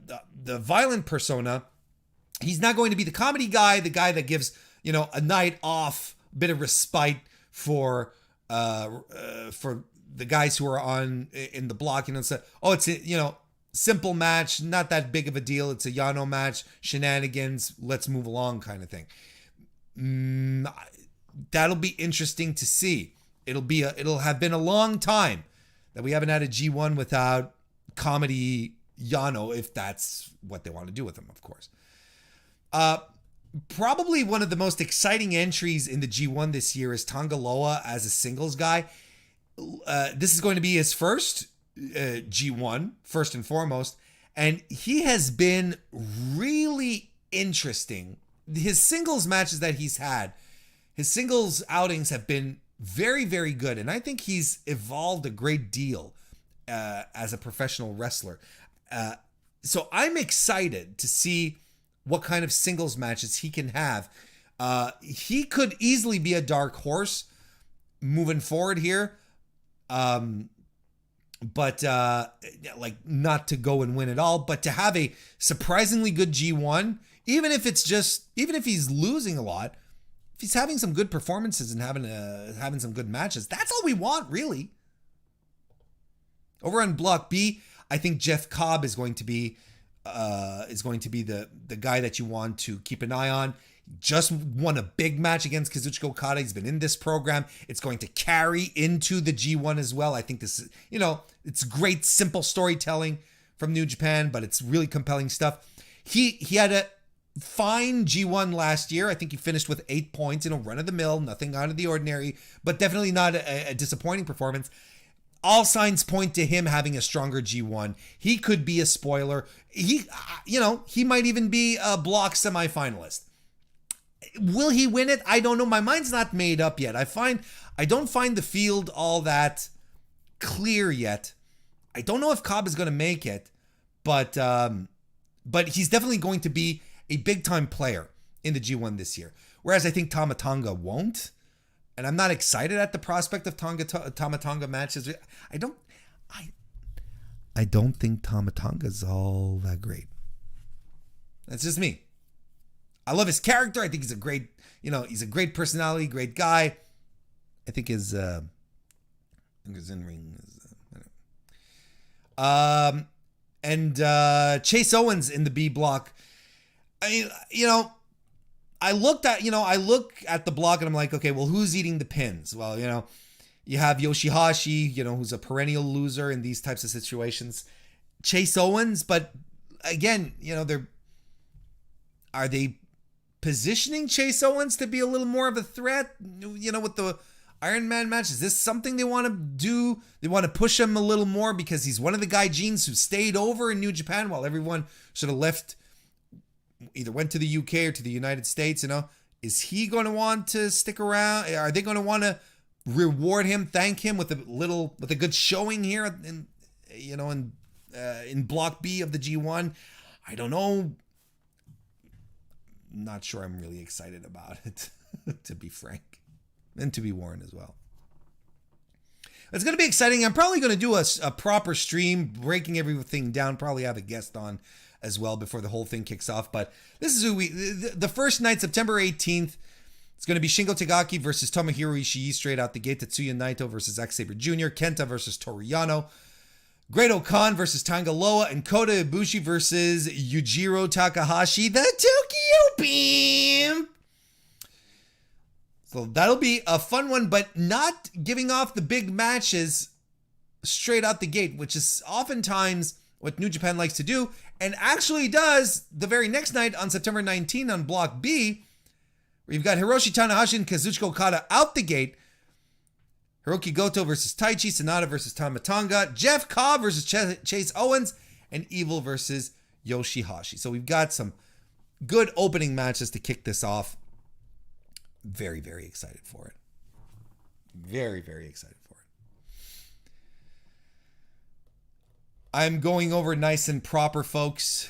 violent persona, he's not going to be the comedy guy, the guy that gives a night off, bit of respite for the guys who are in the block. It's a simple match, not that big of a deal. It's a Yano match, shenanigans, let's move along kind of thing. That'll be interesting to see. It'll have been a long time that we haven't had a G1 without comedy Yano, if that's what they want to do with him, of course. Probably one of the most exciting entries in the G1 this year is Tonga Loa as a singles guy. This is going to be his first G1, first and foremost, and he has been really interesting. His singles matches that he's had, his singles outings have been very, very good, and I think he's evolved a great deal as a professional wrestler. So I'm excited to see what kind of singles matches he can have. He could easily be a dark horse moving forward here. But not to go and win it all, but to have a surprisingly good G1, even if he's losing a lot, if he's having some good performances and having some good matches, that's all we want, really. Over on Block B, I think Jeff Cobb is going to be the guy that you want to keep an eye on. Just won a big match against Kazuchika Okada. He's been in this program. It's going to carry into the G1 as well. I think this is, it's great, simple storytelling from New Japan, but it's really compelling stuff. He had a fine G1 last year. I think he finished with 8 points, run of the mill, nothing out of the ordinary, but definitely not a disappointing performance. All signs point to him having a stronger G1. He could be a spoiler. He might even be a block semifinalist. Will he win it? I don't know. My mind's not made up yet. I don't find the field all that clear yet. I don't know if Cobb is going to make it, but he's definitely going to be a big time player in the G1 this year. Whereas I think Tama Tonga won't, and I'm not excited at the prospect of Tama Tonga matches. I don't think Tama Tonga's all that great. That's just me. I love his character. I think he's a great personality, great guy. I think his in-ring is, and Chase Owens in the B block. I look at the block and I'm like, okay, well, who's eating the pins? Well, you have Yoshihashi, who's a perennial loser in these types of situations. Chase Owens, but again, are they positioning Chase Owens to be a little more of a threat, with the Iron Man match? Is this something they want to do? They want to push him a little more because he's one of the Gaijins who stayed over in New Japan while everyone sort of left, either went to the UK or to the United States, Is he going to want to stick around? Are they going to want to reward him, thank him with a good showing here in Block B of the G1? I don't know. Not sure I'm really excited about it, to be frank, and to be Warren as well. It's going to be exciting. I'm probably going to do a proper stream, breaking everything down. Probably have a guest on as well before the whole thing kicks off. But this is who the first night, September 18th. It's going to be Shingo Takagi versus Tomohiro Ishii straight out the gate. Tetsuya Naito versus Zack Sabre Jr. Kenta versus Toru Yano. Great-O-Khan versus Tanga Loa. And Kota Ibushi versus Yujiro Takahashi, the Tokyo Beam. So that'll be a fun one, but not giving off the big matches straight out the gate, which is oftentimes what New Japan likes to do, and actually does the very next night on September 19 on Block B, where you've got Hiroshi Tanahashi and Kazuchika Okada out the gate. Hiroki Goto versus Taichi, Sonata versus Tama Tonga, Jeff Cobb versus Chase Owens, and Evil versus Yoshihashi. So we've got some good opening matches to kick this off. Very, very excited for it. Very, very excited for it. I'm going over nice and proper, folks.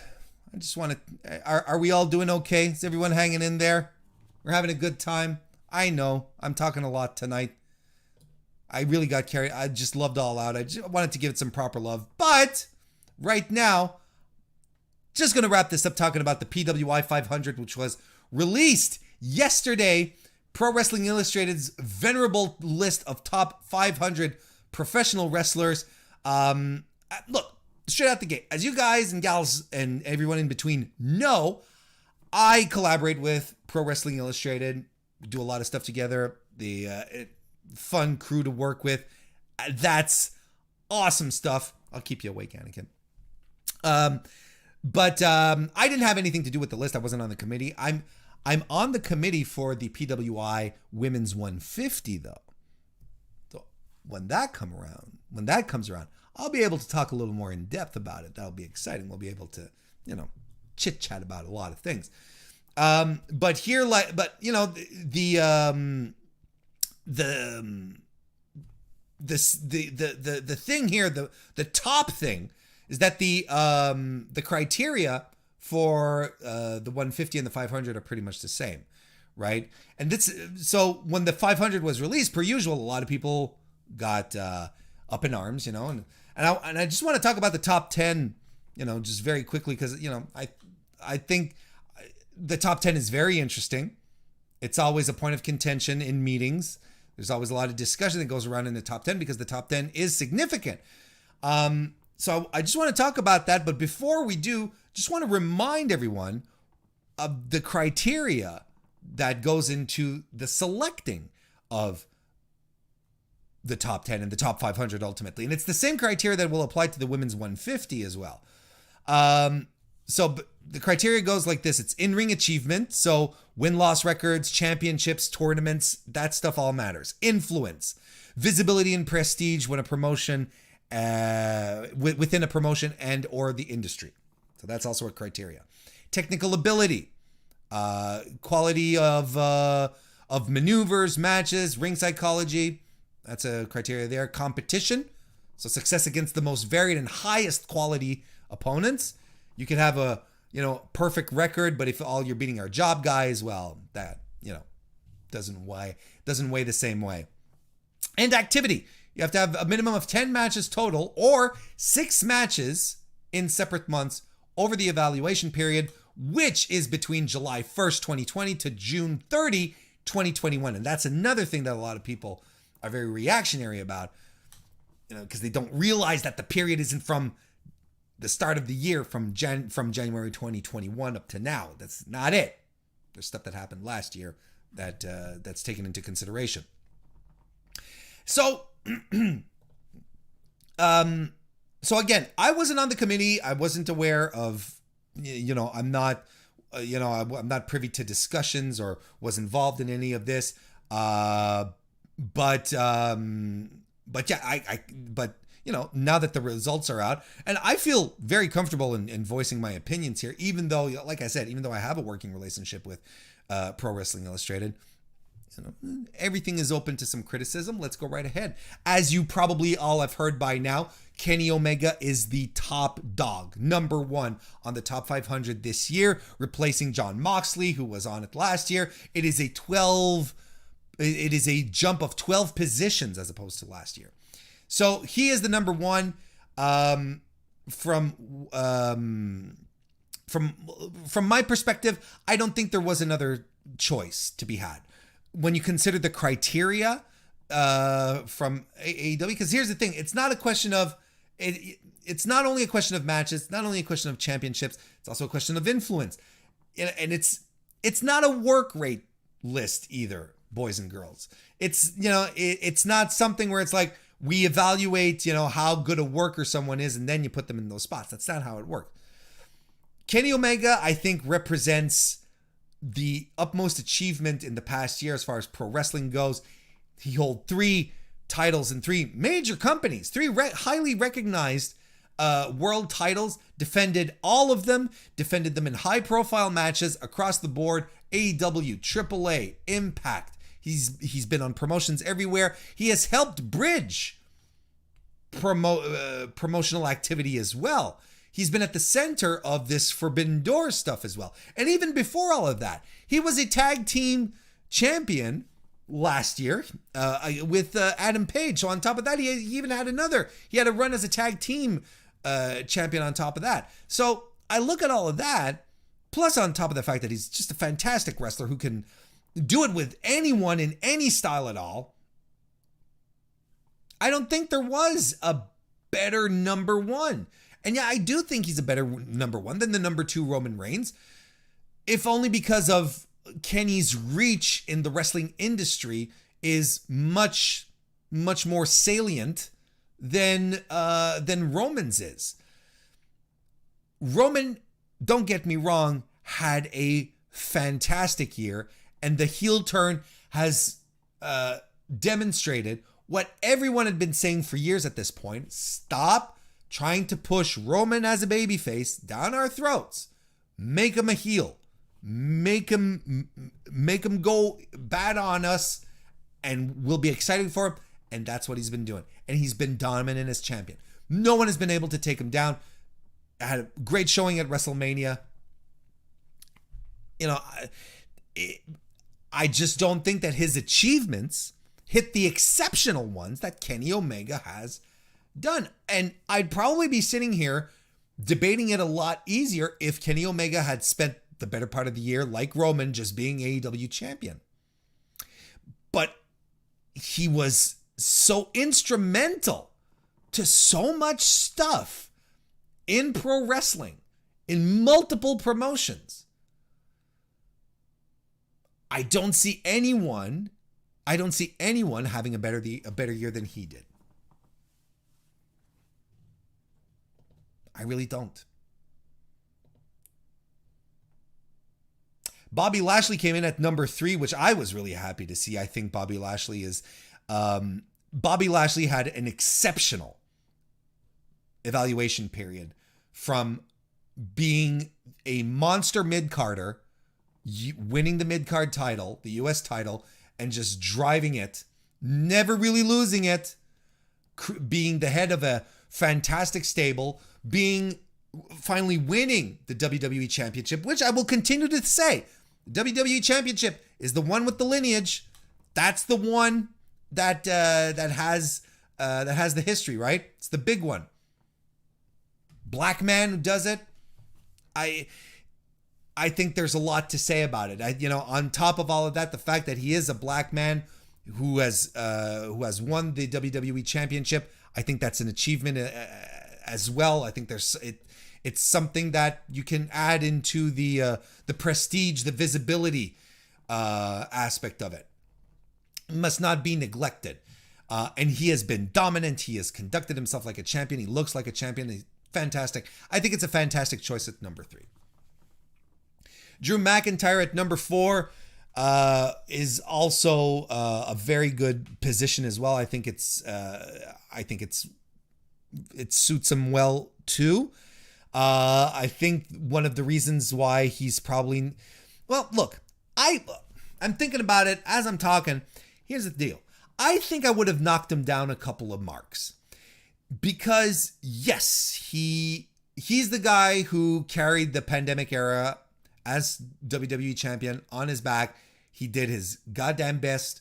I just want to... Are we all doing okay? Is everyone hanging in there? We're having a good time. I know. I'm talking a lot tonight. I really got carried. I just loved All Out. I just wanted to give it some proper love. But right now, just going to wrap this up talking about the PWI 500, which was released yesterday. Pro Wrestling Illustrated's venerable list of top 500 professional wrestlers. Look, straight out the gate, as you guys and gals and everyone in between know, I collaborate with Pro Wrestling Illustrated. We do a lot of stuff together. The fun crew to work with. That's awesome stuff. I'll keep you awake, Anakin. But I didn't have anything to do with the list. I wasn't on the committee. I'm on the committee for the PWI Women's 150, though. So when that comes around, I'll be able to talk a little more in depth about it. That'll be exciting. We'll be able to, chit chat about a lot of things. But here, the thing here, the top thing is that the criteria for the 150 and the 500 are pretty much the same, right? And so when the 500 was released, per usual, a lot of people got up in arms, and I just want to talk about the top 10, just very quickly, because I think the top 10 is very interesting. It's always a point of contention in meetings. There's always a lot of discussion that goes around in the top 10 because the top 10 is significant. So I just want to talk about that. But before we do, just want to remind everyone of the criteria that goes into the selecting of the top 10 and the top 500 ultimately. And it's the same criteria that will apply to the women's 150 as well. So the criteria goes like this. It's in-ring achievement. So win-loss records, championships, tournaments, that stuff all matters. Influence, visibility and prestige when a promotion, within a promotion and or the industry. So that's also a criteria. Technical ability, quality of maneuvers, matches, ring psychology. That's a criteria there. Competition. So success against the most varied and highest quality opponents. You could have a, perfect record, but if all you're beating are job guys, well, that, doesn't weigh the same way. And activity. You have to have a minimum of 10 matches total or 6 matches in separate months over the evaluation period, which is between July 1st, 2020 to June 30, 2021. And that's another thing that a lot of people are very reactionary about, because they don't realize that the period isn't from the start of the year, from January 2021 up to now. That's not it. There's stuff that happened last year that's taken into consideration. So, so again, I wasn't on the committee. I wasn't aware of, I'm not, I'm not privy to discussions or was involved in any of this. But now that the results are out, and I feel very comfortable in voicing my opinions here, even though, like I said, even though I have a working relationship with Pro Wrestling Illustrated, everything is open to some criticism. Let's go right ahead. As you probably all have heard by now, Kenny Omega is the top dog, number 1 on the top 500 this year, replacing Jon Moxley, who was on it last year. It is a jump of 12 positions as opposed to last year. So he is the number one. From my perspective, I don't think there was another choice to be had when you consider the criteria from AEW. Because here's the thing: it's not a question of it's not only a question of matches, it's not only a question of championships. It's also a question of influence, and it's not a work rate list either, boys and girls. It's it's not something where it's like we evaluate how good a worker someone is and then you put them in those spots. That's not how it works. Kenny Omega, I think, represents the utmost achievement in the past year as far as pro wrestling goes. He holds 3 titles in 3 major companies, 3 highly recognized world titles, defended all of them, defended them in high profile matches across the board, AEW, AAA, Impact. He's been on promotions everywhere. He has helped bridge promotional activity as well. He's been at the center of this Forbidden Door stuff as well. And even before all of that, he was a tag team champion last year with Adam Page. So on top of that, he even had he had a run as a tag team champion on top of that. So I look at all of that, plus on top of the fact that he's just a fantastic wrestler who can do it with anyone in any style at all. I don't think there was a better number one. And yeah, I do think he's a better number one than the number 2 Roman Reigns, if only because of Kenny's reach in the wrestling industry is much, much more salient than Roman's is. Roman, don't get me wrong, had a fantastic year, and the heel turn has demonstrated what everyone had been saying for years at this point. Stop trying to push Roman as a babyface down our throats. Make him a heel. Make him go bad on us, and we'll be excited for him. And that's what he's been doing. And he's been dominant as champion. No one has been able to take him down. Had a great showing at WrestleMania. I just don't think that his achievements hit the exceptional ones that Kenny Omega has done. And I'd probably be sitting here debating it a lot easier if Kenny Omega had spent the better part of the year, like Roman, just being AEW champion. But he was so instrumental to so much stuff in pro wrestling, in multiple promotions. I don't see anyone having a better year than he did. I really don't. Bobby Lashley came in at number 3, which I was really happy to see. I think Bobby Lashley had an exceptional evaluation period from being a monster mid-carder, winning the mid-card title, the US title, and just driving it, never really losing it, being the head of a fantastic stable, finally winning the WWE Championship, which I will continue to say, the WWE Championship is the one with the lineage. That's the one that has the history, right? It's the big one. Black man who does it. I think there's a lot to say about it. On top of all of that, the fact that he is a black man who has won the WWE Championship, I think that's an achievement as well. I think it's something that you can add into the prestige, the visibility aspect of it. It must not be neglected. And he has been dominant. He has conducted himself like a champion. He looks like a champion. He's fantastic. I think it's a fantastic choice at number 3. Drew McIntyre at number 4 is also a very good position as well. I think it suits him well too. I think one of the reasons why he's probably, well, look, I'm thinking about it as I'm talking. Here's the deal. I think I would have knocked him down a couple of marks because yes, he's the guy who carried the pandemic era as WWE champion on his back. He did his goddamn best.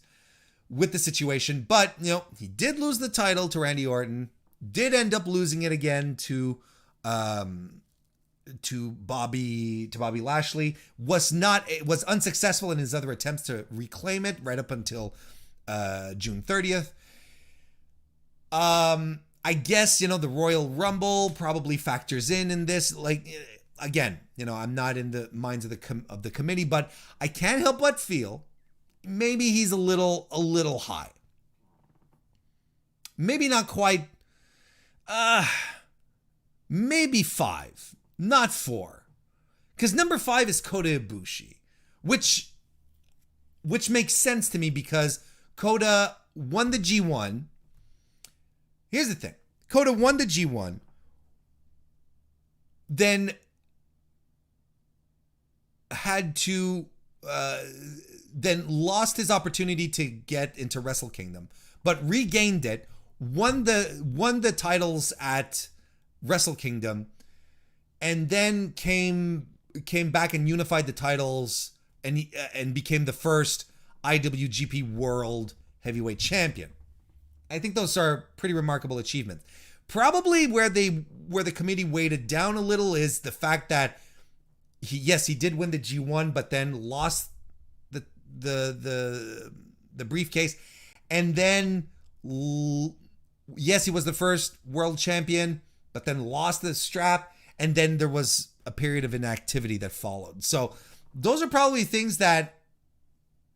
with the situation. But, he did lose the title to Randy Orton, did end up losing it again to Bobby Lashley, was unsuccessful in his other attempts to reclaim it right up until June 30th. I guess, the Royal Rumble probably factors in this. Like, again, I'm not in the minds of the committee, but I can't help but feel maybe he's a little high. Maybe not quite. Maybe 5, not 4. Because number 5 is Kota Ibushi, which makes sense to me because Kota won the G1. Here's the thing. Kota won the G1, then had to, then lost his opportunity to get into Wrestle Kingdom, but regained it, won the titles at Wrestle Kingdom, and then came back and unified the titles and became the first IWGP World Heavyweight Champion. I think those are pretty remarkable achievements. Probably where the committee weighted down a little is the fact that he did win the G1, but then lost the briefcase, and then yes, he was the first world champion, but then lost the strap, and then there was a period of inactivity that followed. So those are probably things that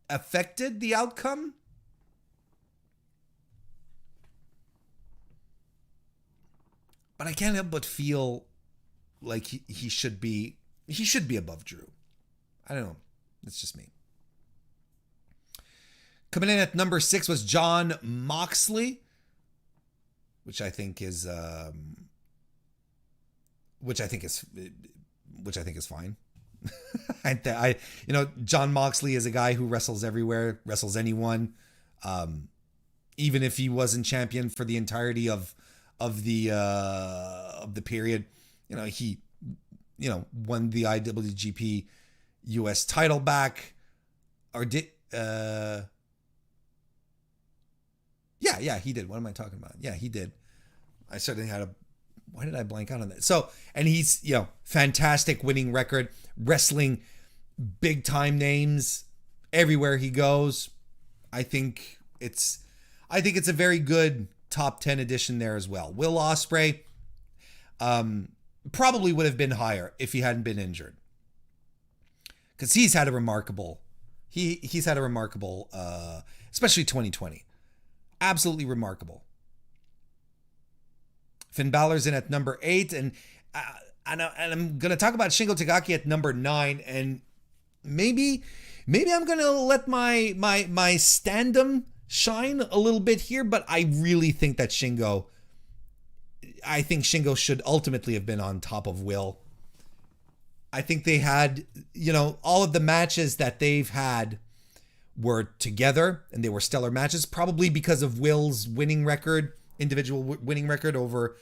affected the outcome. But I can't help but feel like he should be above Drew. I don't know. It's just me. Coming in at number 6 was Jon Moxley, which I think is fine. Jon Moxley is a guy who wrestles everywhere, wrestles anyone. Even if he wasn't champion for the entirety of the period, he won the IWGP US title back, or did he did. What am I talking about? Yeah, he did. I certainly why did I blank out on that? So, and he's, fantastic winning record, wrestling big time names everywhere he goes. I think it's a very good top 10 edition there as well. Will Ospreay probably would have been higher if he hadn't been injured, because he's had a remarkable, especially 2020, absolutely remarkable. Finn Balor's in at number 8, and I'm gonna talk about Shingo Takagi at number 9, and maybe I'm gonna let my standum shine a little bit here, but I really think that Shingo should ultimately have been on top of Will. I think they had, all of the matches that they've had were together, and they were stellar matches, probably because of Will's winning record, individual winning record over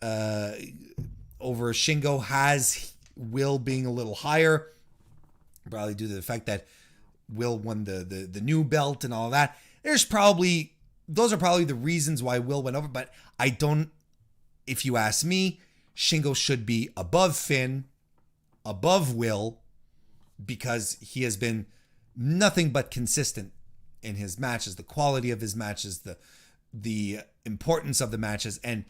Shingo, has Will being a little higher, probably due to the fact that Will won the new belt and all that. Those are probably the reasons why Will went over, but if you ask me, Shingo should be above Finn, above Will, because he has been nothing but consistent in his matches, the quality of his matches, the importance of the matches. And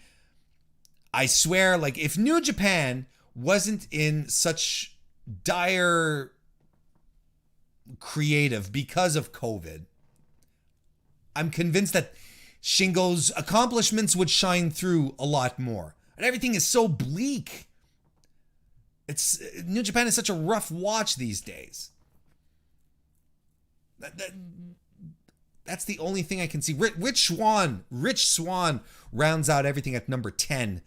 I swear, like, if New Japan wasn't in such dire creative because of COVID, I'm convinced that Shingo's accomplishments would shine through a lot more. And everything is so bleak. New Japan is such a rough watch these days. That's the only thing I can see. Rich Swann rounds out everything at number 10.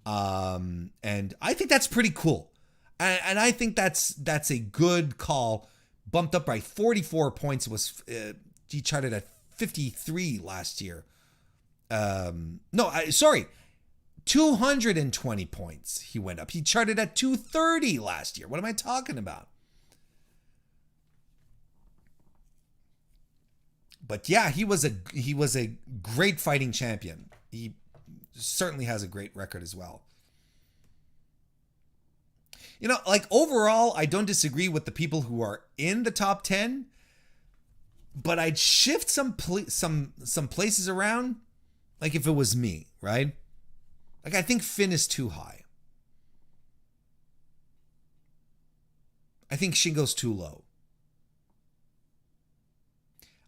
And I think that's pretty cool. And I think that's a good call. Bumped up by 44 points. It was he charted at 53 last year. 220 points he went up. He charted at 230 last year. What am I talking about? But yeah, he was a great fighting champion. He certainly has a great record as well. You know, like overall, I don't disagree with the people who are in the top 10, but I'd shift some places around. Like if it was me, right? Like I think Finn is too high. I think Shingo's too low.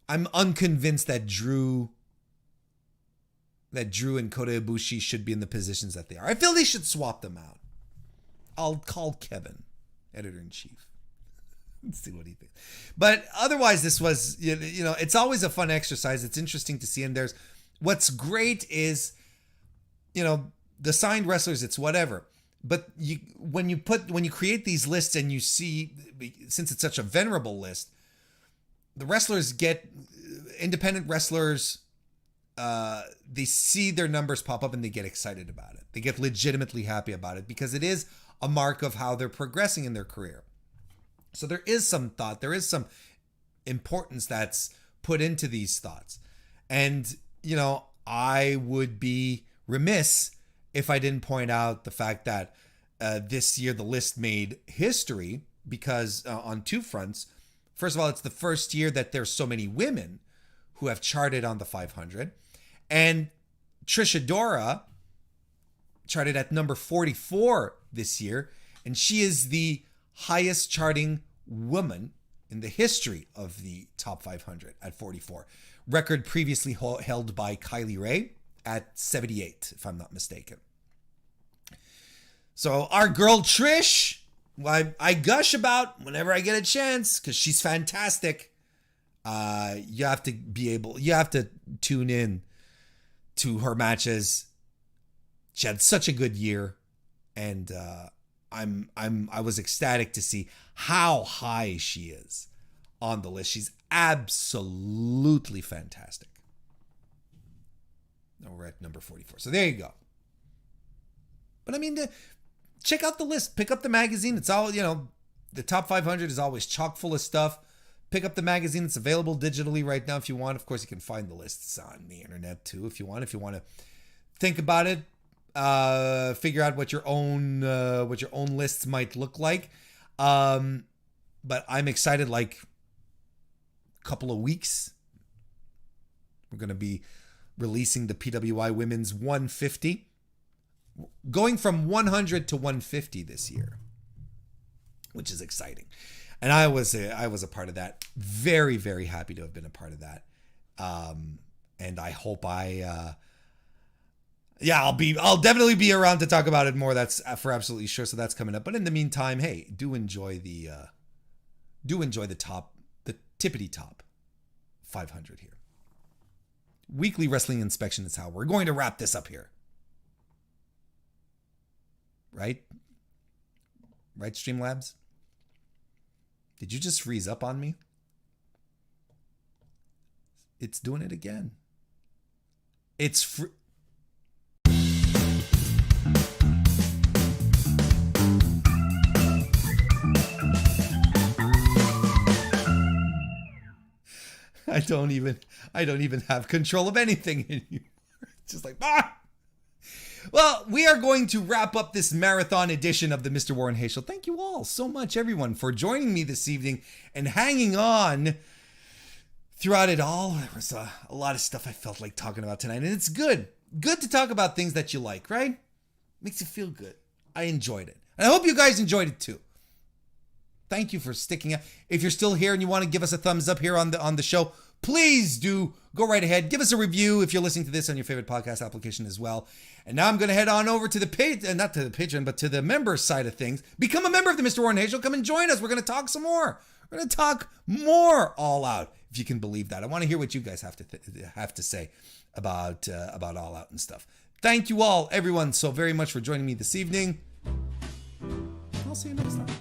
I'm unconvinced that Drew and Kota Ibushi should be in the positions that they are. I feel they should swap them out. I'll call Kevin, editor-in-chief. Let's see what he thinks. But otherwise, this was, you know, it's always a fun exercise. It's interesting to see. And there's, what's great is, you know, the signed wrestlers, it's whatever. But when you create these lists and you see, since it's such a venerable list, the wrestlers get, independent wrestlers, they see their numbers pop up and they get excited about it. They get legitimately happy about it because it is a mark of how they're progressing in their career. So there is some thought, there is some importance that's put into these thoughts. And, you know, I would be remiss if I didn't point out the fact that this year the list made history because on two fronts. First of all, it's the first year that there's so many women who have charted on the 500. And Trish Adora charted at number 44 this year. And she is the highest charting woman in the history of the top 500 at 44. Record previously held by Kylie Rae at 78, if I'm not mistaken. So our girl Trish, I gush about whenever I get a chance because she's fantastic. You have to tune in to her matches. She had such a good year, and I was ecstatic to see how high she is on the list. She's absolutely fantastic. Now we're at number 44. So there you go. But I mean, check out the list. Pick up the magazine. It's all, you know, the top 500 is always chock full of stuff. Pick up the magazine. It's available digitally right now if you want. Of course, you can find the lists on the internet too if you want. If you want to think about it, figure out what your own lists might look like. But I'm excited. Like a couple of weeks, we're going to be releasing the PWI Women's 150. Going from 100 to 150 this year, which is exciting. And I was a part of that. Very, very happy to have been a part of that. And I hope I'll definitely be around to talk about it more. That's for absolutely sure. So that's coming up. But in the meantime, hey, do enjoy the tippity top 500 here. Weekly wrestling inspection is how we're going to wrap this up here. Right? Right, Streamlabs? Did you just freeze up on me? It's doing it again. It's free. I don't even have control of anything anymore. It's just like, Well, we are going to wrap up this marathon edition of the Mr. Warren Hayes Show. Thank you all so much, everyone, for joining me this evening and hanging on throughout it all. There was a lot of stuff I felt like talking about tonight, and it's good. Good to talk about things that you like, right? Makes you feel good. I enjoyed it. And I hope you guys enjoyed it too. Thank you for sticking out. If you're still here and you want to give us a thumbs up here on the show, please do go right ahead. Give us a review if you're listening to this on your favorite podcast application as well. And now I'm going to head on over to the not to the Patreon, but to the members side of things. Become a member of the Mr. Warren Hayes Show. Come and join us. We're going to talk some more. We're going to talk more All Out, if you can believe that. I want to hear what you guys have to say about All Out and stuff. Thank you all, everyone, so very much for joining me this evening. I'll see you next time.